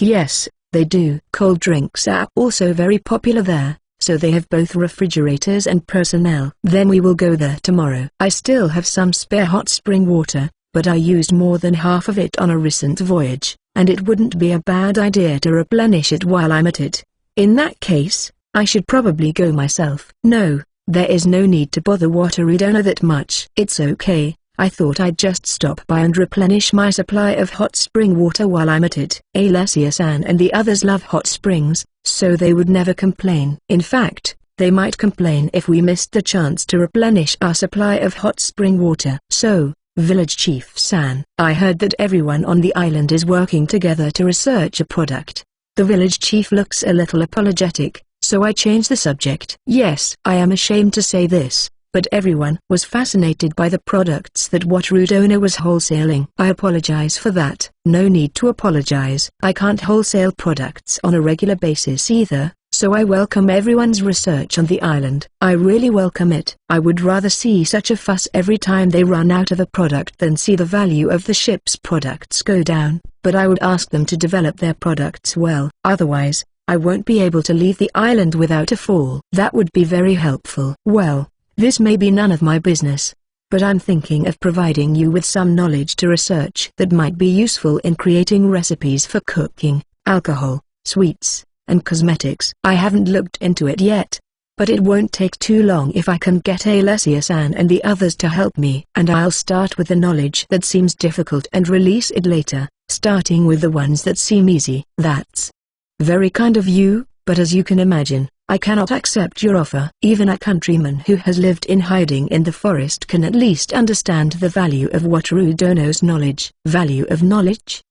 Yes, they do. Cold drinks are also very popular there, so they have both refrigerators and personnel. Then we will go there tomorrow. I still have some spare hot spring water, but I used more than half of it on a recent voyage, and it wouldn't be a bad idea to replenish it while I'm at it. In that case, I should probably go myself. No, there is no need to bother Wataru that much. It's okay, I thought I'd just stop by and replenish my supply of hot spring water while I'm at it. Alessia-san and the others love hot springs, so they would never complain. In fact, they might complain if we missed the chance to replenish our supply of hot spring water. So, Village Chief San, I heard that everyone on the island is working together to research a product. The village chief looks a little apologetic, so I changed the subject. Yes, I am ashamed to say this, but everyone was fascinated by the products that Wataru was wholesaling. I apologize for that. No need to apologize. I can't wholesale products on a regular basis either, so I welcome everyone's research on the island. I really welcome it. I would rather see such a fuss every time they run out of a product than see the value of the ship's products go down, but I would ask them to develop their products well. Otherwise, I won't be able to leave the island without a fall. That would be very helpful. Well, this may be none of my business, but I'm thinking of providing you with some knowledge to research that might be useful in creating recipes for cooking, alcohol, sweets, and cosmetics. I haven't looked into it yet, but it won't take too long if I can get Alessia-san and the others to help me. And I'll start with the knowledge that seems difficult and release it later, starting with the ones that seem easy. That's very kind of you, but as you can imagine, I cannot accept your offer. Even a countryman who has lived in hiding in the forest can at least understand the value of Wataru knowledge. Value of knowledge?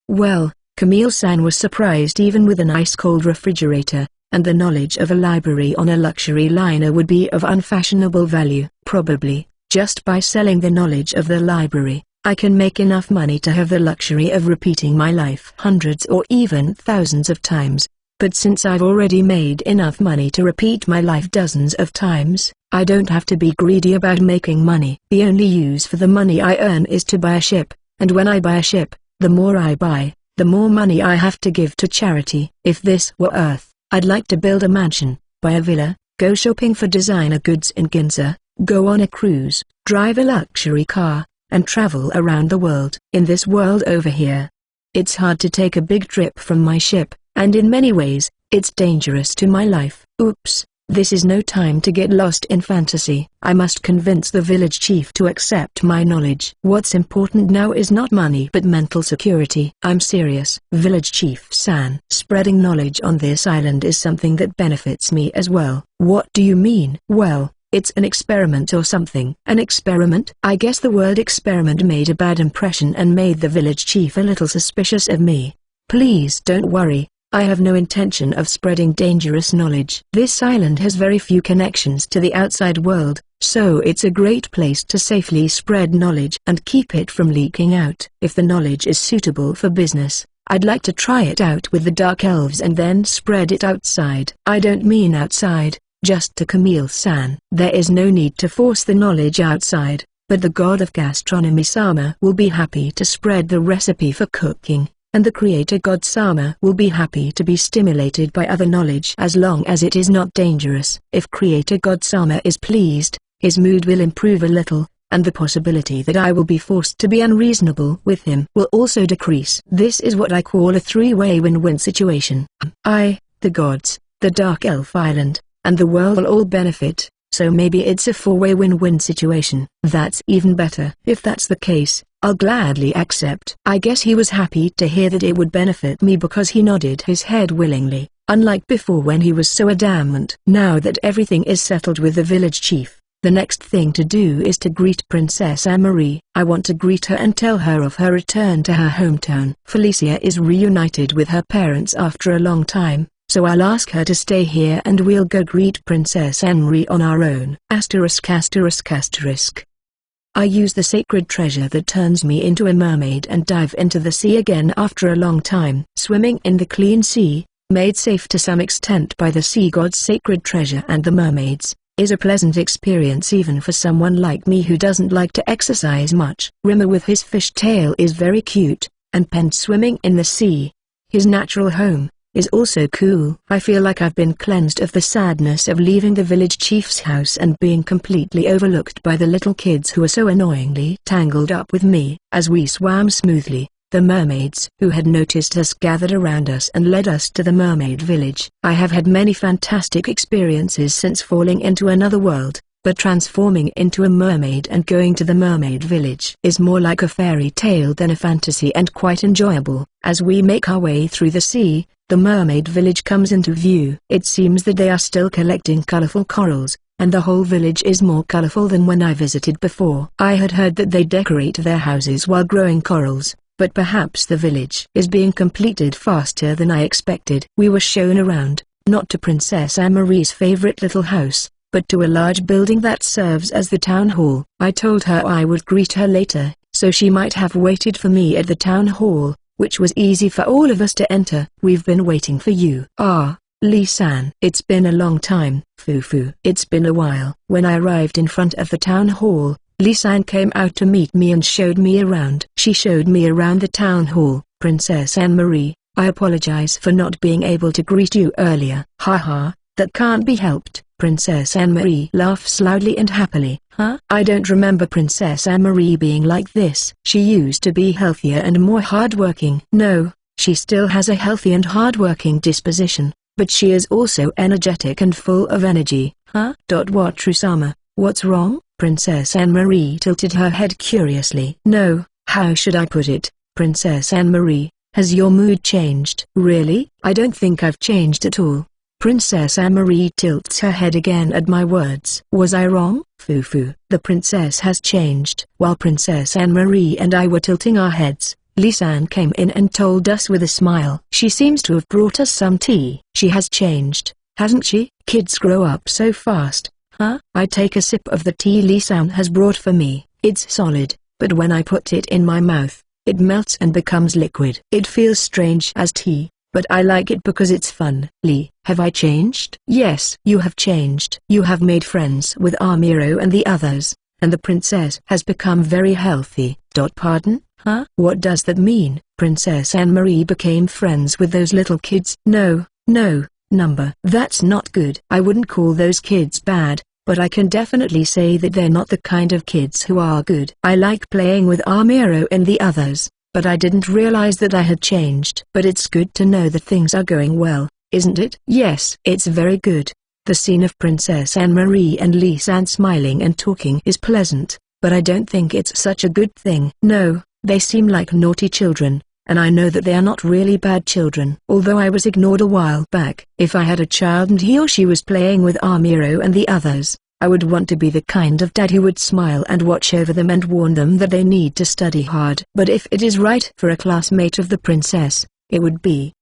Well, Camille-san was surprised even with an ice-cold refrigerator, and the knowledge of a library on a luxury liner would be of unfashionable value. Probably, just by selling the knowledge of the library, I can make enough money to have the luxury of repeating my life hundreds or even thousands of times. But since I've already made enough money to repeat my life dozens of times, I don't have to be greedy about making money. The only use for the money I earn is to buy a ship, and when I buy a ship, the more I buy, the more money I have to give to charity. If this were Earth, I'd like to build a mansion, buy a villa, go shopping for designer goods in Ginza, go on a cruise, drive a luxury car, and travel around the world. In this world over here, it's hard to take a big trip from my ship, and in many ways, it's dangerous to my life. Oops, this is no time to get lost in fantasy. I must convince the village chief to accept my knowledge. What's important now is not money but mental security. I'm serious. Village Chief San, spreading knowledge on this island is something that benefits me as well. What do you mean? Well, it's an experiment or something. An experiment? I guess the word experiment made a bad impression and made the village chief a little suspicious of me. Please don't worry. I have no intention of spreading dangerous knowledge. This island has very few connections to the outside world, so it's a great place to safely spread knowledge and keep it from leaking out. If the knowledge is suitable for business, I'd like to try it out with the Dark Elves and then spread it outside. I don't mean outside, just to Camille-san. There is no need to force the knowledge outside, but the god of gastronomy Sama will be happy to spread the recipe for cooking. And the creator god Sama will be happy to be stimulated by other knowledge as long as it is not dangerous. If creator god Sama is pleased, his mood will improve a little, and the possibility that I will be forced to be unreasonable with him will also decrease. This is what I call a three-way win-win situation. I, the gods, the Dark Elf Island, and the world will all benefit, so maybe it's a four-way win-win situation. That's even better. If that's the case, I'll gladly accept. I guess he was happy to hear that it would benefit me because he nodded his head willingly, unlike before when he was so adamant. Now that everything is settled with the village chief, The next thing to do is to greet Princess Anne-Marie. I want to greet her and tell her of her return to her hometown. Felicia is reunited with her parents after a long time, so I'll ask her to stay here and we'll go greet Princess Anne-Marie on our own. Asterisk asterisk asterisk. I use the sacred treasure that turns me into a mermaid and dive into the sea again after a long time. Swimming in the clean sea, made safe to some extent by the sea god's sacred treasure and the mermaids, is a pleasant experience even for someone like me who doesn't like to exercise much. Rimmer with his fish tail is very cute, and Pent swimming in the sea, his natural home, is also cool. I feel like I've been cleansed of the sadness of leaving the village chief's house and being completely overlooked by the little kids who are so annoyingly tangled up with me. As we swam smoothly, the mermaids who had noticed us gathered around us and led us to the mermaid village. I have had many fantastic experiences since falling into another world, but transforming into a mermaid and going to the mermaid village is more like a fairy tale than a fantasy and quite enjoyable. As we make our way through the sea, the mermaid village comes into view. It seems that they are still collecting colorful corals, and the whole village is more colorful than when I visited before. I had heard that they decorate their houses while growing corals, but perhaps the village is being completed faster than I expected. We were shown around, not to Princess Anne-Marie's favorite little house, but to a large building that serves as the town hall. I told her I would greet her later, so she might have waited for me at the town hall, which was easy for all of us to enter. We've been waiting for you. Ah, Lee-san. It's been a long time, Fufu. It's been a while. When I arrived in front of the town hall, Lee-san came out to meet me and showed me around. She showed me around the town hall. Princess Anne-Marie, I apologize for not being able to greet you earlier. Haha, that can't be helped. Princess Anne-Marie laughs loudly and happily. Huh? I don't remember Princess Anne-Marie being like this. She used to be healthier and more hardworking. No, she still has a healthy and hardworking disposition, but she is also energetic and full of energy. Huh? What, Trusama? What's wrong? Princess Anne-Marie tilted her head curiously. No, how should I put it, Princess Anne-Marie, has your mood changed? Really? I don't think I've changed at all. Princess Anne-Marie tilts her head again at my words. Was I wrong? Fufu. The princess has changed. While Princess Anne-Marie and I were tilting our heads, Lee-san came in and told us with a smile. She seems to have brought us some tea. She has changed, hasn't she? Kids grow up so fast. Huh? I take a sip of the tea Lee-san has brought for me. It's solid, but when I put it in my mouth, it melts and becomes liquid. It feels strange as tea, but I like it because it's fun. Lee, have I changed? Yes, you have changed. You have made friends with Amiro and the others, and the princess has become very healthy. Pardon? Huh? What does that mean? Princess Anne-Marie became friends with those little kids. No, number. That's not good. I wouldn't call those kids bad, but I can definitely say that they're not the kind of kids who are good. I like playing with Amiro and the others, but I didn't realize that I had changed. But it's good to know that things are going well, isn't it? Yes, it's very good. The scene of Princess Anne-Marie and Lee-san smiling and talking is pleasant, but I don't think it's such a good thing. No, they seem like naughty children, and I know that they are not really bad children. Although I was ignored a while back. If I had a child and he or she was playing with Amiro and the others, I would want to be the kind of dad who would smile and watch over them and warn them that they need to study hard. But if it is right for a classmate of the princess, it would be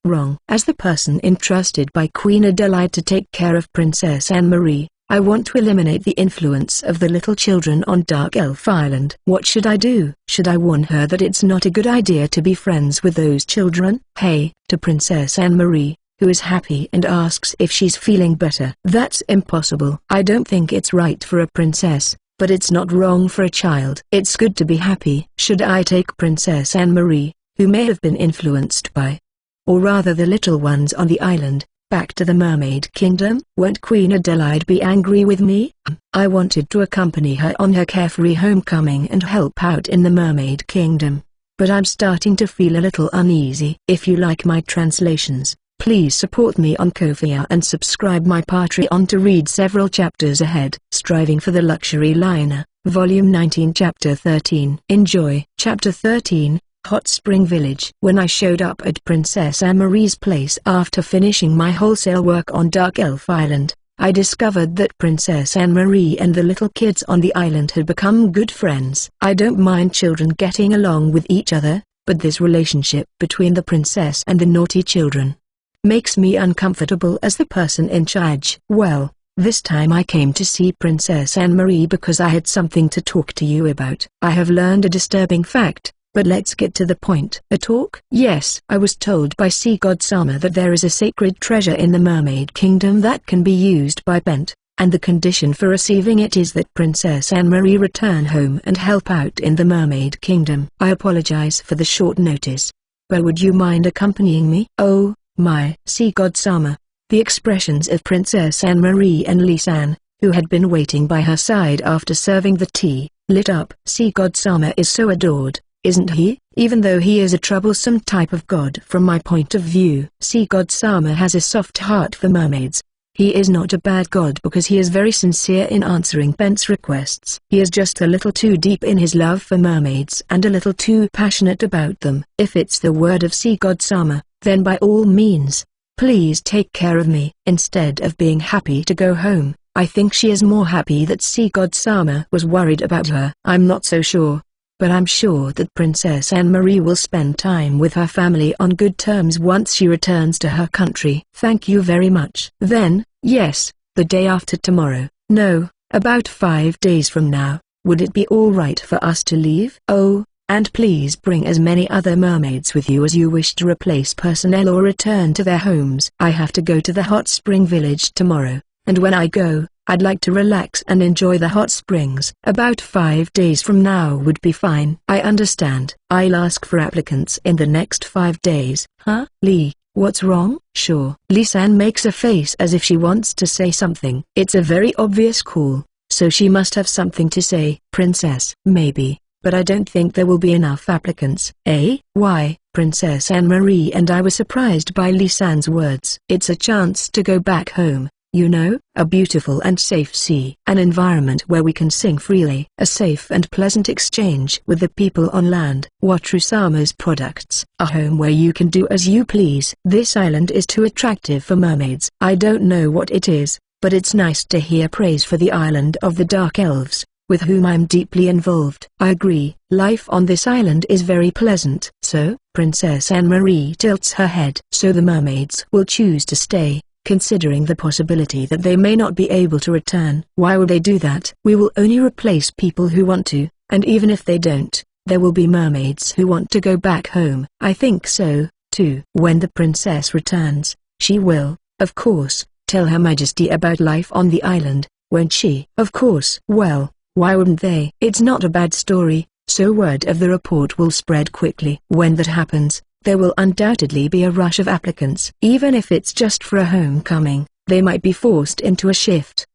wrong. As the person entrusted by Queen Adelaide to take care of Princess Anne-Marie, I want to eliminate the influence of the little children on Dark Elf Island. What should I do? Should I warn her that it's not a good idea to be friends with those children? Hey, to Princess Anne-Marie, who is happy and asks if she's feeling better. That's impossible. I don't think it's right for a princess, but it's not wrong for a child. It's good to be happy. Should I take Princess Anne-Marie, who may have been influenced by, or rather the little ones on the island, back to the Mermaid Kingdom? Won't Queen Adelaide be angry with me? I wanted to accompany her on her carefree homecoming and help out in the Mermaid Kingdom, but I'm starting to feel a little uneasy. If you like my translations, please support me on Ko-fi and subscribe my Patreon to read several chapters ahead. Striving for the Luxury Liner, Volume 19 Chapter 13. Enjoy. Chapter 13. Hot Spring Village. When I showed up at Princess Anne-Marie's place after finishing my wholesale work on Dark Elf Island, I discovered that Princess Anne-Marie and the little kids on the island had become good friends. I don't mind children getting along with each other, but this relationship between the princess and the naughty children makes me uncomfortable as the person in charge. Well, this time I came to see Princess Anne-Marie because I had something to talk to you about. I have learned a disturbing fact, but let's get to the point. A talk? Yes. I was told by sea god Sama that there is a sacred treasure in the Mermaid Kingdom that can be used by Bent, and the condition for receiving it is that Princess Anne-Marie return home and help out in the Mermaid Kingdom. I apologize for the short notice, but would you mind accompanying me? Oh, my. Sea god Sama. The expressions of Princess Anne-Marie and Lisanne, who had been waiting by her side after serving the tea, lit up. Sea god Sama is so adored, isn't he? Even though he is a troublesome type of god from my point of view. Sea god Sama has a soft heart for mermaids. He is not a bad god because he is very sincere in answering Bent's requests. He is just a little too deep in his love for mermaids and a little too passionate about them. If it's the word of sea god Sama, then by all means, please take care of me. Instead of being happy to go home, I think she is more happy that sea god Sama was worried about her. I'm not so sure, but I'm sure that Princess Anne-Marie will spend time with her family on good terms once she returns to her country. Thank you very much. Then, yes, the day after tomorrow. No, about 5 days from now. Would it be all right for us to leave? Oh, and please bring as many other mermaids with you as you wish to replace personnel or return to their homes. I have to go to the hot spring village tomorrow, and when I go, I'd like to relax and enjoy the hot springs. About 5 days from now would be fine. I understand. I'll ask for applicants in the next 5 days. Huh? Lee, what's wrong? Sure. Lisanne makes a face as if she wants to say something. It's a very obvious call, so she must have something to say. Princess, maybe, but I don't think there will be enough applicants. Eh? Why? Princess Anne-Marie and I were surprised by Lisanne's words. It's a chance to go back home. You know, a beautiful and safe sea. An environment where we can sing freely. A safe and pleasant exchange with the people on land. Watrusama's products. A home where you can do as you please. This island is too attractive for mermaids. I don't know what it is, but it's nice to hear praise for the island of the Dark Elves, with whom I'm deeply involved. I agree, life on this island is very pleasant. So, Princess Anne-Marie tilts her head. So the mermaids will choose to stay, considering the possibility that they may not be able to return. Why would they do that? We will only replace people who want to, and even if they don't, there will be mermaids who want to go back home. I think so, too. When the princess returns, she will, of course, tell Her Majesty about life on the island, won't she? Of course. Well, why wouldn't they? It's not a bad story, so word of the report will spread quickly. When that happens, there will undoubtedly be a rush of applicants. Even if it's just for a homecoming, they might be forced into a shift.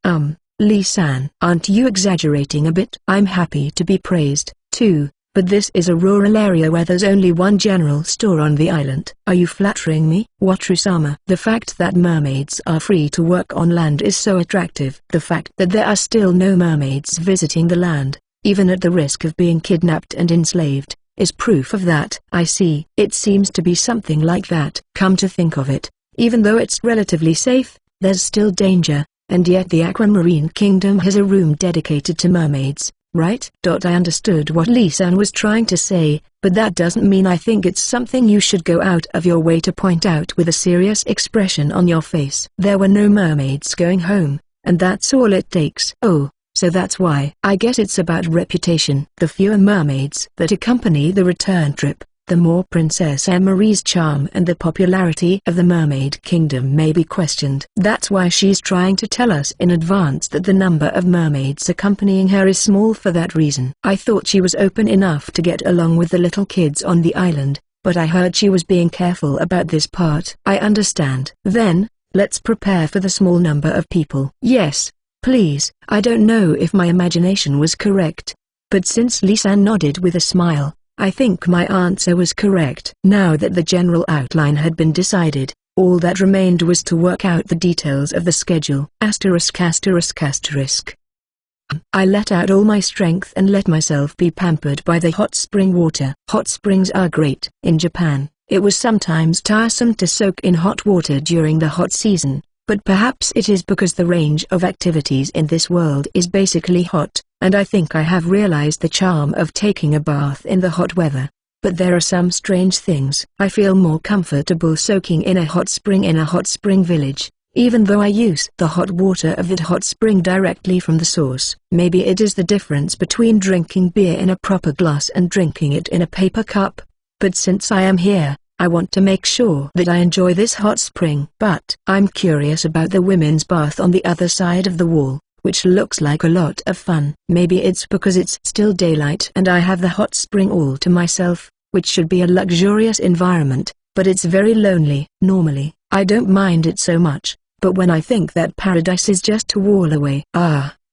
Lisanne, aren't you exaggerating a bit? I'm happy to be praised, too, but this is a rural area where there's only one general store on the island. Are you flattering me? Watrusama. The fact that mermaids are free to work on land is so attractive. The fact that there are still no mermaids visiting the land, even at the risk of being kidnapped and enslaved, is proof of that. I see. It seems to be something like that. Come to think of it, even though it's relatively safe, there's still danger, and yet the Aquamarine Kingdom has a room dedicated to mermaids, right? I understood what Lisanne was trying to say, but that doesn't mean I think it's something you should go out of your way to point out with a serious expression on your face. There were no mermaids going home, and that's all it takes. Oh, so that's why. I guess it's about reputation. The fewer mermaids that accompany the return trip, the more Princess Anne-Marie's charm and the popularity of the Mermaid Kingdom may be questioned. That's why she's trying to tell us in advance that the number of mermaids accompanying her is small for that reason. I thought she was open enough to get along with the little kids on the island, but I heard she was being careful about this part. I understand. Then, let's prepare for the small number of people. Yes, please. I don't know if my imagination was correct, but since Lisanne nodded with a smile, I think my answer was correct. Now that the general outline had been decided, all that remained was to work out the details of the schedule. I let out all my strength and let myself be pampered by the hot spring water. Hot springs are great. In Japan, it was sometimes tiresome to soak in hot water during the hot season, but perhaps it is because the range of activities in this world is basically hot, and I think I have realized the charm of taking a bath in the hot weather. But there are some strange things. I feel more comfortable soaking in a hot spring village, even though I use the hot water of that hot spring directly from the source. Maybe it is the difference between drinking beer in a proper glass and drinking it in a paper cup. But since I am here, I want to make sure that I enjoy this hot spring. But I'm curious about the women's bath on the other side of the wall, which looks like a lot of fun. Maybe it's because it's still daylight and I have the hot spring all to myself, which should be a luxurious environment, but it's very lonely. Normally, I don't mind it so much, but when I think that paradise is just a wall away.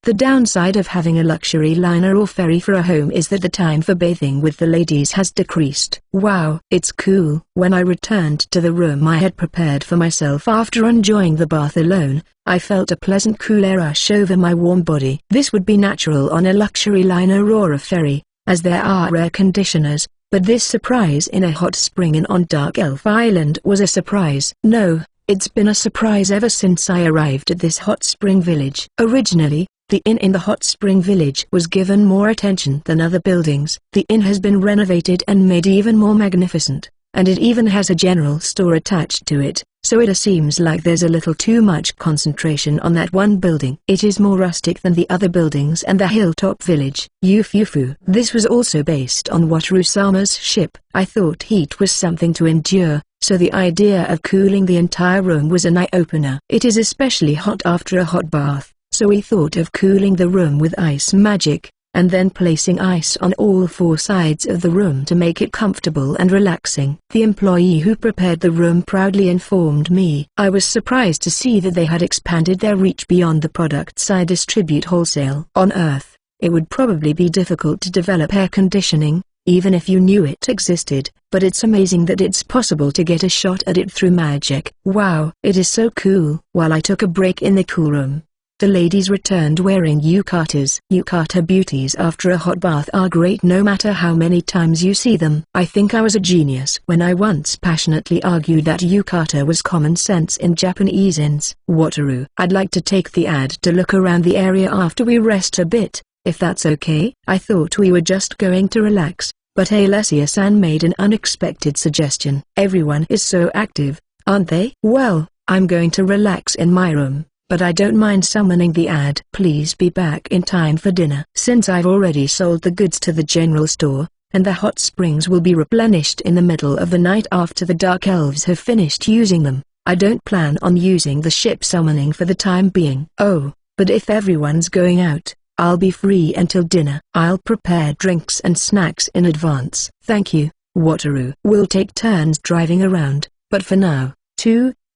The downside of having a luxury liner or ferry for a home is that the time for bathing with the ladies has decreased. Wow, it's cool. When I returned to the room I had prepared for myself after enjoying the bath alone, I felt a pleasant cool air rush over my warm body. This would be natural on a luxury liner or a ferry, as there are air conditioners, but this surprise in a hot spring inn on Dark Elf Island was a surprise. No, it's been a surprise ever since I arrived at this hot spring village. Originally, the inn in the hot spring village was given more attention than other buildings. The inn has been renovated and made even more magnificent, and it even has a general store attached to it, so it seems like there's a little too much concentration on that one building. It is more rustic than the other buildings and the hilltop village. Yufufu. This was also based on Wataru-sama's ship. I thought heat was something to endure, so the idea of cooling the entire room was an eye-opener. It is especially hot after a hot bath, so we thought of cooling the room with ice magic, and then placing ice on all four sides of the room to make it comfortable and relaxing. The employee who prepared the room proudly informed me. I was surprised to see that they had expanded their reach beyond the products I distribute wholesale. On Earth, it would probably be difficult to develop air conditioning, even if you knew it existed, but it's amazing that it's possible to get a shot at it through magic. Wow, it is so cool. While I took a break in the cool room, the ladies returned wearing yukatas. Yukata beauties after a hot bath are great no matter how many times you see them. I think I was a genius when I once passionately argued that yukata was common sense in Japanese inns. Wataru. I'd like to take the ad to look around the area after we rest a bit, if that's okay. I thought we were just going to relax, but Alessia-san made an unexpected suggestion. Everyone is so active, aren't they? Well, I'm going to relax in my room, but I don't mind summoning the ad. Please be back in time for dinner. Since I've already sold the goods to the general store, and the hot springs will be replenished in the middle of the night after the Dark Elves have finished using them, I don't plan on using the ship summoning for the time being. Oh, but if everyone's going out, I'll be free until dinner. I'll prepare drinks and snacks in advance. Thank you, Wataru. We'll take turns driving around, but for now,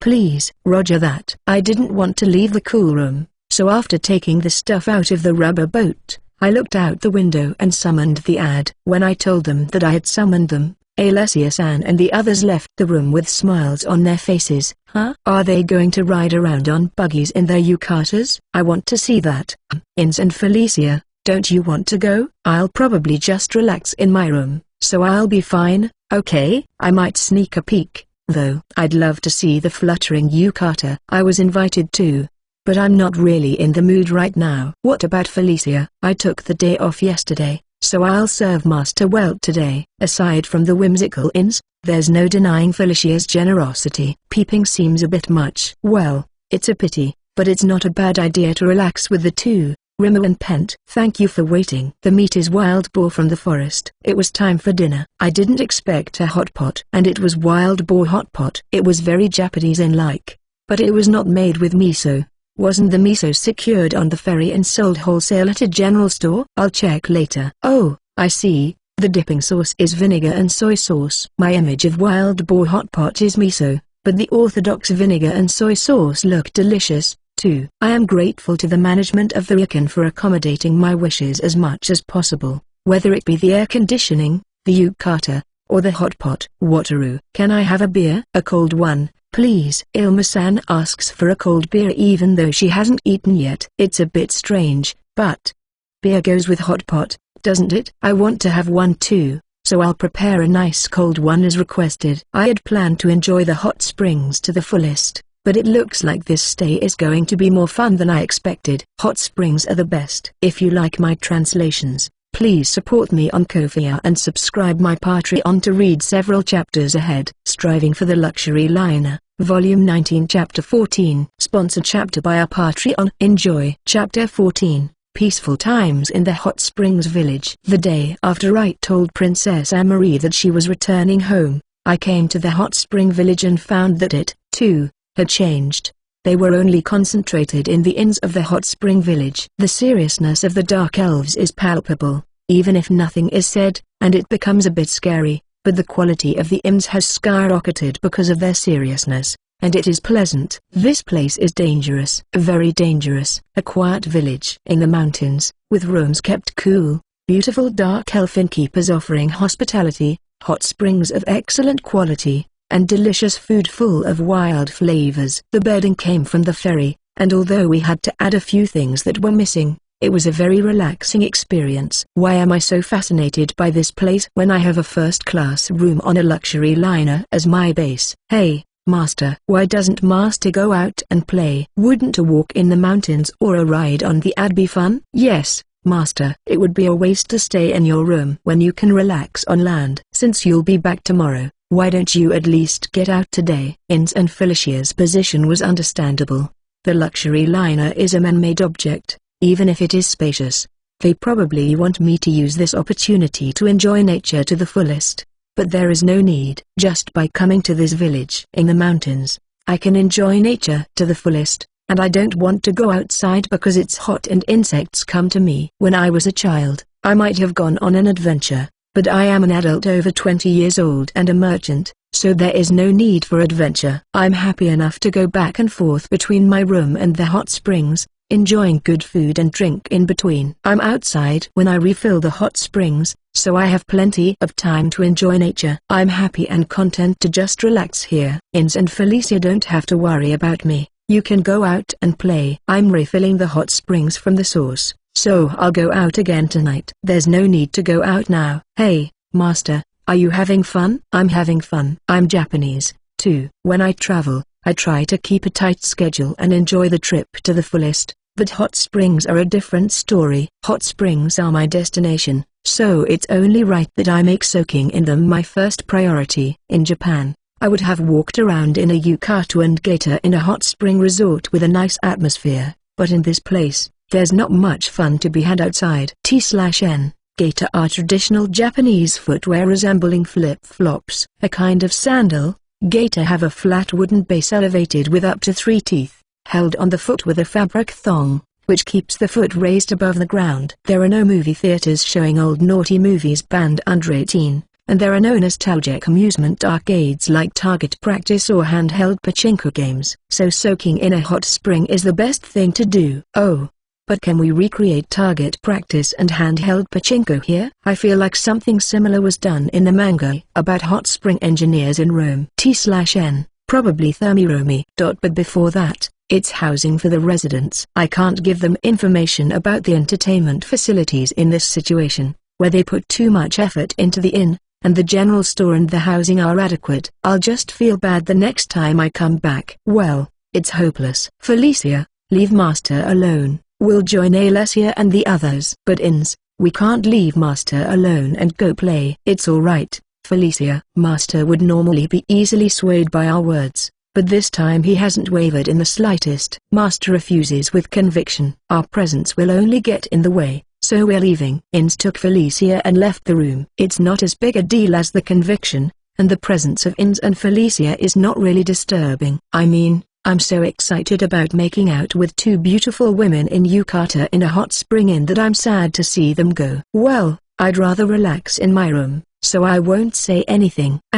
please. Roger that. I didn't want to leave the cool room, so after taking the stuff out of the rubber boat, I looked out the window and summoned the ad. When I told them that I had summoned them, Alessia-san and the others left the room with smiles on their faces. Huh? Are they going to ride around on buggies in their yukatas? I want to see that. Ins and Felicia, don't you want to go? I'll probably just relax in my room, so I'll be fine. Okay, I might sneak a peek, though. I'd love to see the fluttering yukata. I was invited too, but I'm not really in the mood right now. What about Felicia? I took the day off yesterday, so I'll serve Master well today. Aside from the whimsical ins, there's no denying Felicia's generosity. Peeping seems a bit much. Well, it's a pity, but it's not a bad idea to relax with the two. Rimmer and Pent. Thank you for waiting. The meat is wild boar from the forest. It was time for dinner. I didn't expect a hot pot. And it was wild boar hot pot. It was very Japanese in like. But it was not made with miso. Wasn't the miso secured on the ferry and sold wholesale at a general store? I'll check later. Oh, I see. The dipping sauce is vinegar and soy sauce. My image of wild boar hot pot is miso, but the orthodox vinegar and soy sauce look delicious too. I am grateful to the management of the ryokan for accommodating my wishes as much as possible, whether it be the air conditioning, the yukata, or the hot pot. Wataru. Can I have a beer? A cold one, please. Ilma-san asks for a cold beer even though she hasn't eaten yet. It's a bit strange, but beer goes with hot pot, doesn't it? I want to have one too, so I'll prepare a nice cold one as requested. I had planned to enjoy the hot springs to the fullest, but it looks like this stay is going to be more fun than I expected. Hot springs are the best. If you like my translations, please support me on Ko-fi and subscribe my Patreon to read several chapters ahead. Striving for the Luxury Liner, Volume 19 Chapter 14. Sponsored chapter by our Patreon. Enjoy. Chapter 14. Peaceful times in the hot springs village. The day after I told Princess Amarie that she was returning home, I came to the hot spring village and found that it, too, had changed. They were only concentrated in the inns of the hot spring village. The seriousness of the dark elves is palpable, even if nothing is said, and it becomes a bit scary, but the quality of the inns has skyrocketed because of their seriousness, and it is pleasant. This place is dangerous, very dangerous. A quiet village in the mountains, with rooms kept cool, beautiful dark elf innkeepers offering hospitality, hot springs of excellent quality, and delicious food full of wild flavors. The bedding came from the ferry, and although we had to add a few things that were missing, it was a very relaxing experience. Why am I so fascinated by this place when I have a first-class room on a luxury liner as my base? Hey, Master. Why doesn't Master go out and play? Wouldn't a walk in the mountains or a ride on the ad be fun? Yes, Master. It would be a waste to stay in your room when you can relax on land. Since you'll be back tomorrow, why don't you at least get out today? In's and Felicia's position was understandable. The luxury liner is a man-made object, even if it is spacious. They probably want me to use this opportunity to enjoy nature to the fullest. But there is no need. Just by coming to this village in the mountains, I can enjoy nature to the fullest, and I don't want to go outside because it's hot and insects come to me. When I was a child, I might have gone on an adventure, but I am an adult over 20 years old and a merchant, so there is no need for adventure. I'm happy enough to go back and forth between my room and the hot springs, enjoying good food and drink in between. I'm outside when I refill the hot springs, so I have plenty of time to enjoy nature. I'm happy and content to just relax here. Ins and Felicia don't have to worry about me. You can go out and play. I'm refilling the hot springs from the source, so I'll go out again tonight. There's no need to go out now. Hey, Master, are you having fun? I'm having fun. I'm Japanese, too. When I travel, I try to keep a tight schedule and enjoy the trip to the fullest, but hot springs are a different story. Hot springs are my destination, so it's only right that I make soaking in them my first priority. In Japan, I would have walked around in a yukata and gaita in a hot spring resort with a nice atmosphere, but in this place, there's not much fun to be had outside. T/N Gaita are traditional Japanese footwear resembling flip-flops, a kind of sandal. Gaita have a flat wooden base elevated with up to 3 teeth, held on the foot with a fabric thong, which keeps the foot raised above the ground. There are no movie theaters showing old naughty movies banned under 18, and there are no nostalgic amusement arcades like target practice or handheld pachinko games. So soaking in a hot spring is the best thing to do. Oh, but can we recreate target practice and handheld pachinko here? I feel like something similar was done in the manga about hot spring engineers in Rome. T/N, probably Thermiromi. But before that, it's housing for the residents. I can't give them information about the entertainment facilities in this situation, where they put too much effort into the inn, and the general store and the housing are adequate. I'll just feel bad the next time I come back. Well, it's hopeless. Felicia, leave Master alone. We'll join Alessia and the others. But Ins, we can't leave Master alone and go play. It's alright, Felicia. Master would normally be easily swayed by our words, but this time he hasn't wavered in the slightest. Master refuses with conviction. Our presence will only get in the way, so we're leaving. Ins took Felicia and left the room. It's not as big a deal as the conviction, and the presence of Ins and Felicia is not really disturbing. I mean, I'm so excited about making out with 2 beautiful women in yukata in a hot spring inn that I'm sad to see them go. Well, I'd rather relax in my room, so I won't say anything. ******.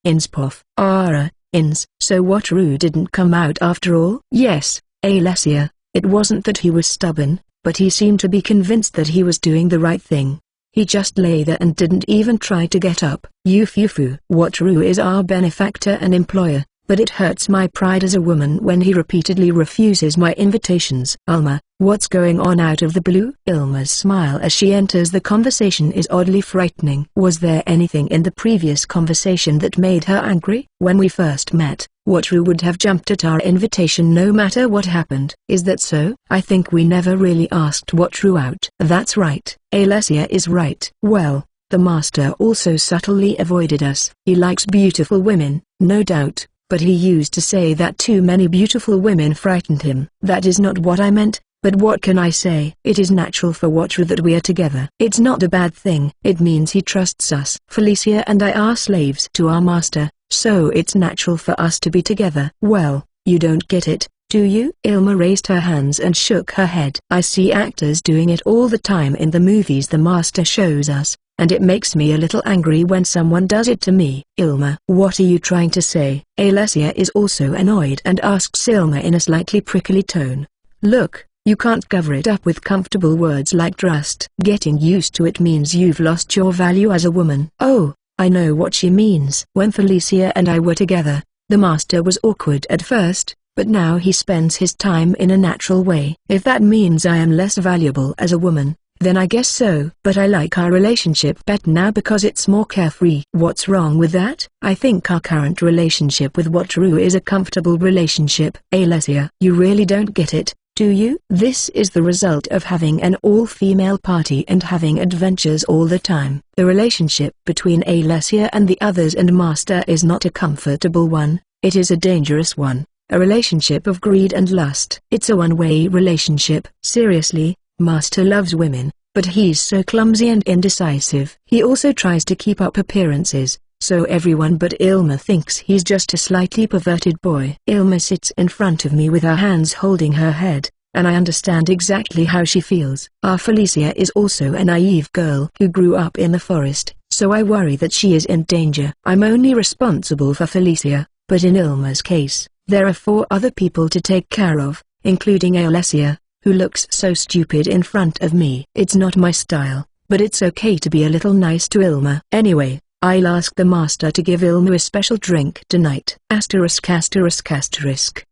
Inspoff. Ins. So Wataru didn't come out after all? Yes, Alessia, it wasn't that he was stubborn, but he seemed to be convinced that he was doing the right thing. He just lay there and didn't even try to get up. Yufufu. Wataru is our benefactor and employer, but it hurts my pride as a woman when he repeatedly refuses my invitations. Alma, what's going on out of the blue? Ilma's smile as she enters the conversation is oddly frightening. Was there anything in the previous conversation that made her angry? When we first met, Watru would have jumped at our invitation no matter what happened. Is that so? I think we never really asked Watru out. That's right. Alesia is right. Well, the master also subtly avoided us. He likes beautiful women, no doubt, but he used to say that too many beautiful women frightened him. That is not what I meant, but what can I say? It is natural for Watru that we are together. It's not a bad thing. It means he trusts us. Felicia and I are slaves to our master, so it's natural for us to be together. Well, you don't get it, do you? Ilma raised her hands and shook her head. I see actors doing it all the time in the movies the master shows us, and it makes me a little angry when someone does it to me. Ilma, what are you trying to say? Alesia is also annoyed and asks Ilma in a slightly prickly tone. Look, you can't cover it up with comfortable words like trust. Getting used to it means you've lost your value as a woman. Oh, I know what she means. When Felicia and I were together, the master was awkward at first, but now he spends his time in a natural way. If that means I am less valuable as a woman, then I guess so. But I like our relationship better now because it's more carefree. What's wrong with that? I think our current relationship with Watru is a comfortable relationship. Alesia, you really don't get it, do you? This is the result of having an all-female party and having adventures all the time. The relationship between Alesia and the others and Master is not a comfortable one, it is a dangerous one. A relationship of greed and lust. It's a one-way relationship. Seriously, Master loves women, but he's so clumsy and indecisive. He also tries to keep up appearances, so everyone but Ilma thinks he's just a slightly perverted boy. Ilma sits in front of me with her hands holding her head, and I understand exactly how she feels. Our Felicia is also a naive girl who grew up in the forest, so I worry that she is in danger. I'm only responsible for Felicia, but in Ilma's case, there are 4 other people to take care of, including Alesia, who looks so stupid in front of me. It's not my style, but it's okay to be a little nice to Ilma. Anyway, I'll ask the master to give Ilma a special drink tonight. Asterisk asterisk asterisk.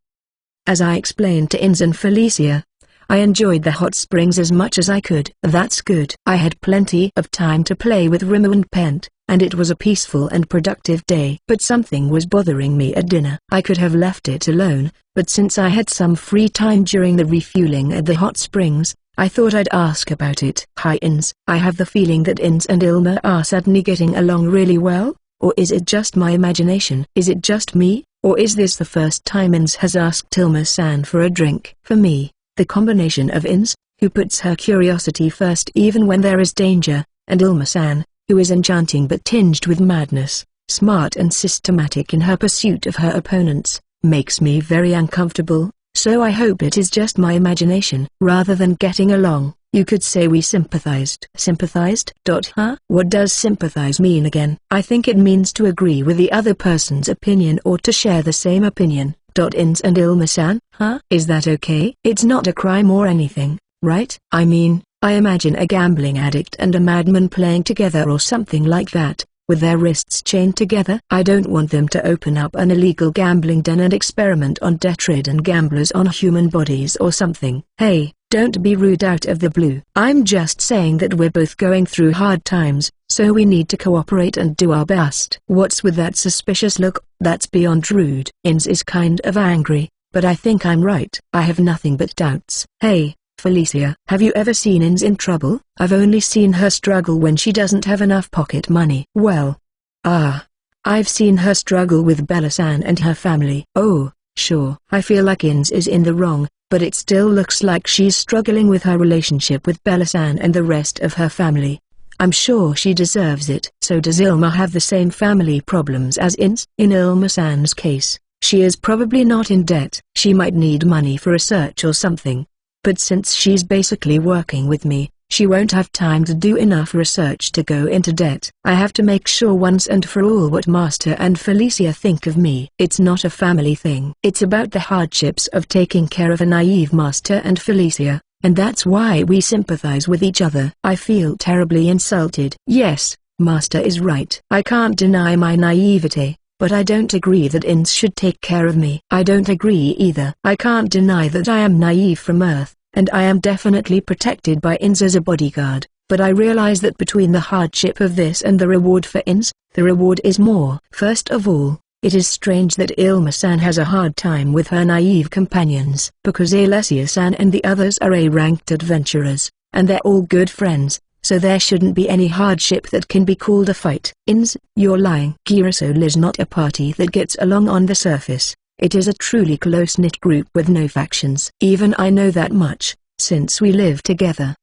As I explained to Ins and Felicia, I enjoyed the hot springs as much as I could. That's good. I had plenty of time to play with Rimu and Pent, and it was a peaceful and productive day. But something was bothering me at dinner. I could have left it alone, but since I had some free time during the refueling at the hot springs, I thought I'd ask about it. Hi Ins. I have the feeling that Ins and Ilma are suddenly getting along really well, or is it just my imagination? Is it just me, or is this the first time Ins has asked Ilma-san for a drink? For me, the combination of Ins, who puts her curiosity first even when there is danger, and Ilma-san, who is enchanting but tinged with madness, smart and systematic in her pursuit of her opponents, makes me very uncomfortable, so I hope it is just my imagination. Rather than getting along, you could say we sympathized. Sympathized? Huh? What does sympathize mean again? I think it means to agree with the other person's opinion or to share the same opinion. Ins and Ilma-san? Huh? Is that okay? It's not a crime or anything, right? I mean, I imagine a gambling addict and a madman playing together or something like that, with their wrists chained together. I don't want them to open up an illegal gambling den and experiment on debt-ridden gamblers on human bodies or something. Hey, don't be rude out of the blue. I'm just saying that we're both going through hard times, so we need to cooperate and do our best. What's with that suspicious look? That's beyond rude. Ins is kind of angry, but I think I'm right. I have nothing but doubts. Hey, Felicia, have you ever seen Ins in trouble? I've only seen her struggle when she doesn't have enough pocket money. Well, I've seen her struggle with Bella-san and her family. Oh, sure. I feel like Ins is in the wrong, but it still looks like she's struggling with her relationship with Bella-san and the rest of her family. I'm sure she deserves it. So does Ilma have the same family problems as Ins? In Ilma-san's case, she is probably not in debt. She might need money for research or something. But since she's basically working with me, she won't have time to do enough research to go into debt. I have to make sure once and for all what Master and Felicia think of me. It's not a family thing. It's about the hardships of taking care of a naive Master and Felicia, and that's why we sympathize with each other. I feel terribly insulted. Yes, Master is right. I can't deny my naivete, but I don't agree that Ins should take care of me. I don't agree either. I can't deny that I am naive from Earth, and I am definitely protected by Ins as a bodyguard, but I realize that between the hardship of this and the reward for Ins, the reward is more. First of all, it is strange that Ilma-san has a hard time with her naive companions, because Alessia-san and the others are A-ranked adventurers, and they're all good friends, so there shouldn't be any hardship that can be called a fight. Ins, you're lying. Girasol is not a party that gets along on the surface. It is a truly close-knit group with no factions. Even I know that much, since we live together.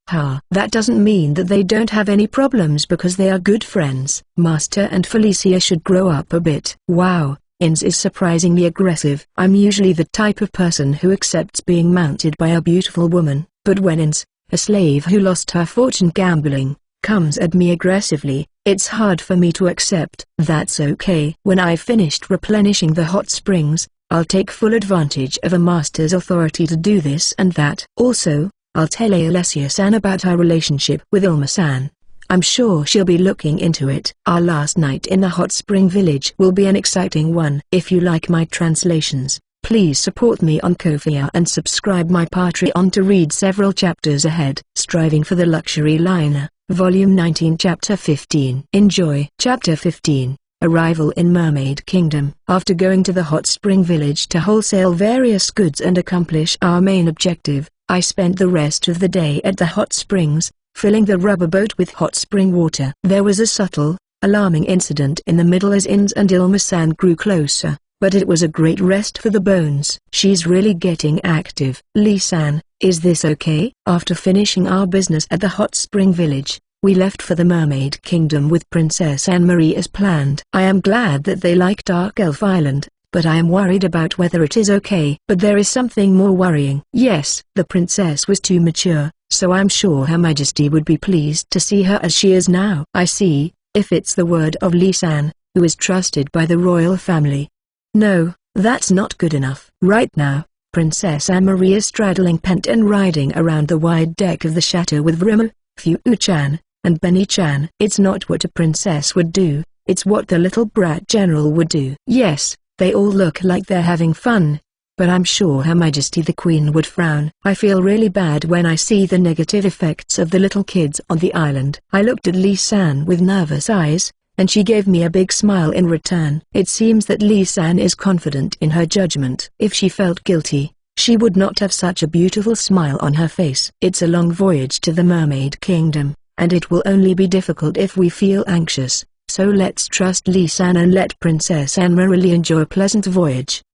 That doesn't mean that they don't have any problems because they are good friends. Master and Felicia should grow up a bit. Wow, Ins is surprisingly aggressive. I'm usually the type of person who accepts being mounted by a beautiful woman, but when Ins, a slave who lost her fortune gambling, comes at me aggressively, it's hard for me to accept. That's okay. When I've finished replenishing the hot springs, I'll take full advantage of a master's authority to do this and that. Also, I'll tell Alessia-san about our relationship with Ilma-san. I'm sure she'll be looking into it. Our last night in the hot spring village will be an exciting one. If you like my translations, please support me on Ko-fi and subscribe my Patreon to read several chapters ahead. Striving for the Luxury Liner, Volume 19 Chapter 15. Enjoy. Chapter 15. Arrival in Mermaid Kingdom. After going to the hot spring village to wholesale various goods and accomplish our main objective, I spent the rest of the day at the hot springs, filling the rubber boat with hot spring water. There was a subtle, alarming incident in the middle as Ins and Ilma-san grew closer, but it was a great rest for the bones. She's really getting active. Lee-san, is this okay? After finishing our business at the hot spring village, we left for the Mermaid Kingdom with Princess Anne-Marie as planned. I am glad that they like Dark Elf Island, but I am worried about whether it is okay. But there is something more worrying. Yes, the princess was too mature, so I'm sure Her Majesty would be pleased to see her as she is now. I see, if it's the word of Lee-san, who is trusted by the royal family. No, that's not good enough. Right now, Princess Anne-Marie is straddling Pent and riding around the wide deck of the chateau with Rimmer, Fu-chan, and Benny-chan. It's not what a princess would do, it's what the little brat general would do. Yes, they all look like they're having fun, but I'm sure Her Majesty the Queen would frown. I feel really bad when I see the negative effects of the little kids on the island. I looked at Lee-san with nervous eyes, and she gave me a big smile in return. It seems that Lee-san is confident in her judgment. If she felt guilty, she would not have such a beautiful smile on her face. It's a long voyage to the Mermaid Kingdom, and it will only be difficult if we feel anxious, so let's trust Lee-san and let Princess Anne-Marie enjoy a pleasant voyage. ******.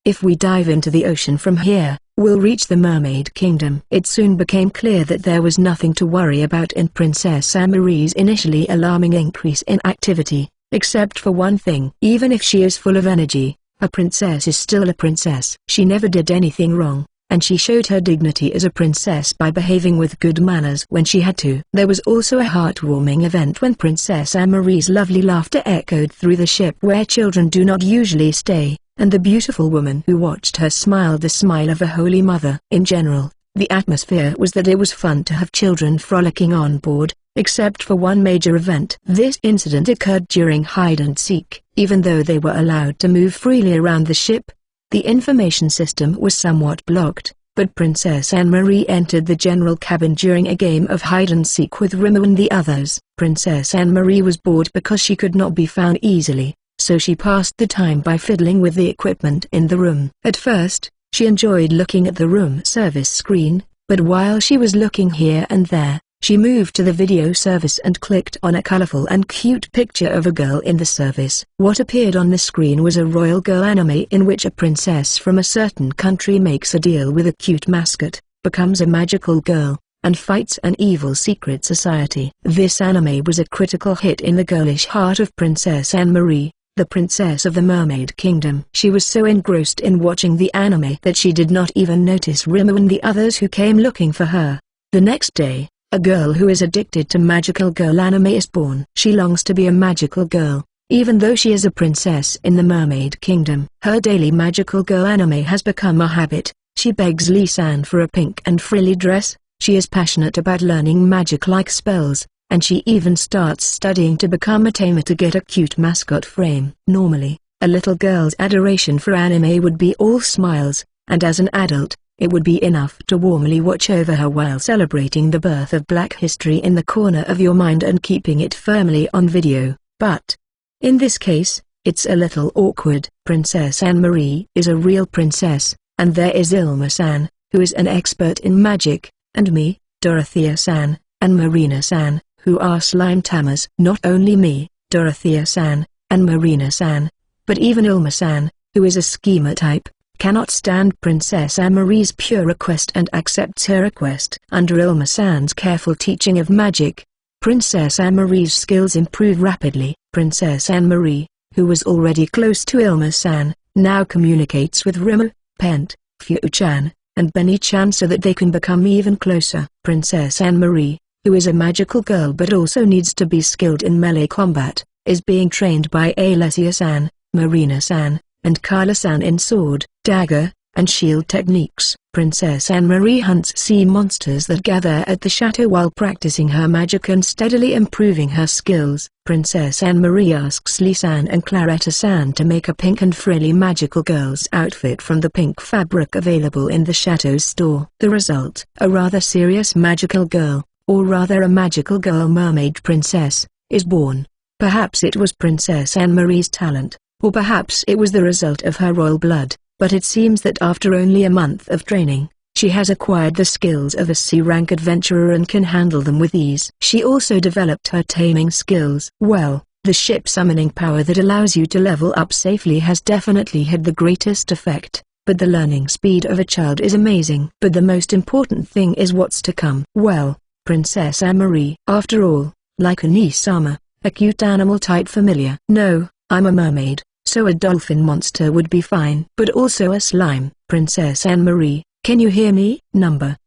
If we dive into the ocean from here, we'll reach the Mermaid Kingdom. It soon became clear that there was nothing to worry about in Princess Anne-Marie's initially alarming increase in activity, except for one thing. Even if she is full of energy, a princess is still a princess. She never did anything wrong, and she showed her dignity as a princess by behaving with good manners when she had to. There was also a heartwarming event when Princess Anne-Marie's lovely laughter echoed through the ship where children do not usually stay, and the beautiful woman who watched her smiled the smile of a holy mother. In general, the atmosphere was that it was fun to have children frolicking on board, except for one major event. This incident occurred during hide-and-seek. Even though they were allowed to move freely around the ship, the information system was somewhat blocked, but Princess Anne-Marie entered the general cabin during a game of hide-and-seek with Rimmer and the others. Princess Anne-Marie was bored because she could not be found easily, so she passed the time by fiddling with the equipment in the room. At first, she enjoyed looking at the room service screen, but while she was looking here and there, she moved to the video service and clicked on a colorful and cute picture of a girl in the service. What appeared on the screen was a royal girl anime in which a princess from a certain country makes a deal with a cute mascot, becomes a magical girl, and fights an evil secret society. This anime was a critical hit in the girlish heart of Princess Anne-Marie, the princess of the Mermaid Kingdom. She was so engrossed in watching the anime that she did not even notice Rimmer and the others who came looking for her. The next day, a girl who is addicted to magical girl anime is born. She longs to be a magical girl, even though she is a princess in the Mermaid Kingdom. Her daily magical girl anime has become a habit. She begs Lee-san for a pink and frilly dress. She is passionate about learning magic like spells, and she even starts studying to become a tamer to get a cute mascot frame. Normally, a little girl's adoration for anime would be all smiles, and as an adult, it would be enough to warmly watch over her while celebrating the birth of Black history in the corner of your mind and keeping it firmly on video. But in this case, it's a little awkward. Princess Anne-Marie is a real princess, and there is Ilma-san, who is an expert in magic, and me, Dorothea-san, and Marina-san, who are slime tamers. Not only me, Dorothea-san, and Marina-san, but even Ilma-san, who is a schemer type, cannot stand Princess Anne-Marie's pure request and accepts her request. Under Ilma-san's careful teaching of magic, Princess Anne-Marie's skills improve rapidly. Princess Anne-Marie, who was already close to Ilma-san, now communicates with Rimu, Pent, Fu-chan, and Benny-chan so that they can become even closer. Princess Anne-Marie, who is a magical girl but also needs to be skilled in melee combat, is being trained by Alessia-san, Marina-san, and Carla-san in sword, dagger, and shield techniques. Princess Anne-Marie hunts sea monsters that gather at the chateau while practicing her magic and steadily improving her skills. Princess Anne-Marie asks Lee-san and Claretta-san to make a pink and frilly magical girl's outfit from the pink fabric available in the chateau's store. The result, a rather serious magical girl, or rather a magical girl mermaid princess, is born. Perhaps it was Princess Anne-Marie's talent, or perhaps it was the result of her royal blood, but it seems that after only a month of training, she has acquired the skills of a C-rank adventurer and can handle them with ease. She also developed her taming skills. Well, the ship summoning power that allows you to level up safely has definitely had the greatest effect, but the learning speed of a child is amazing. But the most important thing is what's to come. Well, Princess Anne-Marie, after all, like a Nisama, a cute animal-type familiar. No, I'm a mermaid, so a dolphin monster would be fine. But also a slime. Princess Anne-Marie, can you hear me?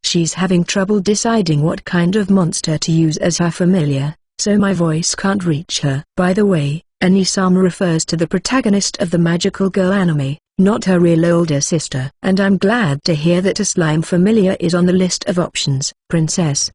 She's having trouble deciding what kind of monster to use as her familiar, so my voice can't reach her. By the way, Anisama refers to the protagonist of the magical girl anime, not her real older sister. And I'm glad to hear that a slime familiar is on the list of options. Princess,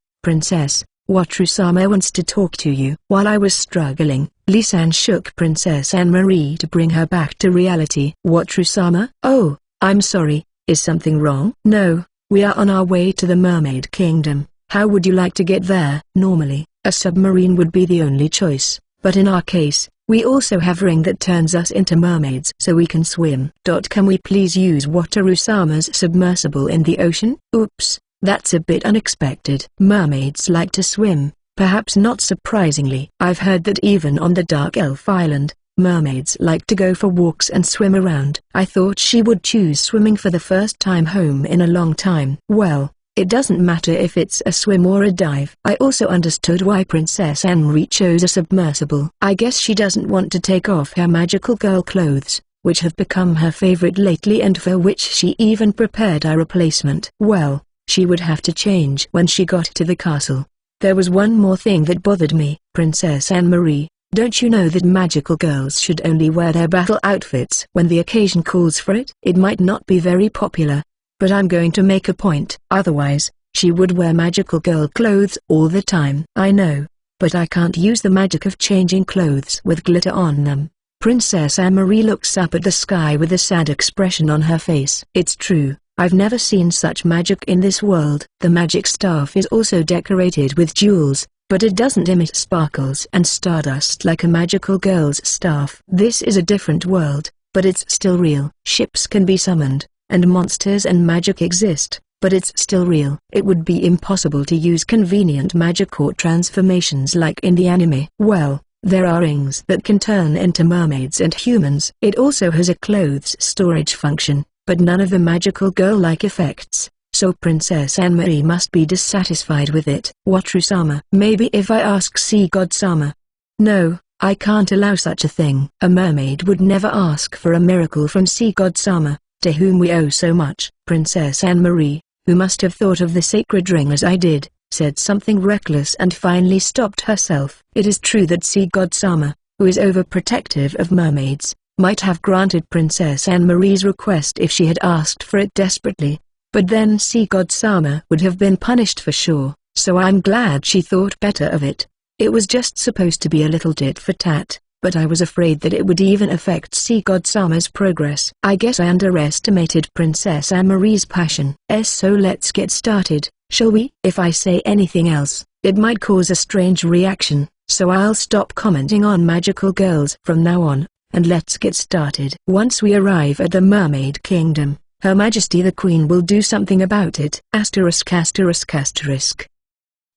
Wataru-sama wants to talk to you. While I was struggling, Lee-san shook Princess Anne-Marie to bring her back to reality. Wataru-sama? Oh, I'm sorry, is something wrong? No, we are on our way to the Mermaid Kingdom. How would you like to get there? Normally, a submarine would be the only choice, but in our case, we also have ring that turns us into mermaids so we can swim. Can we please use Wataru-sama's submersible in the ocean? Oops. That's a bit unexpected. Mermaids like to swim, perhaps not surprisingly. I've heard that even on the Dark Elf Island, mermaids like to go for walks and swim around. I thought she would choose swimming for the first time home in a long time. Well, it doesn't matter if it's a swim or a dive. I also understood why Princess Anne-Marie chose a submersible. I guess she doesn't want to take off her magical girl clothes, which have become her favorite lately and for which she even prepared a replacement. Well, she would have to change when she got to the castle. There was one more thing that bothered me. Princess Anne-Marie, don't you know that magical girls should only wear their battle outfits when the occasion calls for it? It might not be very popular, but I'm going to make a point. Otherwise, she would wear magical girl clothes all the time. I know, but I can't use the magic of changing clothes with glitter on them. Princess Anne-Marie looks up at the sky with a sad expression on her face. It's true. I've never seen such magic in this world. The magic staff is also decorated with jewels, but it doesn't emit sparkles and stardust like a magical girl's staff. This is a different world, but it's still real. Ships can be summoned, and monsters and magic exist, but it's still real. It would be impossible to use convenient magic or transformations like in the anime. Well, there are rings that can turn into mermaids and humans. It also has a clothes storage function, but none of the magical girl-like effects, so Princess Anne-Marie must be dissatisfied with it. Wataru-sama. Maybe if I ask Sea God-sama. No, I can't allow such a thing. A mermaid would never ask for a miracle from Sea God-sama, to whom we owe so much. Princess Anne-Marie, who must have thought of the sacred ring as I did, said something reckless and finally stopped herself. It is true that Sea God-sama, who is overprotective of mermaids, might have granted Princess Anne-Marie's request if she had asked for it desperately, but then Sea God-sama would have been punished for sure, so I'm glad she thought better of it. It was just supposed to be a little tit for tat, but I was afraid that it would even affect Sea God Sama's progress. I guess I underestimated Princess Anne-Marie's passion. So let's get started, shall we? If I say anything else, it might cause a strange reaction, so I'll stop commenting on magical girls from now on, and let's get started. Once we arrive at the Mermaid Kingdom, Her Majesty the Queen will do something about it. ******.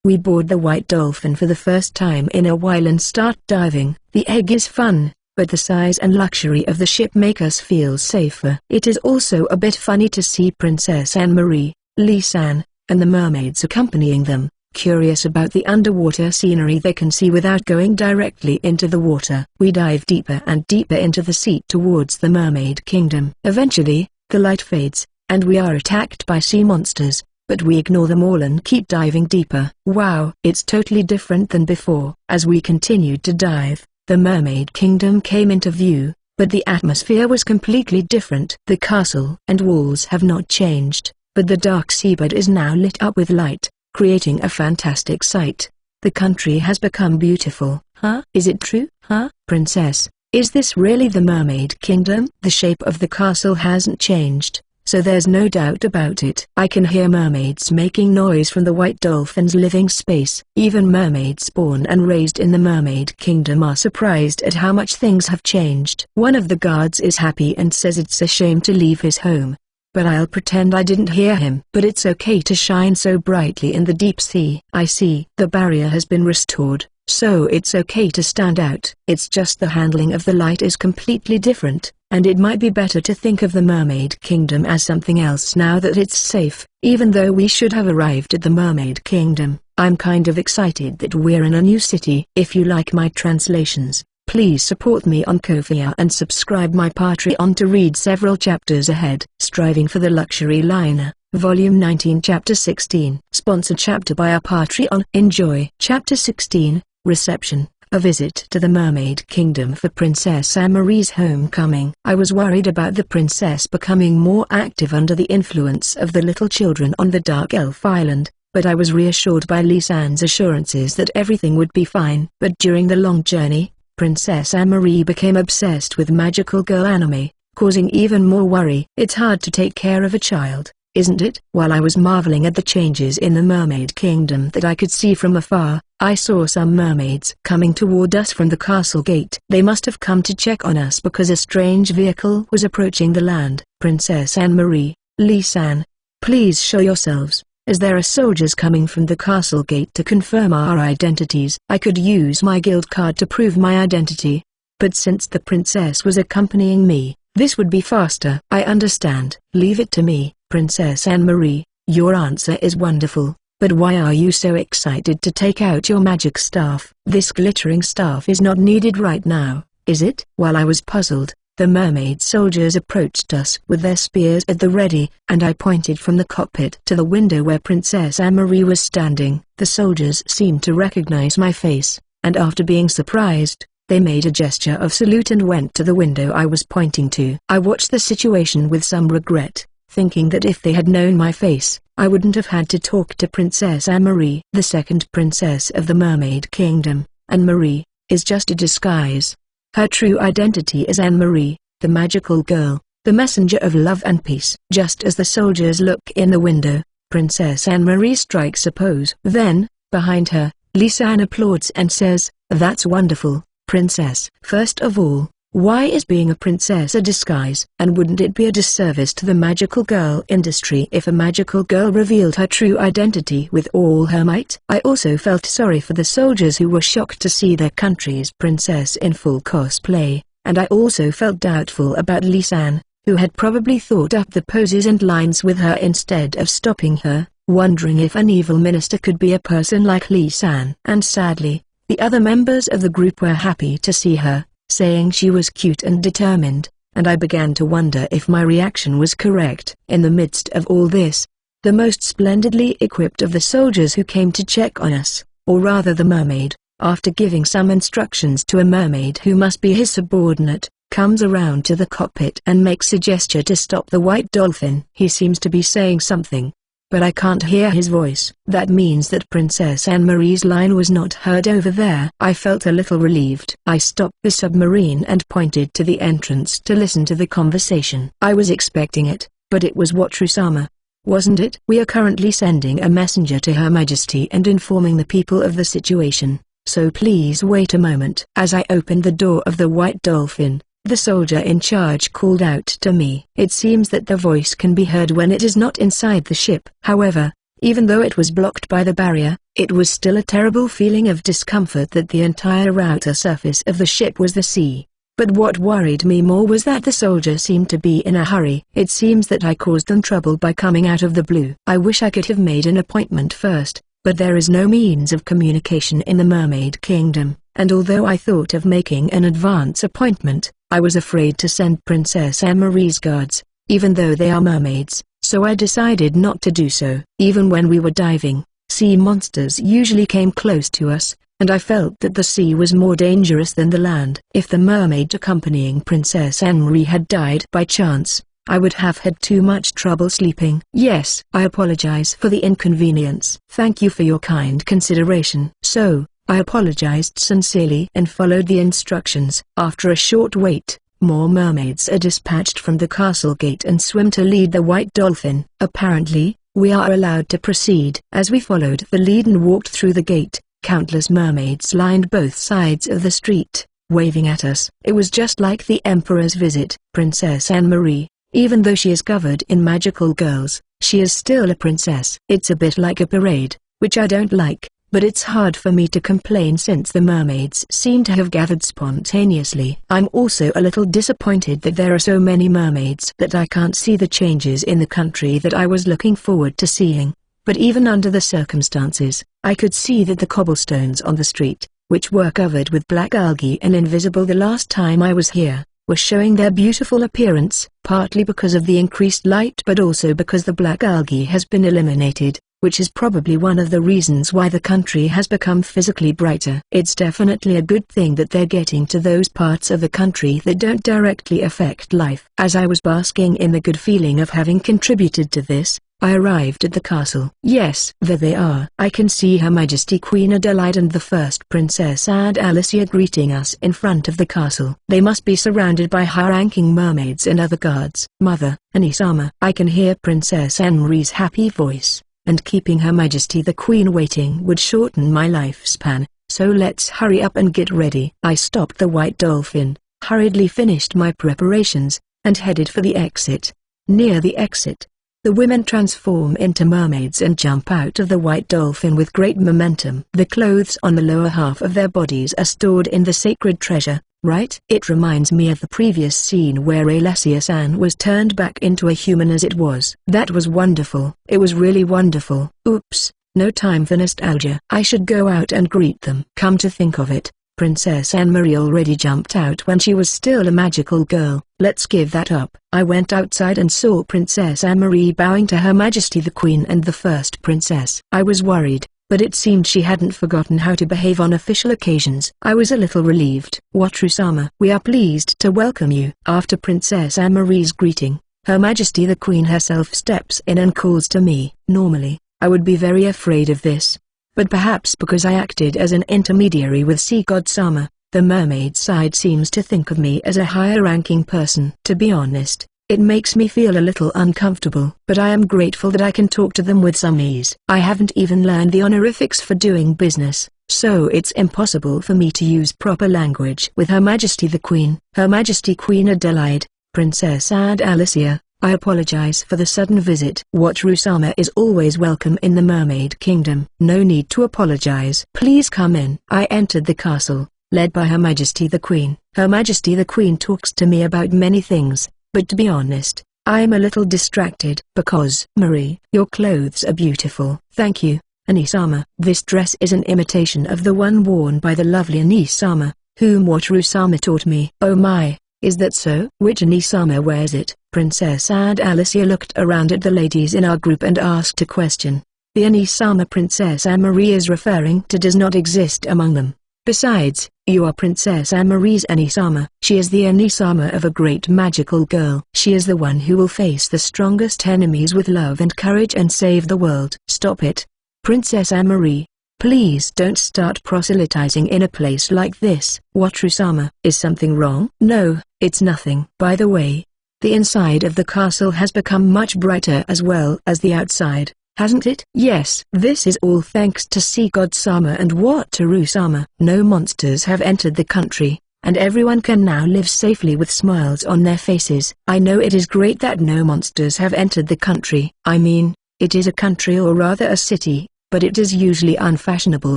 We board the White Dolphin for the first time in a while and start diving. The egg is fun, but the size and luxury of the ship make us feel safer. It is also a bit funny to see Princess Anne-Marie, Lee-san, and the mermaids accompanying them, curious about the underwater scenery they can see without going directly into the water. We dive deeper and deeper into the sea towards the Mermaid Kingdom. Eventually, the light fades, and we are attacked by sea monsters, but we ignore them all and keep diving deeper. Wow! It's totally different than before. As we continued to dive, the Mermaid Kingdom came into view, but the atmosphere was completely different. The castle and walls have not changed, but the dark seabed is now lit up with light, creating a fantastic sight. The country has become beautiful. Huh? Is it true? Huh? Princess, is this really the Mermaid Kingdom? The shape of the castle hasn't changed, so there's no doubt about it. I can hear mermaids making noise from the White Dolphin's living space. Even mermaids born and raised in the Mermaid Kingdom are surprised at how much things have changed. One of the guards is happy and says it's a shame to leave his home, but I'll pretend I didn't hear him. But it's okay to shine so brightly in the deep sea. I see. The barrier has been restored, so it's okay to stand out. It's just the handling of the light is completely different, and it might be better to think of the Mermaid Kingdom as something else now that it's safe. Even though we should have arrived at the Mermaid Kingdom, I'm kind of excited that we're in a new city. If you like my translations, please support me on Ko-fi and subscribe my Patreon to read several chapters ahead. Striving for the Luxury Liner, Volume 19 Chapter 16. Sponsored chapter by our Patreon. Enjoy. Chapter 16, Reception. A visit to the Mermaid Kingdom for Princess Anne-Marie's homecoming. I was worried about the princess becoming more active under the influence of the little children on the Dark Elf Island, but I was reassured by Lee-san's assurances that everything would be fine. But during the long journey, Princess Anne-Marie became obsessed with magical girl anime, causing even more worry. It's hard to take care of a child, isn't it? While I was marveling at the changes in the Mermaid Kingdom that I could see from afar, I saw some mermaids coming toward us from the castle gate. They must have come to check on us because a strange vehicle was approaching the land. Princess Anne-Marie, Lee-san, please show yourselves, as there are soldiers coming from the castle gate to confirm our identities. I could use my guild card to prove my identity, but since the princess was accompanying me, this would be faster. I understand. Leave it to me, Princess Anne-Marie. Your answer is wonderful, but why are you so excited to take out your magic staff? This glittering staff is not needed right now, is it? While I was puzzled, the mermaid soldiers approached us with their spears at the ready, and I pointed from the cockpit to the window where Princess Anne-Marie was standing. The soldiers seemed to recognize my face, and after being surprised, they made a gesture of salute and went to the window I was pointing to. I watched the situation with some regret, thinking that if they had known my face, I wouldn't have had to talk to Princess Anne-Marie. The second princess of the Mermaid Kingdom, Anne-Marie, is just a disguise. Her true identity is Anne-Marie, the magical girl, the messenger of love and peace. Just as the soldiers look in the window, Princess Anne-Marie strikes a pose. Then, behind her, Lee-san applauds and says, "That's wonderful, Princess." First of all, why is being a princess a disguise? And wouldn't it be a disservice to the magical girl industry if a magical girl revealed her true identity with all her might? I also felt sorry for the soldiers who were shocked to see their country's princess in full cosplay, and I also felt doubtful about Lee-san, who had probably thought up the poses and lines with her instead of stopping her, wondering if an evil minister could be a person like Lee-san. And sadly, the other members of the group were happy to see her, saying she was cute and determined, and I began to wonder if my reaction was correct. In the midst of all this, the most splendidly equipped of the soldiers who came to check on us, or rather the mermaid, after giving some instructions to a mermaid who must be his subordinate, comes around to the cockpit and makes a gesture to stop the White Dolphin. He seems to be saying something, but I can't hear his voice. That means that Princess Anne-Marie's line was not heard over there. I felt a little relieved. I stopped the submarine and pointed to the entrance to listen to the conversation. I was expecting it, but it was Wataru-sama, wasn't it? We are currently sending a messenger to Her Majesty and informing the people of the situation, so please wait a moment. As I opened the door of the White Dolphin, the soldier in charge called out to me. It seems that the voice can be heard when it is not inside the ship. However, even though it was blocked by the barrier, it was still a terrible feeling of discomfort that the entire outer surface of the ship was the sea. But what worried me more was that the soldier seemed to be in a hurry. It seems that I caused them trouble by coming out of the blue. I wish I could have made an appointment first, but there is no means of communication in the Mermaid Kingdom, and although I thought of making an advance appointment, I was afraid to send Princess Anne-Marie's guards, even though they are mermaids, so I decided not to do so. Even when we were diving, sea monsters usually came close to us, and I felt that the sea was more dangerous than the land. If the mermaid accompanying Princess Anne-Marie had died by chance, I would have had too much trouble sleeping. Yes, I apologize for the inconvenience. Thank you for your kind consideration. So, I apologized sincerely and followed the instructions. After a short wait, more mermaids are dispatched from the castle gate and swim to lead the White Dolphin. Apparently, we are allowed to proceed. As we followed the lead and walked through the gate, countless mermaids lined both sides of the street, waving at us. It was just like the Emperor's visit. Princess Anne-Marie, even though she is covered in magical girls, she is still a princess. It's a bit like a parade, which I don't like, but it's hard for me to complain since the mermaids seem to have gathered spontaneously. I'm also a little disappointed that there are so many mermaids that I can't see the changes in the country that I was looking forward to seeing. But even under the circumstances, I could see that the cobblestones on the street, which were covered with black algae and invisible the last time I was here, were showing their beautiful appearance, partly because of the increased light but also because the black algae has been eliminated, which is probably one of the reasons why the country has become physically brighter. It's definitely a good thing that they're getting to those parts of the country that don't directly affect life. As I was basking in the good feeling of having contributed to this, I arrived at the castle. Yes, there they are. I can see Her Majesty Queen Adelaide and the first Princess Alicia greeting us in front of the castle. They must be surrounded by high-ranking mermaids and other guards. Mother, Anisama. I can hear Princess Anne-Marie's happy voice, and keeping Her Majesty the Queen waiting would shorten my lifespan, so let's hurry up and get ready. I stopped the White Dolphin, hurriedly finished my preparations, and headed for the exit. Near the exit, the women transform into mermaids and jump out of the White Dolphin with great momentum. The clothes on the lower half of their bodies are stored in the sacred treasure, right? It reminds me of the previous scene where Alessia-san was turned back into a human as it was. That was wonderful. It was really wonderful. Oops, no time for nostalgia. I should go out and greet them. Come to think of it, Princess Anne-Marie already jumped out when she was still a magical girl. Let's give that up. I went outside and saw Princess Anne-Marie bowing to Her Majesty the Queen and the first princess. I was worried, but it seemed she hadn't forgotten how to behave on official occasions. I was a little relieved. Wataru-sama, we are pleased to welcome you. After Princess Anne-Marie's greeting, Her Majesty the Queen herself steps in and calls to me. Normally, I would be very afraid of this, but perhaps because I acted as an intermediary with Sea God Sama, the mermaid side seems to think of me as a higher-ranking person. To be honest, it makes me feel a little uncomfortable, but I am grateful that I can talk to them with some ease. I haven't even learned the honorifics for doing business, so it's impossible for me to use proper language with Her Majesty the Queen. Her Majesty Queen Adelaide, Princess Alicia, I apologize for the sudden visit. Wataru-sama is always welcome in the Mermaid Kingdom. No need to apologize. Please come in. I entered the castle, led by Her Majesty the Queen. Her Majesty the Queen talks to me about many things, but to be honest, I'm a little distracted. Because, Marie, your clothes are beautiful. Thank you, Anisama. This dress is an imitation of the one worn by the lovely Anisama, whom Wataru-sama taught me. Oh my, is that so? Which Anisama wears it? Princess Alicia looked around at the ladies in our group and asked a question. The Anisama Princess Anne-Marie is referring to does not exist among them. Besides, you are Princess Anne-Marie's Anisama. She is the Anisama of a great magical girl. She is the one who will face the strongest enemies with love and courage and save the world. Stop it. Princess Anne-Marie. Please don't start proselytizing in a place like this. Wataru-sama, is something wrong? No, it's nothing. By the way, the inside of the castle has become much brighter as well as the outside, hasn't it? Yes. This is all thanks to Sea God-sama and Wataru-sama. No monsters have entered the country, and everyone can now live safely with smiles on their faces. I know it is great that no monsters have entered the country. I mean, it is a country or rather a city, but it is usually unfashionable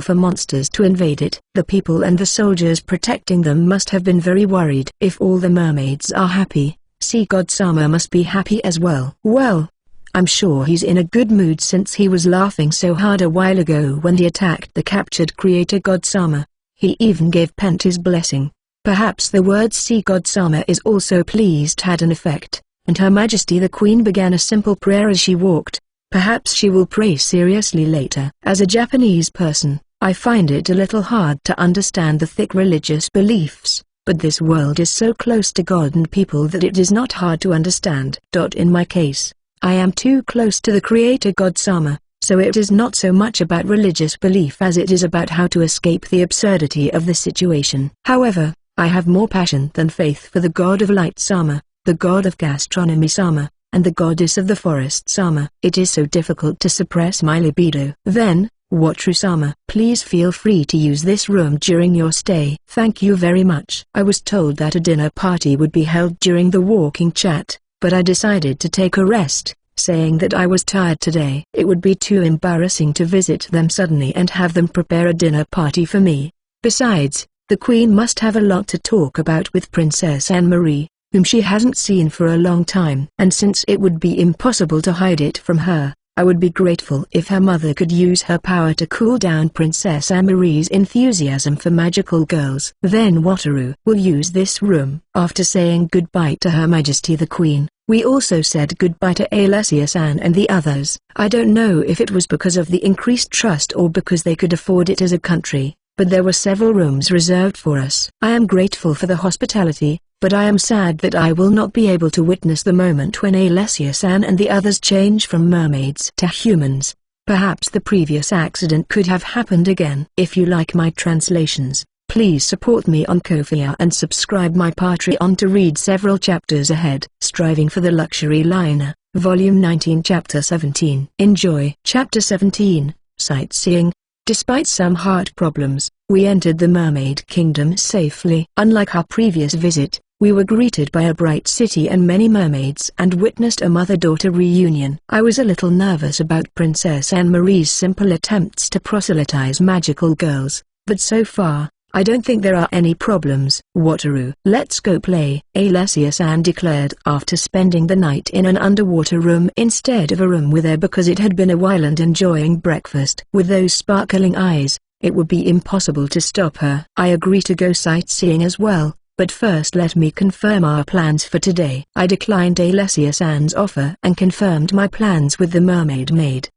for monsters to invade it. The people and the soldiers protecting them must have been very worried. If all the mermaids are happy, Sea God-sama must be happy as well. Well, I'm sure he's in a good mood since he was laughing so hard a while ago when he attacked the captured creator God-sama. He even gave Pent his blessing. Perhaps the word Sea God-sama is also pleased had an effect, and Her Majesty the Queen began a simple prayer as she walked. Perhaps she will pray seriously later. As a Japanese person, I find it a little hard to understand the thick religious beliefs, but this world is so close to God and people that it is not hard to understand. In my case, I am too close to the creator God-sama, so it is not so much about religious belief as it is about how to escape the absurdity of the situation. However, I have more passion than faith for the god of light-sama, the god of gastronomy-sama, and the goddess of the forest-sama. It is so difficult to suppress my libido. Then, Wataru-sama, please feel free to use this room during your stay. Thank you very much. I was told that a dinner party would be held during the walking chat, but I decided to take a rest, saying that I was tired today. It would be too embarrassing to visit them suddenly and have them prepare a dinner party for me. Besides, the Queen must have a lot to talk about with Princess Anne-Marie, whom she hasn't seen for a long time. And since it would be impossible to hide it from her, I would be grateful if her mother could use her power to cool down Princess Anne-Marie's enthusiasm for magical girls. Then Wataru will use this room. After saying goodbye to Her Majesty the Queen, we also said goodbye to Alessia-san and the others. I don't know if it was because of the increased trust or because they could afford it as a country, but there were several rooms reserved for us. I am grateful for the hospitality, but I am sad that I will not be able to witness the moment when Alessia-san and the others change from mermaids to humans. Perhaps the previous accident could have happened again. If you like my translations, please support me on Ko-fi and subscribe my Patreon to read several chapters ahead. Striving for the Luxury Liner, Volume 19 Chapter 17. Enjoy. Chapter 17, Sightseeing. Despite some heart problems, we entered the Mermaid Kingdom safely. Unlike our previous visit, we were greeted by a bright city and many mermaids and witnessed a mother-daughter reunion. I was a little nervous about Princess Anne-Marie's simple attempts to proselytize magical girls, but so far, I don't think there are any problems. Wataru, let's go play, Alessia-san declared after spending the night in an underwater room instead of a room with air because it had been a while and enjoying breakfast. With those sparkling eyes, it would be impossible to stop her. I agree to go sightseeing as well, but first let me confirm our plans for today. I declined Alessia-san's offer and confirmed my plans with the mermaid maid,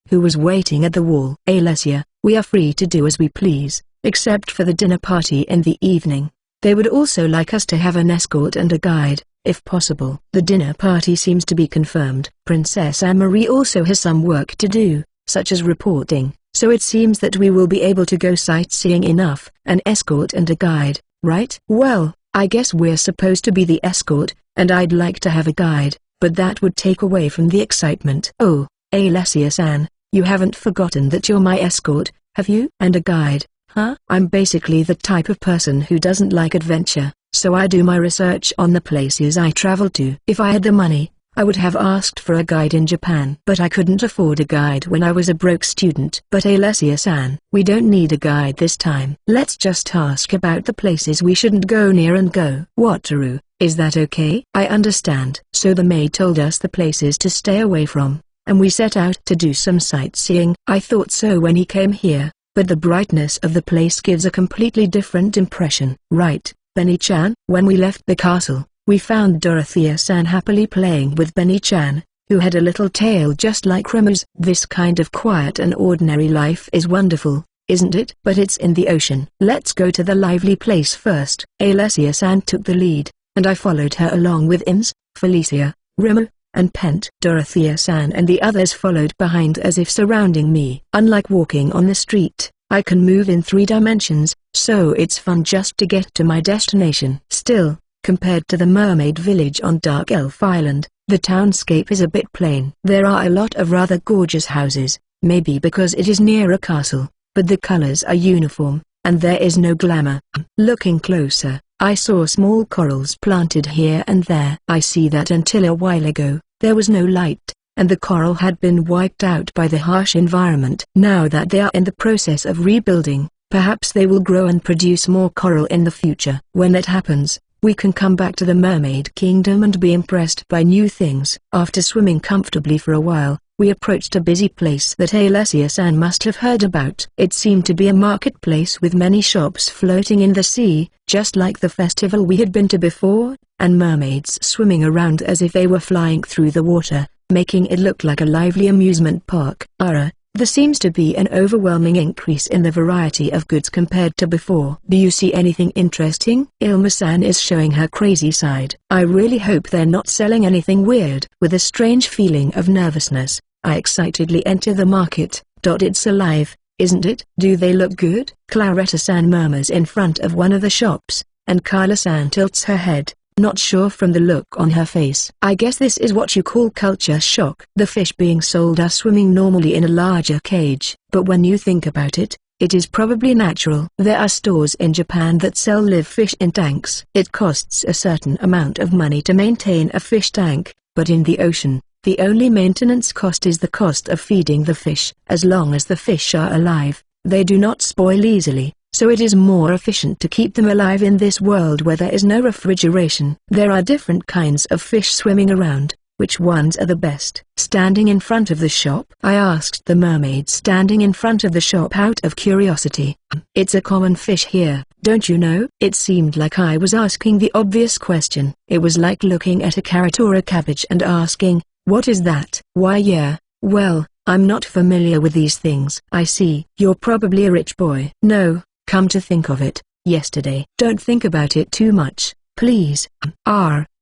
who was waiting at the wall. Alessia, we are free to do as we please, except for the dinner party in the evening. They would also like us to have an escort and a guide, if possible. The dinner party seems to be confirmed. Princess Anne-Marie also has some work to do, such as reporting, so it seems that we will be able to go sightseeing enough. An escort and a guide, right? Well, I guess we're supposed to be the escort, and I'd like to have a guide, but that would take away from the excitement. Oh, Alessia-san, you haven't forgotten that you're my escort, have you? And a guide. Huh? I'm basically the type of person who doesn't like adventure, so I do my research on the places I travel to. If I had the money, I would have asked for a guide in Japan. But I couldn't afford a guide when I was a broke student. But Alessia-san, we don't need a guide this time. Let's just ask about the places we shouldn't go near and go. Wataru, is that okay? I understand. So the maid told us the places to stay away from, and we set out to do some sightseeing. I thought so when he came here, but the brightness of the place gives a completely different impression. Right, Benny-chan? When we left the castle, we found Dorothea-san happily playing with Benny-chan, who had a little tail just like Remu's. This kind of quiet and ordinary life is wonderful, isn't it? But it's in the ocean. Let's go to the lively place first. Alessia-san took the lead, and I followed her along with Ims, Felicia, Rimmer, and Pent. Dorothea-san and the others followed behind as if surrounding me. Unlike walking on the street, I can move in 3 dimensions, so it's fun just to get to my destination. Still, compared to the mermaid village on Dark Elf Island, the townscape is a bit plain. There are a lot of rather gorgeous houses, maybe because it is near a castle, but the colors are uniform, and there is no glamour. Looking closer, I saw small corals planted here and there. I see that until a while ago, there was no light, and the coral had been wiped out by the harsh environment. Now that they are in the process of rebuilding, perhaps they will grow and produce more coral in the future. When that happens, we can come back to the Mermaid Kingdom and be impressed by new things. After swimming comfortably for a while, we approached a busy place that Alessia-san must have heard about. It seemed to be a marketplace with many shops floating in the sea, just like the festival we had been to before, and mermaids swimming around as if they were flying through the water, making it look like a lively amusement park. There seems to be an overwhelming increase in the variety of goods compared to before. Do you see anything interesting? Ilma-san is showing her crazy side. I really hope they're not selling anything weird. With a strange feeling of nervousness, I excitedly enter the market. It's alive, isn't it? Do they look good? Claretta-san murmurs in front of one of the shops, and Carla-san tilts her head, not sure from the look on her face. I guess this is what you call culture shock. The fish being sold are swimming normally in a larger cage, but when you think about it, it is probably natural. There are stores in Japan that sell live fish in tanks. It costs a certain amount of money to maintain a fish tank, but in the ocean, the only maintenance cost is the cost of feeding the fish. As long as the fish are alive, they do not spoil easily. So it is more efficient to keep them alive in this world where there is no refrigeration. There are different kinds of fish swimming around. Which ones are the best? Standing in front of the shop? I asked the mermaid standing in front of the shop out of curiosity. It's a common fish here, don't you know? It seemed like I was asking the obvious question. It was like looking at a carrot or a cabbage and asking, what is that? Why yeah, well, I'm not familiar with these things. I see. You're probably a rich boy. No. Come to think of it, yesterday. Don't think about it too much, please.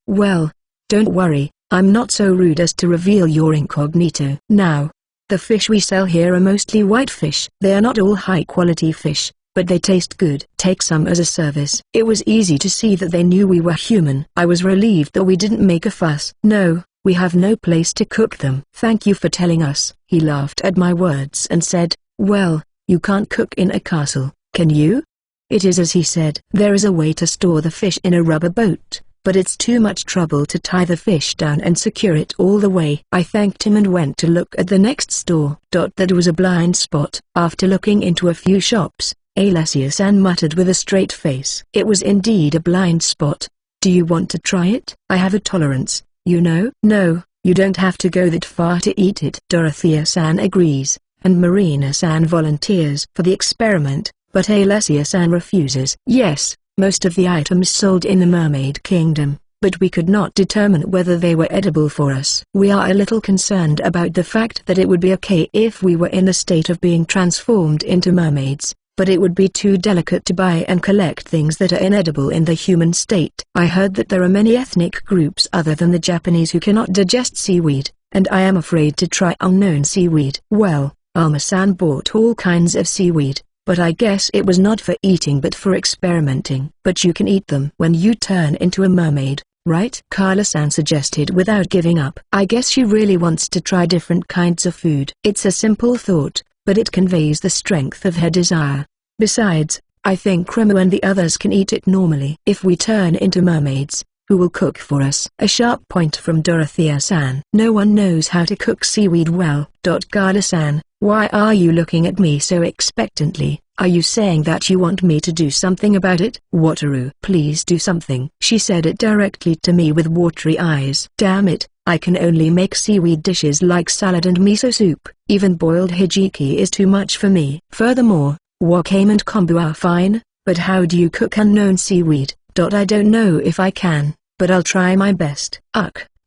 Well, don't worry, I'm not so rude as to reveal your incognito. Now, the fish we sell here are mostly white fish. They are not all high-quality fish, but they taste good. Take some as a service. It was easy to see that they knew we were human. I was relieved that we didn't make a fuss. No, we have no place to cook them. Thank you for telling us. He laughed at my words and said, well, you can't cook in a castle. Can you? It is as he said. There is a way to store the fish in a rubber boat, but it's too much trouble to tie the fish down and secure it all the way. I thanked him and went to look at the next store. That was a blind spot. After looking into a few shops, Alessia-san muttered with a straight face. It was indeed a blind spot. Do you want to try it? I have a tolerance, you know. No, you don't have to go that far to eat it. Dorothea-san agrees, and Marina-san volunteers for the experiment. But Alessia-san refuses. Yes, most of the items sold in the Mermaid Kingdom, but we could not determine whether they were edible for us. We are a little concerned about the fact that it would be okay if we were in the state of being transformed into mermaids, but it would be too delicate to buy and collect things that are inedible in the human state. I heard that there are many ethnic groups other than the Japanese who cannot digest seaweed, and I am afraid to try unknown seaweed. Well, Alma-san bought all kinds of seaweed. But I guess it was not for eating but for experimenting. But you can eat them when you turn into a mermaid, right? Carla-san suggested without giving up. I guess she really wants to try different kinds of food. It's a simple thought, but it conveys the strength of her desire. Besides, I think Remo and the others can eat it normally. If we turn into mermaids, who will cook for us? A sharp point from Dorothea-san. No one knows how to cook seaweed well. Carla-san, why are you looking at me so expectantly? Are you saying that you want me to do something about it? Wataru, please do something. She said it directly to me with watery eyes. Damn it, I can only make seaweed dishes like salad and miso soup. Even boiled hijiki is too much for me. Furthermore, wakame and kombu are fine, but how do you cook unknown seaweed? I don't know if I can, but I'll try my best.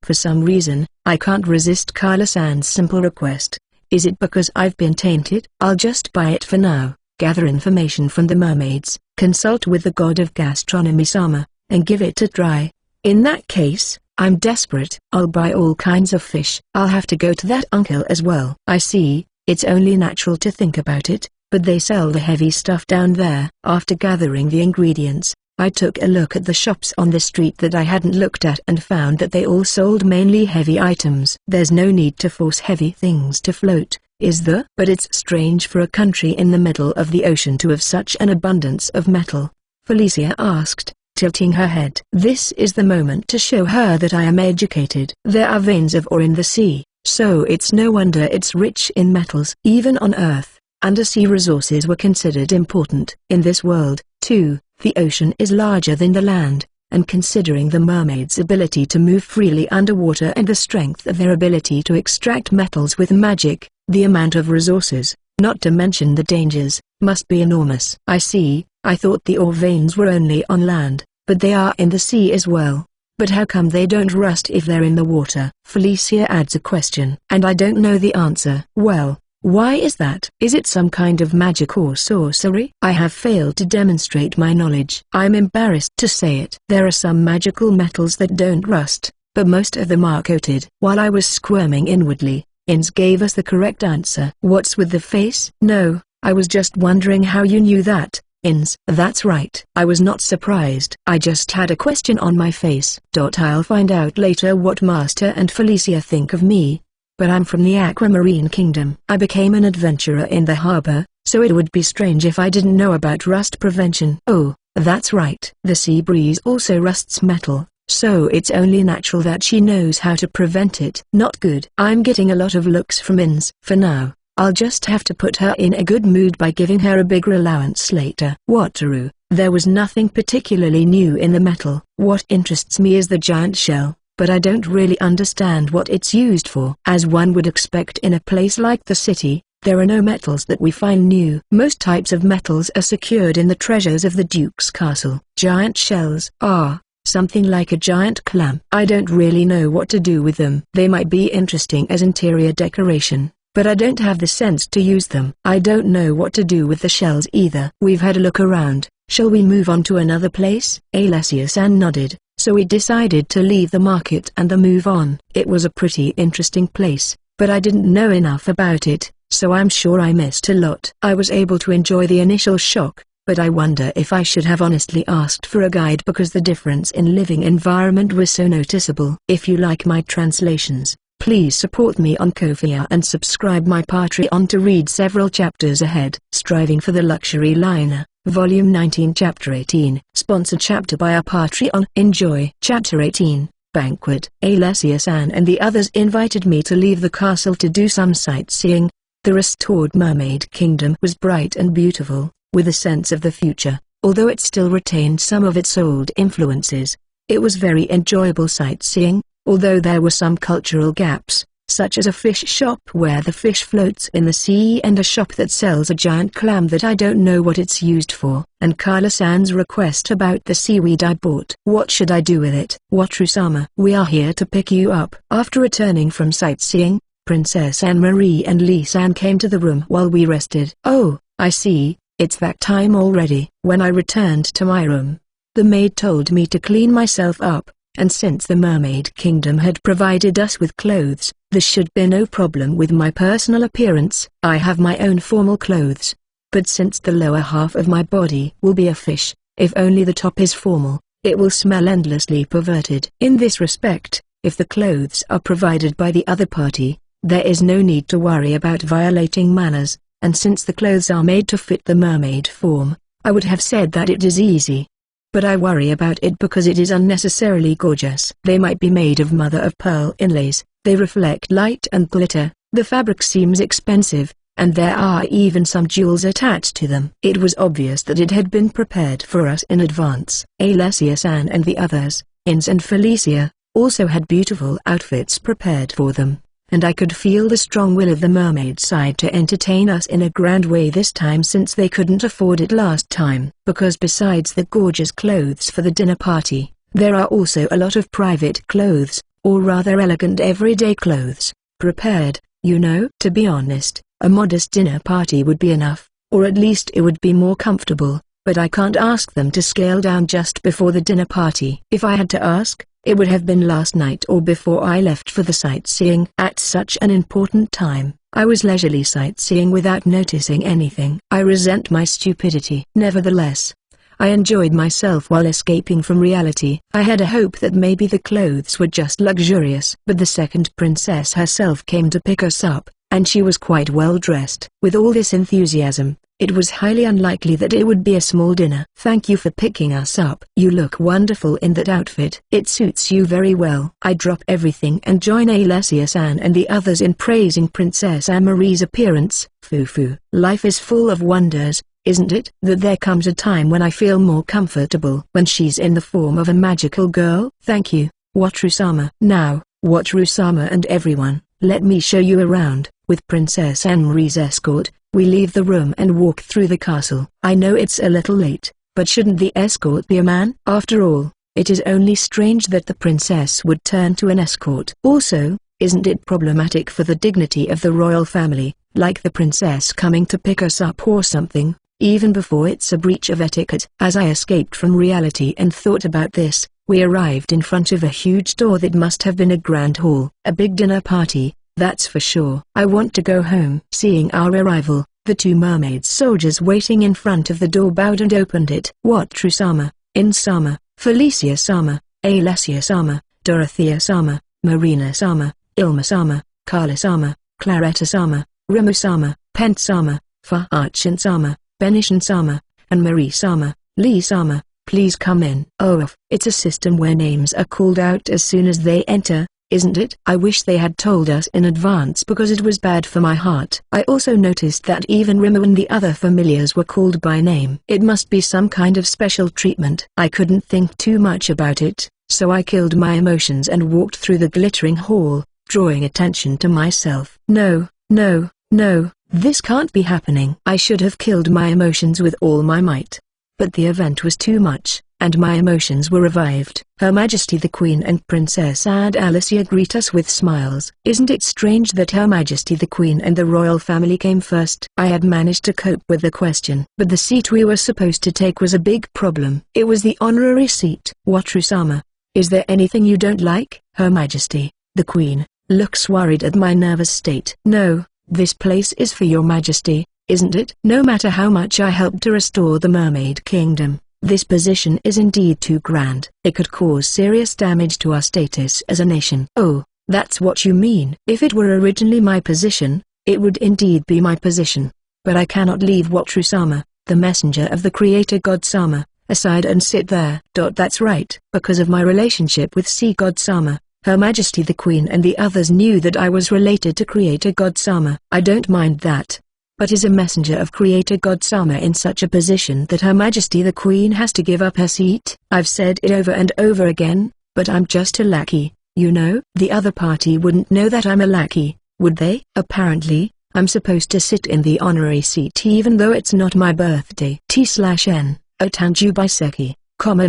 For some reason, I can't resist Carla-san's simple request. Is it because I've been tainted? I'll just buy it for now. gather information from the mermaids, consult with the god of gastronomy Sama, and give it a try. In that case, I'm desperate. I'll buy all kinds of fish. I'll have to go to that uncle as well. I see, it's only natural to think about it, but they sell the heavy stuff down there. After gathering the ingredients, I took a look at the shops on the street that I hadn't looked at and found that they all sold mainly heavy items. There's no need to force heavy things to float, is there? But it's strange for a country in the middle of the ocean to have such an abundance of metal, Felicia asked, tilting her head. This is the moment to show her that I am educated. There are veins of ore in the sea, so it's no wonder it's rich in metals. Even on Earth, undersea resources were considered important. In this world, too, the ocean is larger than the land, and considering the mermaids' ability to move freely underwater and the strength of their ability to extract metals with magic, the amount of resources, not to mention the dangers, must be enormous. I see. I thought the ore veins were only on land, but they are in the sea as well. But how come they don't rust if they're in the water? Felicia adds a question. And I don't know the answer. Well, why is that? Is it some kind of magic or sorcery? I have failed to demonstrate my knowledge. I'm embarrassed to say it. There are some magical metals that don't rust, but most of them are coated. While I was squirming inwardly, Ins gave us the correct answer. What's with the face? No, I was just wondering how you knew that. Ins. That's right. I was not surprised. I just had a question on my face. I'll find out later what Master and Felicia think of me, but I'm from the Aquamarine Kingdom. I became an adventurer in the harbor, so it would be strange if I didn't know about rust prevention. Oh, that's right. The sea breeze also rusts metal, so it's only natural that she knows how to prevent it. Not good. I'm getting a lot of looks from Ins. For now, I'll just have to put her in a good mood by giving her a bigger allowance later. Wataru, there was nothing particularly new in the metal. What interests me is the giant shell, but I don't really understand what it's used for. As one would expect in a place like the city, there are no metals that we find new. Most types of metals are secured in the treasures of the Duke's castle. Giant shells are something like a giant clam. I don't really know what to do with them. They might be interesting as interior decoration, but I don't have the sense to use them. I don't know what to do with the shells either. We've had a look around. Shall we move on to another place? Alessia-san nodded, so we decided to leave the market and move on. It was a pretty interesting place, but I didn't know enough about it, so I'm sure I missed a lot. I was able to enjoy the initial shock, but I wonder if I should have honestly asked for a guide because the difference in living environment was so noticeable. If you like my translations, please support me on Ko-fi and subscribe my Patreon to read several chapters ahead. Striving for the Luxury Liner, Volume 19 Chapter 18. Sponsored chapter by our Patreon. Enjoy. Chapter 18, Banquet. Alessia-san and the others invited me to leave the castle to do some sightseeing. The restored Mermaid Kingdom was bright and beautiful, with a sense of the future, although it still retained some of its old influences. It was very enjoyable sightseeing, although there were some cultural gaps, such as a fish shop where the fish floats in the sea and a shop that sells a giant clam that I don't know what it's used for, and Carla-san's request about the seaweed I bought. What should I do with it? Wataru-sama, we are here to pick you up. After returning from sightseeing, Princess Anne-Marie and Lee-san came to the room while we rested. Oh, I see, it's that time already. When I returned to my room, the maid told me to clean myself up, and since the Mermaid Kingdom had provided us with clothes, there should be no problem with my personal appearance. I have my own formal clothes, but since the lower half of my body will be a fish, if only the top is formal, it will smell endlessly perverted. In this respect, if the clothes are provided by the other party, there is no need to worry about violating manners, and since the clothes are made to fit the mermaid form, I would have said that it is easy. But I worry about it because it is unnecessarily gorgeous. They might be made of mother-of-pearl inlays, they reflect light and glitter, the fabric seems expensive, and there are even some jewels attached to them. It was obvious that it had been prepared for us in advance. Alessia-san and the others, Ins and Felicia, also had beautiful outfits prepared for them, and I could feel the strong will of the mermaid side to entertain us in a grand way this time since they couldn't afford it last time. Because besides the gorgeous clothes for the dinner party, there are also a lot of private clothes, or rather elegant everyday clothes, prepared, you know. To be honest, a modest dinner party would be enough, or at least it would be more comfortable, but I can't ask them to scale down just before the dinner party. If I had to ask, it would have been last night or before I left for the sightseeing. At such an important time, I was leisurely sightseeing without noticing anything. I resent my stupidity. Nevertheless, I enjoyed myself while escaping from reality. I had a hope that maybe the clothes were just luxurious. But the second princess herself came to pick us up, and she was quite well dressed. With all this enthusiasm, it was highly unlikely that it would be a small dinner. "Thank you for picking us up. You look wonderful in that outfit. It suits you very well." I drop everything and join Alessia-san and the others in praising Princess Anne-Marie's appearance. Fufu. Life is full of wonders, isn't it? That there comes a time when I feel more comfortable when she's in the form of a magical girl. Thank you, Wataru-sama. Now, Wataru-sama and everyone, let me show you around. With Princess Anne-Marie's escort, we leave the room and walk through the castle. I know it's a little late, but shouldn't the escort be a man? After all, it is only strange that the princess would turn to an escort. Also, isn't it problematic for the dignity of the royal family, like the princess coming to pick us up or something, even before it's a breach of etiquette? As I escaped from reality and thought about this, we arrived in front of a huge door that must have been a grand hall. A big dinner party, that's for sure. I want to go home. Seeing our arrival, the two mermaid soldiers waiting in front of the door bowed and opened it. Wataru-sama, In-sama, Felicia-sama, Alessia-sama, Dorothea-sama, Marina-sama, Ilma-sama, Carla-sama, Claretta-sama, Rimu-sama, Pent-sama, Fa-Archin-sama, Benishan-sama, and Marie-sama. Lee-sama, please come in. Oh, it's a system where names are called out as soon as they enter, isn't it? I wish they had told us in advance because it was bad for my heart. I also noticed that even Rimu and the other familiars were called by name. It must be some kind of special treatment. I couldn't think too much about it, so I killed my emotions and walked through the glittering hall, drawing attention to myself. No, no, no, this can't be happening. I should have killed my emotions with all my might. But the event was too much, and my emotions were revived. Her Majesty the Queen and Princess and Alicia greet us with smiles. Isn't it strange that Her Majesty the Queen and the royal family came first? I had managed to cope with the question, but the seat we were supposed to take was a big problem. It was the honorary seat. Wataru-sama, is there anything you don't like? Her Majesty, the Queen, looks worried at my nervous state. No, this place is for your Majesty, isn't it? No matter how much I help to restore the Mermaid Kingdom, this position is indeed too grand. It could cause serious damage to our status as a nation. Oh, that's what you mean. If it were originally my position, it would indeed be my position. But I cannot leave Wataru-sama, the messenger of the Creator God-sama, aside and sit there. That's right. Because of my relationship with Sea God-sama, Her Majesty the Queen and the others knew that I was related to Creator God-sama. I don't mind that. But is a messenger of Creator God-sama in such a position that Her Majesty the Queen has to give up her seat? I've said it over and over again, but I'm just a lackey, you know? The other party wouldn't know that I'm a lackey, would they? Apparently, I'm supposed to sit in the honorary seat even though it's not my birthday. T/N, Otanju Biseki,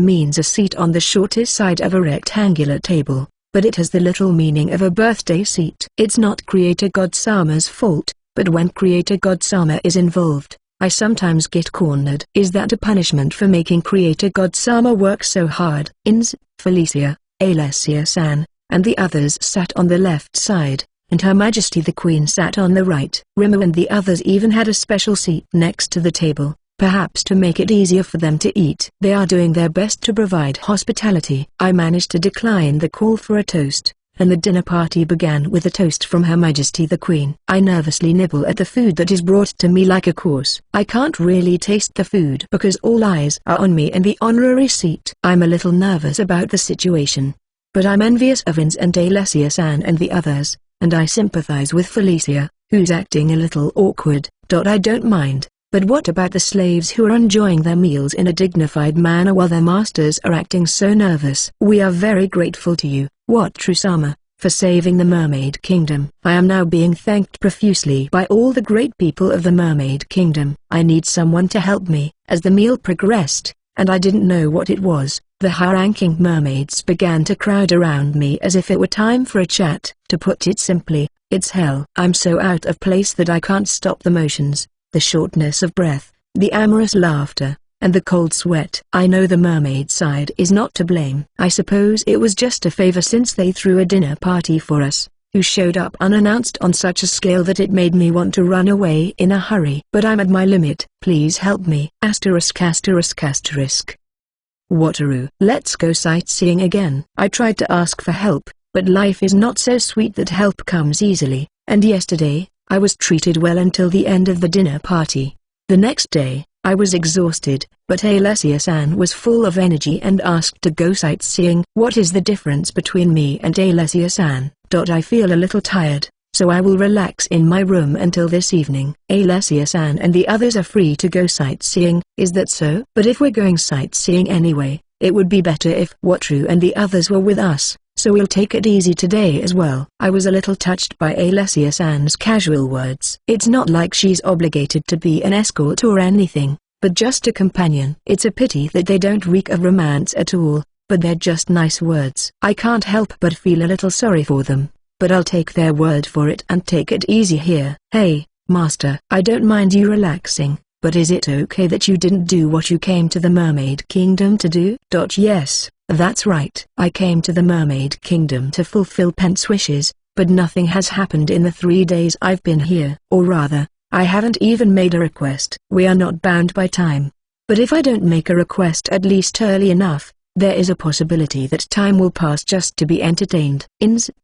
means a seat on the shortest side of a rectangular table, but it has the literal meaning of a birthday seat. It's not Creator God-sama's fault. But when Creator God-sama is involved, I sometimes get cornered. Is that a punishment for making Creator God-sama work so hard? Felicia, Alessia-san, and the others sat on the left side, and Her Majesty the Queen sat on the right. Rimu and the others even had a special seat next to the table, perhaps to make it easier for them to eat. They are doing their best to provide hospitality. I managed to decline the call for a toast, and the dinner party began with a toast from Her Majesty the Queen. I nervously nibble at the food that is brought to me like a course. I can't really taste the food because all eyes are on me and the honorary seat. I'm a little nervous about the situation, but I'm envious of Ins and Alessia-san and the others, and I sympathize with Felicia, who's acting a little awkward. I don't mind. But what about the slaves who are enjoying their meals in a dignified manner while their masters are acting so nervous? We are very grateful to you, Wataru-sama, for saving the Mermaid Kingdom. I am now being thanked profusely by all the great people of the Mermaid Kingdom. I need someone to help me. As the meal progressed, and I didn't know what it was, the high-ranking mermaids began to crowd around me as if it were time for a chat. To put it simply, it's hell. I'm so out of place that I can't stop the motions. the shortness of breath, the amorous laughter, and the cold sweat. I know the mermaid side is not to blame. I suppose it was just a favor since they threw a dinner party for us, who showed up unannounced on such a scale that it made me want to run away in a hurry. But I'm at my limit. Please help me. Asterisk asterisk asterisk. Wataru. Let's go sightseeing again. I tried to ask for help, but life is not so sweet that help comes easily, and yesterday, I was treated well until the end of the dinner party. The next day, I was exhausted, but Alessia-san was full of energy and asked to go sightseeing. What is the difference between me and Alessia-san? I feel a little tired, so I will relax in my room until this evening. Alessia-san and the others are free to go sightseeing, is that so? But if we're going sightseeing anyway, it would be better if Wataru and the others were with us, so we'll take it easy today as well. I was a little touched by Alessia-san's casual words. It's not like she's obligated to be an escort or anything, but just a companion. It's a pity that they don't reek of romance at all, but they're just nice words. I can't help but feel a little sorry for them, but I'll take their word for it and take it easy here. Hey, Master, I don't mind you relaxing, but is it okay that you didn't do what you came to the Mermaid Kingdom to do? Yes, that's right. I came to the Mermaid Kingdom to fulfill Pent's wishes, but nothing has happened in the 3 days I've been here. Or rather, I haven't even made a request. We are not bound by time. But if I don't make a request at least early enough, there is a possibility that time will pass just to be entertained.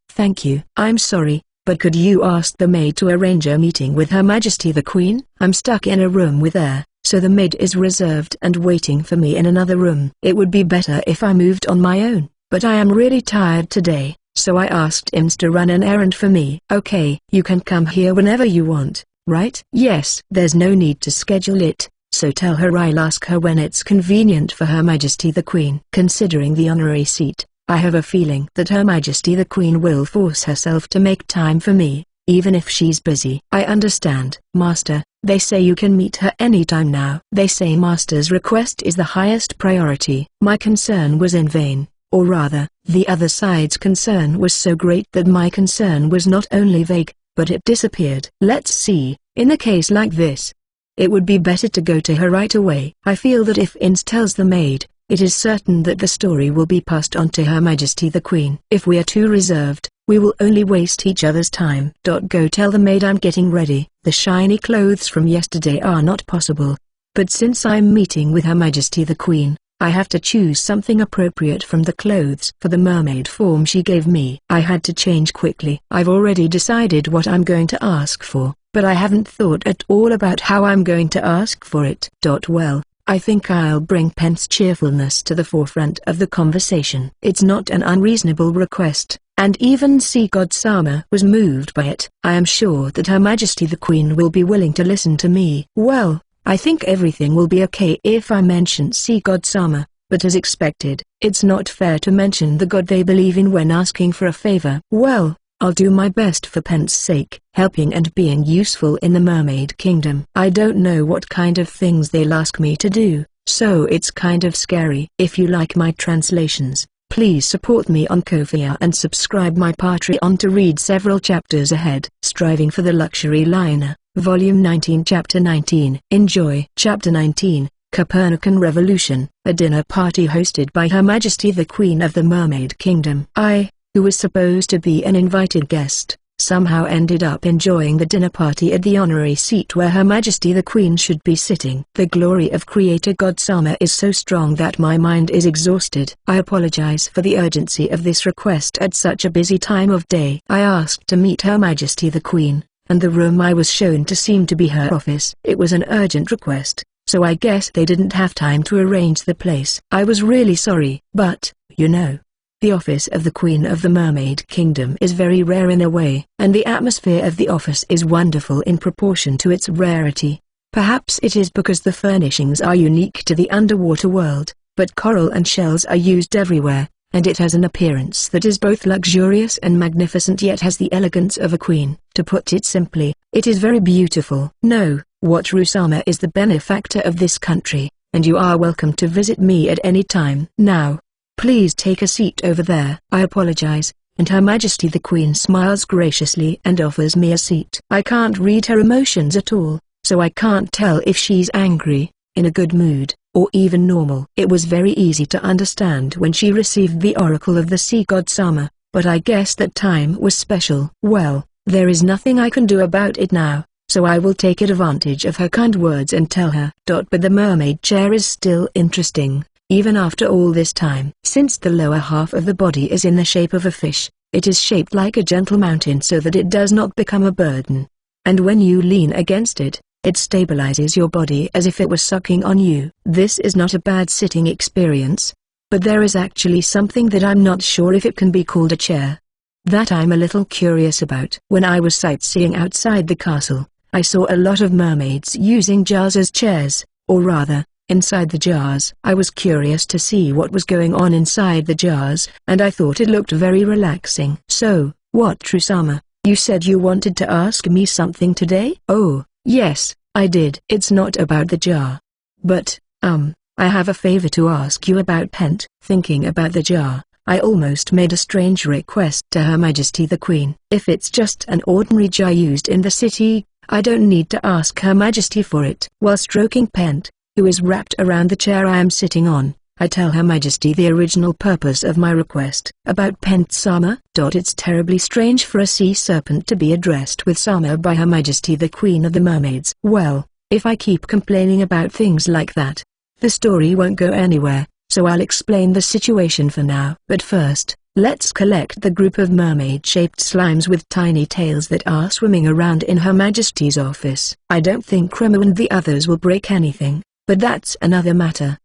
Thank you. I'm sorry, but could you ask the maid to arrange a meeting with Her Majesty the Queen? I'm stuck in a room with her, so the maid is reserved and waiting for me in another room. It would be better if I moved on my own, but I am really tired today, so I asked Ims to run an errand for me. Okay, you can come here whenever you want, right? Yes. There's no need to schedule it, so tell her I'll ask her when it's convenient for Her Majesty the Queen. Considering the honorary seat, I have a feeling that Her Majesty the Queen will force herself to make time for me, even if she's busy. I understand. Master, they say you can meet her anytime now. They say Master's request is the highest priority. My concern was in vain, or rather, the other side's concern was so great that my concern was not only vague, but it disappeared. Let's see, in a case like this, it would be better to go to her right away. I feel that if Ins tells the maid, it is certain that the story will be passed on to Her Majesty the Queen. If we are too reserved, we will only waste each other's time. Go tell the maid I'm getting ready. The shiny clothes from yesterday are not possible. But since I'm meeting with Her Majesty the Queen, I have to choose something appropriate from the clothes for the mermaid form she gave me. I had to change quickly. I've already decided what I'm going to ask for, but I haven't thought at all about how I'm going to ask for it. Well, I think I'll bring Pent's cheerfulness to the forefront of the conversation. It's not an unreasonable request, and even Sea God Sama was moved by it. I am sure that Her Majesty the Queen will be willing to listen to me. Well, I think everything will be okay if I mention Sea God Sama, but as expected, it's not fair to mention the god they believe in when asking for a favor. Well, I'll do my best for Pent's sake, helping and being useful in the Mermaid Kingdom. I don't know what kind of things they'll ask me to do, so it's kind of scary. If you like my translations, please support me on Ko-fi and subscribe my Patreon to read several chapters ahead. Striving for the Luxury Liner, Volume 19 Chapter 19. Enjoy. Chapter 19, Copernican Revolution, a dinner party hosted by Her Majesty the Queen of the Mermaid Kingdom. I, who was supposed to be an invited guest, somehow ended up enjoying the dinner party at the honorary seat where Her Majesty the Queen should be sitting. The glory of Creator God Sama is so strong that my mind is exhausted. I apologize for the urgency of this request at such a busy time of day. I asked to meet Her Majesty the Queen, and the room I was shown to seemed to be her office. It was an urgent request, so I guess they didn't have time to arrange the place. I was really sorry, but, you know, the office of the Queen of the Mermaid Kingdom is very rare in a way, and the atmosphere of the office is wonderful in proportion to its rarity. Perhaps it is because the furnishings are unique to the underwater world, but coral and shells are used everywhere, and it has an appearance that is both luxurious and magnificent yet has the elegance of a queen. To put it simply, it is very beautiful. No, Wataru-sama is the benefactor of this country, and you are welcome to visit me at any time. Now, please take a seat over there. I apologize, and Her Majesty the Queen smiles graciously and offers me a seat. I can't read her emotions at all, so I can't tell if she's angry, in a good mood, or even normal. It was very easy to understand when she received the oracle of the sea god Sama, but I guess that time was special. Well, there is nothing I can do about it now, so I will take advantage of her kind words and tell her. But the mermaid chair is still interesting, even after all this time. Since the lower half of the body is in the shape of a fish, it is shaped like a gentle mountain so that it does not become a burden. And when you lean against it, it stabilizes your body as if it was sucking on you. This is not a bad sitting experience. But there is actually something that I'm not sure if it can be called a chair. That I'm a little curious about. When I was sightseeing outside the castle, I saw a lot of mermaids using jars as chairs, or rather, inside the jars. I was curious to see what was going on inside the jars, and I thought it looked very relaxing. So, what, True-sama? You said you wanted to ask me something today? Oh, yes, I did. It's not about the jar. But, I have a favor to ask you about Pent. Thinking about the jar, I almost made a strange request to Her Majesty the Queen. If it's just an ordinary jar used in the city, I don't need to ask Her Majesty for it. While stroking Pent, who is wrapped around the chair I am sitting on, I tell Her Majesty the original purpose of my request. About Pent-sama. It's terribly strange for a sea serpent to be addressed with Sama by Her Majesty the Queen of the Mermaids. Well, if I keep complaining about things like that, the story won't go anywhere, so I'll explain the situation for now. But first, let's collect the group of mermaid-shaped slimes with tiny tails that are swimming around in Her Majesty's office. I don't think Kremo and the others will break anything, but that's another matter.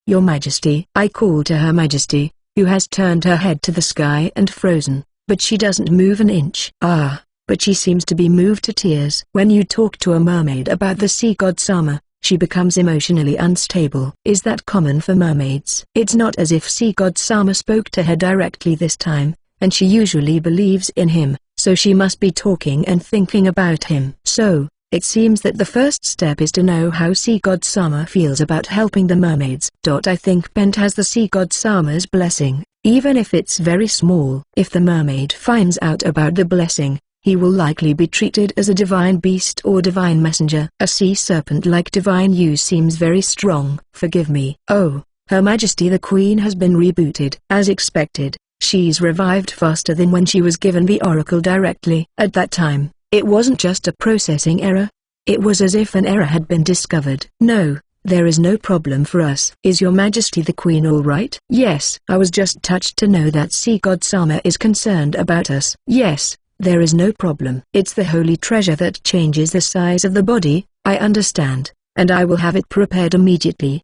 Your Majesty. I call to Her Majesty, who has turned her head to the sky and frozen, but she doesn't move an inch. But she seems to be moved to tears. When you talk to a mermaid about the sea god Sama, she becomes emotionally unstable. Is that common for mermaids? It's not as if sea god Sama spoke to her directly this time, and she usually believes in him, so she must be talking and thinking about him. So, it seems that the first step is to know how sea god Sama feels about helping the mermaids. I think Pent has the sea god Sama's blessing, even if it's very small. If the mermaid finds out about the blessing, he will likely be treated as a divine beast or divine messenger. A sea serpent like divine use seems very strong. Forgive me. Oh, Her Majesty the Queen has been rebooted. As expected, she's revived faster than when she was given the oracle directly. At that time, it wasn't just a processing error. It was as if an error had been discovered. No, there is no problem for us. Is Your Majesty the Queen all right? Yes. I was just touched to know that sea god Sama is concerned about us. Yes. There is no problem. It's the holy treasure that changes the size of the body, I understand, and I will have it prepared immediately.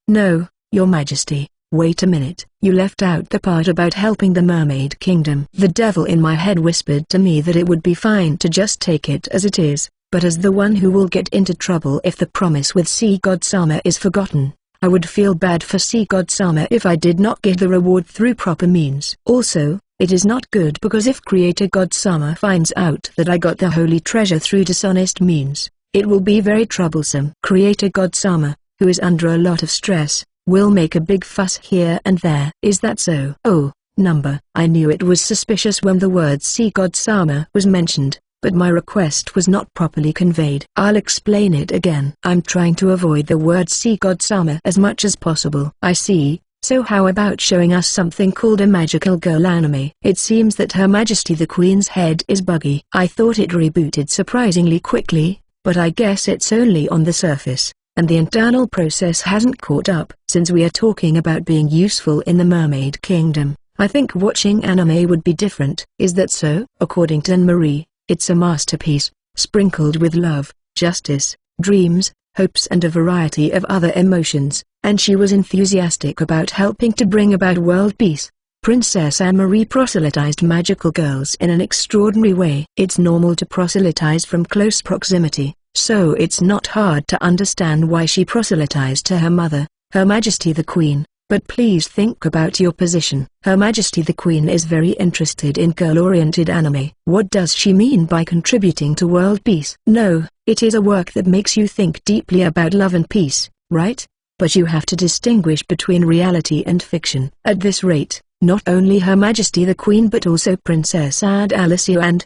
No, Your Majesty, wait a minute. You left out the part about helping the Mermaid Kingdom. The devil in my head whispered to me that it would be fine to just take it as it is, but as the one who will get into trouble if the promise with sea god Sama is forgotten, I would feel bad for sea god Sama if I did not get the reward through proper means. Also, it is not good because if Creator God Sama finds out that I got the holy treasure through dishonest means, it will be very troublesome. Creator God Sama, who is under a lot of stress, will make a big fuss here and there. Is that so? Oh, number. I knew it was suspicious when the word sea god Sama was mentioned, but my request was not properly conveyed. I'll explain it again. I'm trying to avoid the word sea god Sama as much as possible. I see. So how about showing us something called a magical girl anime? It seems that Her Majesty the Queen's head is buggy. I thought it rebooted surprisingly quickly, but I guess it's only on the surface, and the internal process hasn't caught up. Since we are talking about being useful in the Mermaid Kingdom, I think watching anime would be different. Is that so? According to Anne-Marie, it's a masterpiece, sprinkled with love, justice, dreams, hopes and a variety of other emotions, and she was enthusiastic about helping to bring about world peace. Princess Anne-Marie proselytized magical girls in an extraordinary way. It's normal to proselytize from close proximity, so it's not hard to understand why she proselytized to her mother, Her Majesty the Queen. But please think about your position. Her Majesty the Queen is very interested in girl-oriented anime. What does she mean by contributing to world peace? No, it is a work that makes you think deeply about love and peace, right? But you have to distinguish between reality and fiction. At this rate, not only Her Majesty the Queen but also Princess Alicia and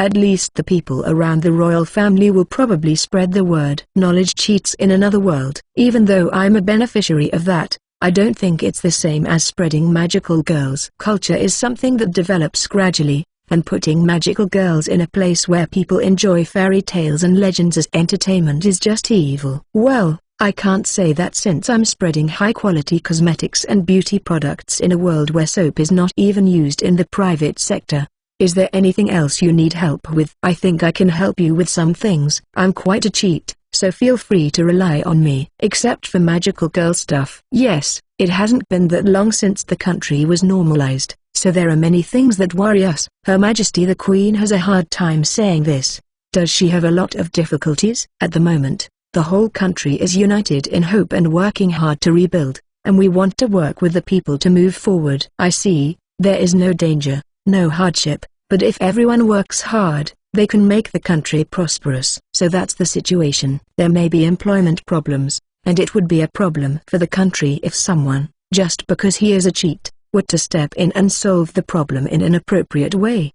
At least the people around the royal family will probably spread the word. Knowledge cheats in another world. Even though I'm a beneficiary of that, I don't think it's the same as spreading magical girls. Culture is something that develops gradually, and putting magical girls in a place where people enjoy fairy tales and legends as entertainment is just evil. Well, I can't say that since I'm spreading high-quality cosmetics and beauty products in a world where soap is not even used in the private sector. Is there anything else you need help with? I think I can help you with some things. I'm quite a cheat, so feel free to rely on me. Except for magical girl stuff. Yes, it hasn't been that long since the country was normalized, so there are many things that worry us. Her Majesty the Queen has a hard time saying this. Does she have a lot of difficulties? At the moment, the whole country is united in hope and working hard to rebuild, and we want to work with the people to move forward. I see, there is no danger, no hardship, but if everyone works hard, they can make the country prosperous. So that's the situation. There may be employment problems, and it would be a problem for the country if someone, just because he is a cheat, were to step in and solve the problem in an appropriate way.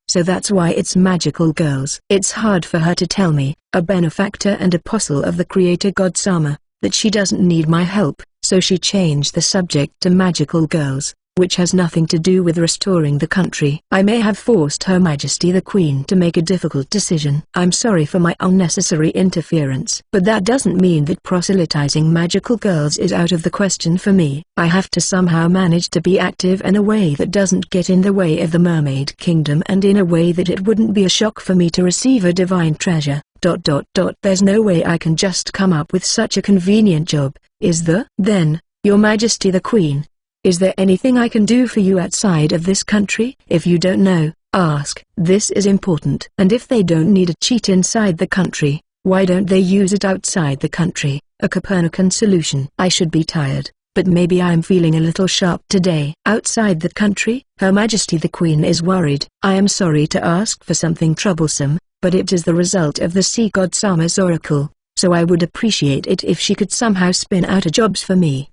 So that's why it's magical girls. It's hard for her to tell me, a benefactor and apostle of the creator god Sama, that she doesn't need my help, so she changed the subject to magical girls, which has nothing to do with restoring the country. I may have forced Her Majesty the Queen to make a difficult decision. I'm sorry for my unnecessary interference. But that doesn't mean that proselytizing magical girls is out of the question for me. I have to somehow manage to be active in a way that doesn't get in the way of the Mermaid Kingdom and in a way that it wouldn't be a shock for me to receive a divine treasure. There's no way I can just come up with such a convenient job, is there? Then, Your Majesty the Queen, is there anything I can do for you outside of this country? If you don't know, ask. This is important. And if they don't need a cheat inside the country, why don't they use it outside the country? A Copernican solution. I should be tired, but maybe I'm feeling a little sharp today. Outside the country? Her Majesty the Queen is worried. I am sorry to ask for something troublesome, but it is the result of the sea god Sama's oracle, so I would appreciate it if she could somehow spin out a jobs for me.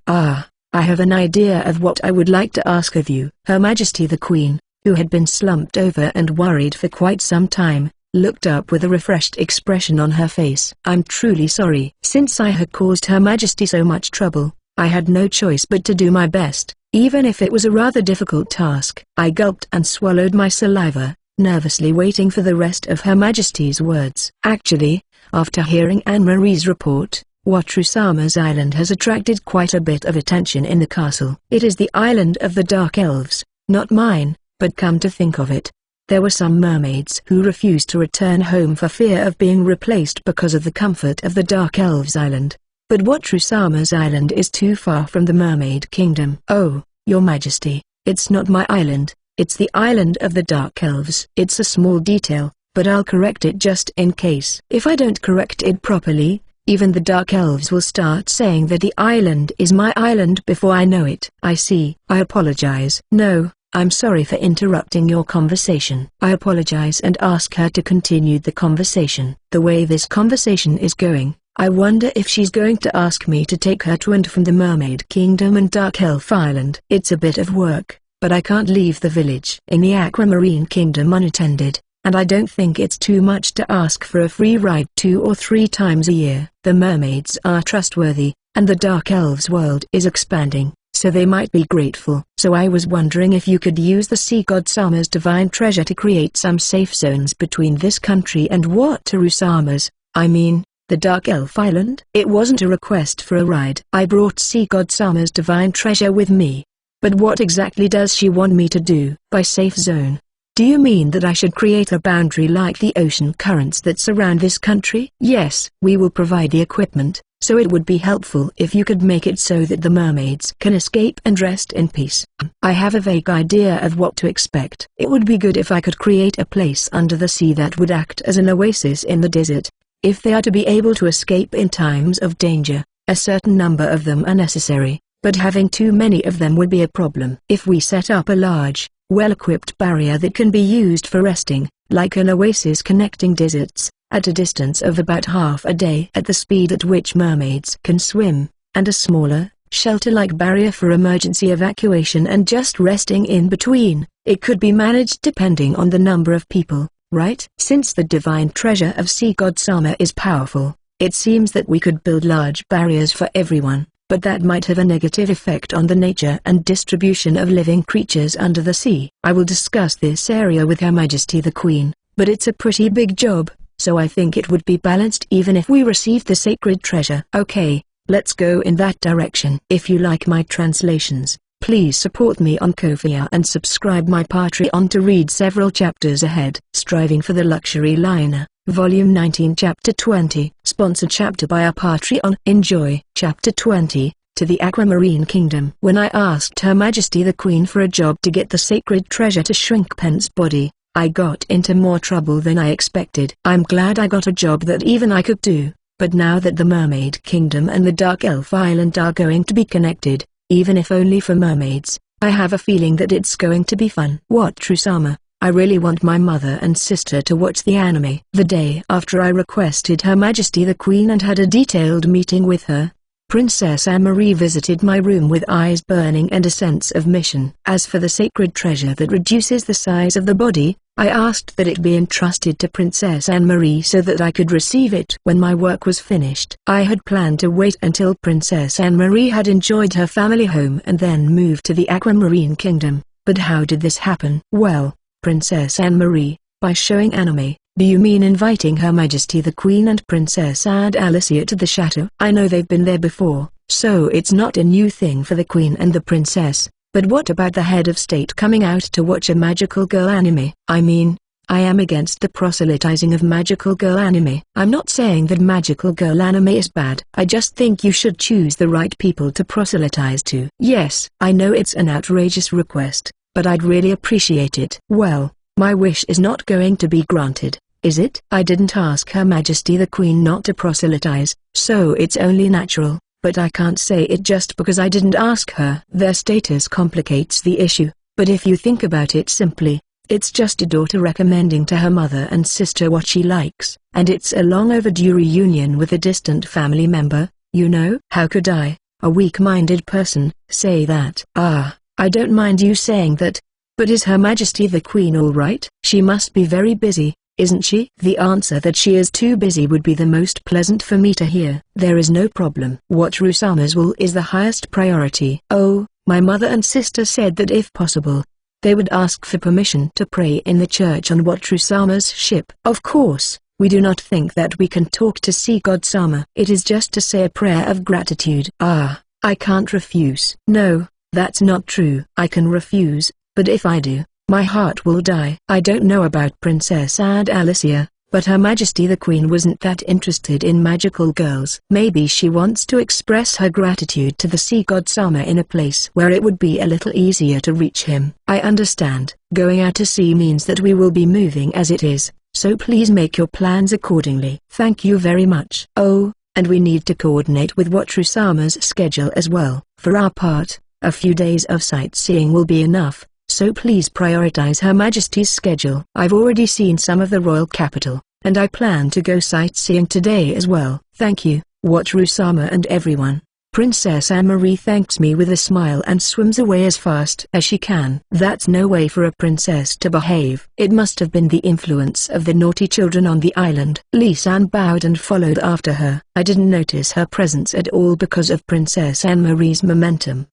I have an idea of what I would like to ask of you. Her Majesty the Queen, who had been slumped over and worried for quite some time, looked up with a refreshed expression on her face. I'm truly sorry. Since I had caused Her Majesty so much trouble, I had no choice but to do my best, even if it was a rather difficult task. I gulped and swallowed my saliva, nervously waiting for the rest of Her Majesty's words. Actually, after hearing Anne-Marie's report, Watrusama's island has attracted quite a bit of attention in the castle. It is the island of the Dark Elves, not mine, but come to think of it, there were some mermaids who refused to return home for fear of being replaced because of the comfort of the Dark Elves island. But Watrusama's island is too far from the Mermaid Kingdom. Oh, Your Majesty, it's not my island, it's the island of the Dark Elves. It's a small detail, but I'll correct it just in case. If I don't correct it properly, even the Dark Elves will start saying that the island is my island before I know it. I see. I apologize. No, I'm sorry for interrupting your conversation. I apologize and ask her to continue the conversation. The way this conversation is going, I wonder if she's going to ask me to take her to and from the Mermaid Kingdom and Dark Elf Island. It's a bit of work, but I can't leave the village in the Aquamarine Kingdom unattended. And I don't think it's too much to ask for a free ride 2 or 3 times a year. The mermaids are trustworthy, and the Dark Elves world is expanding, so they might be grateful. So I was wondering if you could use the sea god Sama's divine treasure to create some safe zones between this country and Watrusama's, I mean, the Dark Elf Island. It wasn't a request for a ride. I brought sea god Sama's divine treasure with me. But what exactly does she want me to do by safe zone? Do you mean that I should create a boundary like the ocean currents that surround this country? Yes, we will provide the equipment, so it would be helpful if you could make it so that the mermaids can escape and rest in peace. I have a vague idea of what to expect. It would be good if I could create a place under the sea that would act as an oasis in the desert. If they are to be able to escape in times of danger, a certain number of them are necessary, but having too many of them would be a problem. If we set up a large, well-equipped barrier that can be used for resting, like an oasis connecting deserts, at a distance of about half a day at the speed at which mermaids can swim, and a smaller, shelter-like barrier for emergency evacuation and just resting in between, it could be managed depending on the number of people, right? Since the divine treasure of Sea God Sama is powerful, it seems that we could build large barriers for everyone, but that might have a negative effect on the nature and distribution of living creatures under the sea. I will discuss this area with Her Majesty the Queen, but it's a pretty big job, so I think it would be balanced even if we received the sacred treasure. Okay, let's go in that direction. If you like my translations, please support me on Ko-fi and subscribe my Patreon to read several chapters ahead. Striving for the Luxury Liner, Volume 19 Chapter 20. Sponsored chapter by our Patreon. Enjoy. Chapter 20, To the Aquamarine Kingdom. When I asked Her Majesty the Queen for a job to get the sacred treasure to Shrinkpen's body, I got into more trouble than I expected. I'm glad I got a job that even I could do, but now that the Mermaid Kingdom and the Dark Elf Island are going to be connected, even if only for mermaids, I have a feeling that it's going to be fun. What True-sama, I really want my mother and sister to watch the anime. The day after I requested Her Majesty the Queen and had a detailed meeting with her, Princess Anne-Marie visited my room with eyes burning and a sense of mission. As for the sacred treasure that reduces the size of the body, I asked that it be entrusted to Princess Anne-Marie so that I could receive it when my work was finished. I had planned to wait until Princess Anne-Marie had enjoyed her family home and then move to the Aquamarine Kingdom, but how did this happen? Well, Princess Anne-Marie, by showing anime, do you mean inviting Her Majesty the Queen and Princess Alicia to the chateau? I know they've been there before, so it's not a new thing for the Queen and the Princess, but what about the head of state coming out to watch a magical girl anime? I mean, I am against the proselytizing of magical girl anime. I'm not saying that magical girl anime is bad. I just think you should choose the right people to proselytize to. Yes, I know it's an outrageous request, but I'd really appreciate it. Well, my wish is not going to be granted, is it? I didn't ask Her Majesty the Queen not to proselytize, so it's only natural, but I can't say it just because I didn't ask her. Their status complicates the issue, but if you think about it simply, it's just a daughter recommending to her mother and sister what she likes, and it's a long overdue reunion with a distant family member, you know? How could I, a weak-minded person, say that? I don't mind you saying that, but is Her Majesty the Queen all right? She must be very busy, isn't she? The answer that she is too busy would be the most pleasant for me to hear. There is no problem. What Rusama's will is the highest priority. Oh, my mother and sister said that if possible, they would ask for permission to pray in the church on Wat Rusama's ship. Of course, we do not think that we can talk to Sea God Sama. It is just to say a prayer of gratitude. I can't refuse. No, that's not true. I can refuse, but if I do, my heart will die. I don't know about Princess Alicia, but Her Majesty the Queen wasn't that interested in magical girls. Maybe she wants to express her gratitude to the Sea God Sama in a place where it would be a little easier to reach him. I understand. Going out to sea means that we will be moving as it is, so please make your plans accordingly. Thank you very much. Oh, and we need to coordinate with Wat Rusama's schedule as well. For our part, a few days of sightseeing will be enough, so please prioritize Her Majesty's schedule. I've already seen some of the royal capital, and I plan to go sightseeing today as well. Thank you, Wat Rusama and everyone. Princess Anne-Marie thanks me with a smile and swims away as fast as she can. That's no way for a princess to behave. It must have been the influence of the naughty children on the island. Lee-san bowed and followed after her. I didn't notice her presence at all because of Princess Anne-Marie's momentum.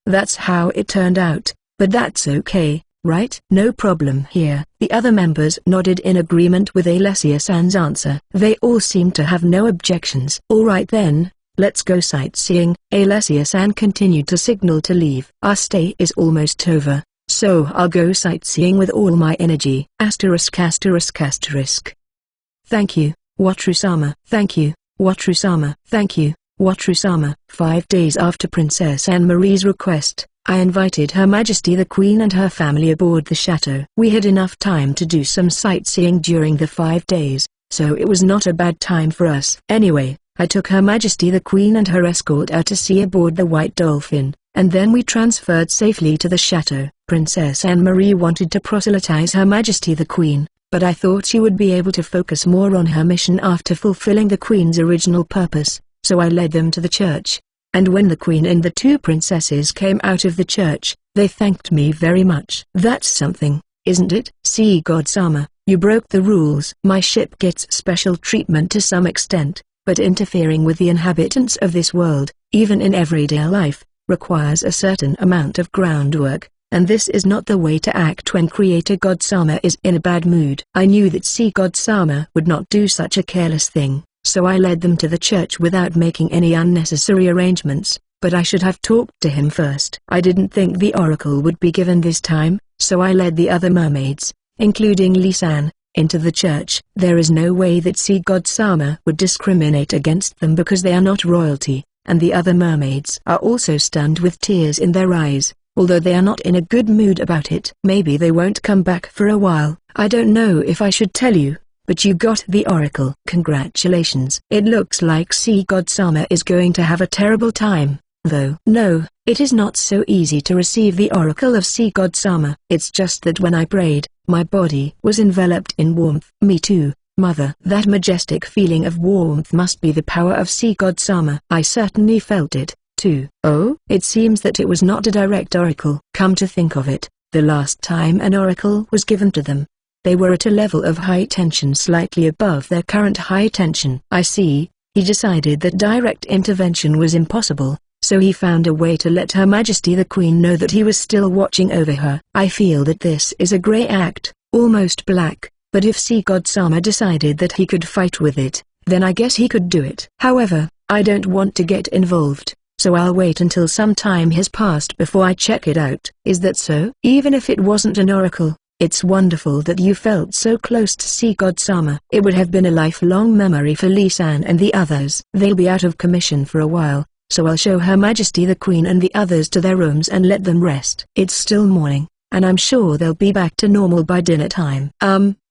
That's how it turned out. But that's okay, right? No problem here. The other members nodded in agreement with Alessia-san's answer. They all seemed to have no objections. All right then, let's go sightseeing. Alessia-san continued to signal to leave. Our stay is almost over, so I'll go sightseeing with all my energy. Asterisk asterisk asterisk. Thank you, Wat Rusama. Thank you, Wat Rusama. Thank you, Wat Rusama. 5 days after Princess Anne-Marie's request, I invited Her Majesty the Queen and her family aboard the chateau. We had enough time to do some sightseeing during the 5 days, so it was not a bad time for us. Anyway, I took Her Majesty the Queen and her escort out to sea aboard the White Dolphin, and then we transferred safely to the chateau. Princess Anne-Marie wanted to proselytize Her Majesty the Queen, but I thought she would be able to focus more on her mission after fulfilling the Queen's original purpose, so I led them to the church. And when the Queen and the 2 princesses came out of the church, they thanked me very much. That's something, isn't it? Sea God Sama, You broke the rules. My ship gets special treatment to some extent, but interfering with the inhabitants of this world, even in everyday life, requires a certain amount of groundwork, and this is not the way to act when Creator God Sama is in a bad mood. I knew that Sea God Sama would not do such a careless thing, so I led them to the church without making any unnecessary arrangements, but I should have talked to him first. I didn't think the oracle would be given this time, so I led the other mermaids, including Lee-san, into the church. There is no way that Sea God Sama would discriminate against them because they are not royalty, and the other mermaids are also stunned with tears in their eyes, although they are not in a good mood about it. Maybe they won't come back for a while. I don't know if I should tell you, but you got the oracle. Congratulations. It looks like Sea God Sama is going to have a terrible time, though. No, it is not so easy to receive the oracle of Sea God Sama. It's just that when I prayed, my body was enveloped in warmth. Me too, Mother. That majestic feeling of warmth must be the power of Sea God Sama. I certainly felt it, too. Oh? It seems that it was not a direct oracle. Come to think of it, the last time an oracle was given to them, they were at a level of high tension slightly above their current high tension. I see. He decided that direct intervention was impossible, so he found a way to let Her Majesty the Queen know that he was still watching over her. I feel that this is a grey act, almost black, but if Sea God Sama decided that he could fight with it, then I guess he could do it. However, I don't want to get involved, so I'll wait until some time has passed before I check it out. Is that so? Even if it wasn't an oracle, it's wonderful that you felt so close to Sea God Sama. It would have been a lifelong memory for Lee-san and the others. They'll be out of commission for a while, so I'll show Her Majesty the Queen and the others to their rooms and let them rest. It's still morning, and I'm sure they'll be back to normal by dinner time.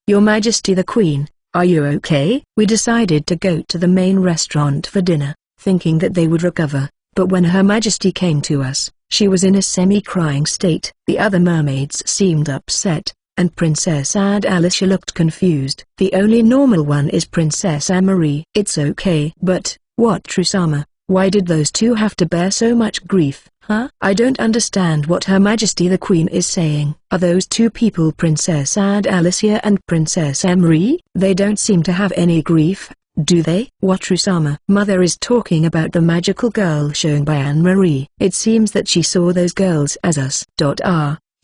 Your Majesty the Queen, are you okay? We decided to go to the main restaurant for dinner, thinking that they would recover, but when Her Majesty came to us, she was in a semi-crying state. The other mermaids seemed upset, and Princess Alicia looked confused. The only normal one is Princess Anne-Marie. It's okay. But, what True-sama? Why did those two have to bear so much grief, huh? I don't understand what Her Majesty the Queen is saying. Are those two people Princess Alicia and Princess Anne-Marie? They don't seem to have any grief, do they? What True-sama? Mother is talking about the magical girl shown by Anne-Marie. It seems that she saw those girls as us.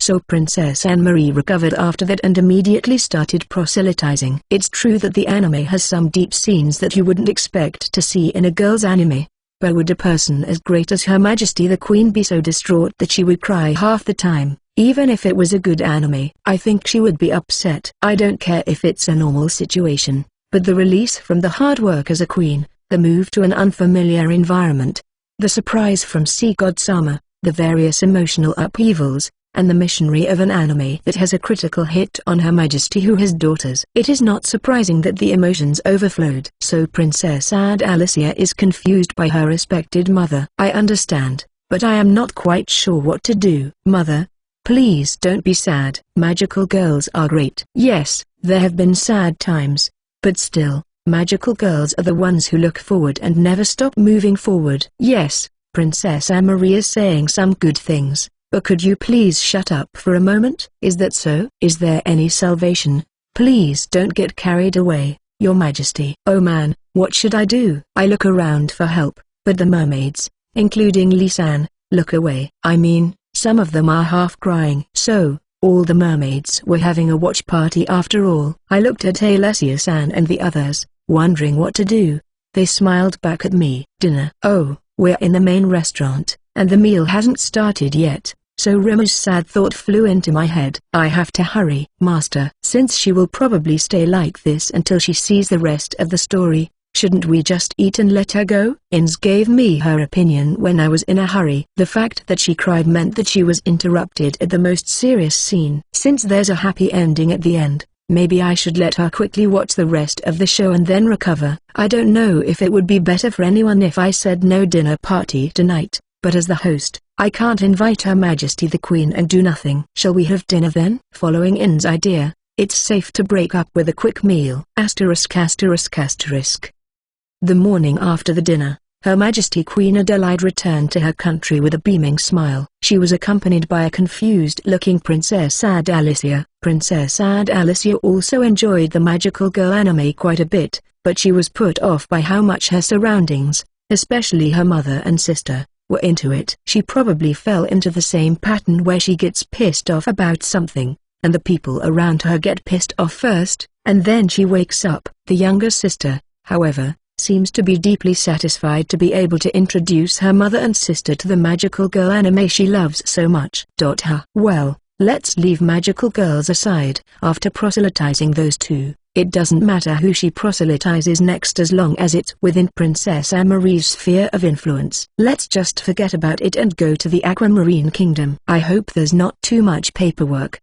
So Princess Anne-Marie recovered after that and immediately started proselytizing. It's true that the anime has some deep scenes that you wouldn't expect to see in a girl's anime. But would a person as great as Her Majesty the Queen be so distraught that she would cry half the time, even if it was a good anime? I think she would be upset. I don't care if it's a normal situation, but the release from the hard work as a queen, the move to an unfamiliar environment, the surprise from Sea God Sama, the various emotional upheavals, and the missionary of an anime that has a critical hit on Her Majesty who has daughters. It is not surprising that the emotions overflowed. So Princess Alicia is confused by her respected mother. I understand, but I am not quite sure what to do. Mother, please don't be sad. Magical girls are great. Yes, there have been sad times, but still, magical girls are the ones who look forward and never stop moving forward. Yes, Princess Anne-Marie is saying some good things. But could you please shut up for a moment? Is that so? Is there any salvation? Please don't get carried away, Your Majesty. Oh man, what should I do? I look around for help, but the mermaids, including Lee-san, look away. I mean, some of them are half crying. So, all the mermaids were having a watch party after all. I looked at Alicia-san and the others, wondering what to do. They smiled back at me. Dinner. Oh, we're in the main restaurant, and the meal hasn't started yet. So Rima's sad thought flew into my head. I have to hurry. Master, since she will probably stay like this until she sees the rest of the story, shouldn't we just eat and let her go? Ins gave me her opinion when I was in a hurry. The fact that she cried meant that she was interrupted at the most serious scene. Since there's a happy ending at the end, maybe I should let her quickly watch the rest of the show and then recover. I don't know if it would be better for anyone if I said no dinner party tonight, but as the host, I can't invite Her Majesty the Queen and do nothing. Shall we have dinner then? Following In's idea, it's safe to break up with a quick meal. ******. The morning after the dinner, Her Majesty Queen Adelaide returned to her country with a beaming smile. She was accompanied by a confused-looking Princess Adalicia. Princess Adalicia also enjoyed the magical girl anime quite a bit, but she was put off by how much her surroundings, especially her mother and sister, were into it. She probably fell into the same pattern where she gets pissed off about something, and the people around her get pissed off first, and then she wakes up. The younger sister, however, seems to be deeply satisfied to be able to introduce her mother and sister to the magical girl anime she loves so much. Well, let's leave magical girls aside. After proselytizing those two, it doesn't matter who she proselytizes next as long as it's within Princess Amarie's sphere of influence. Let's just forget about it and go to the Aquamarine Kingdom. I hope there's not too much paperwork,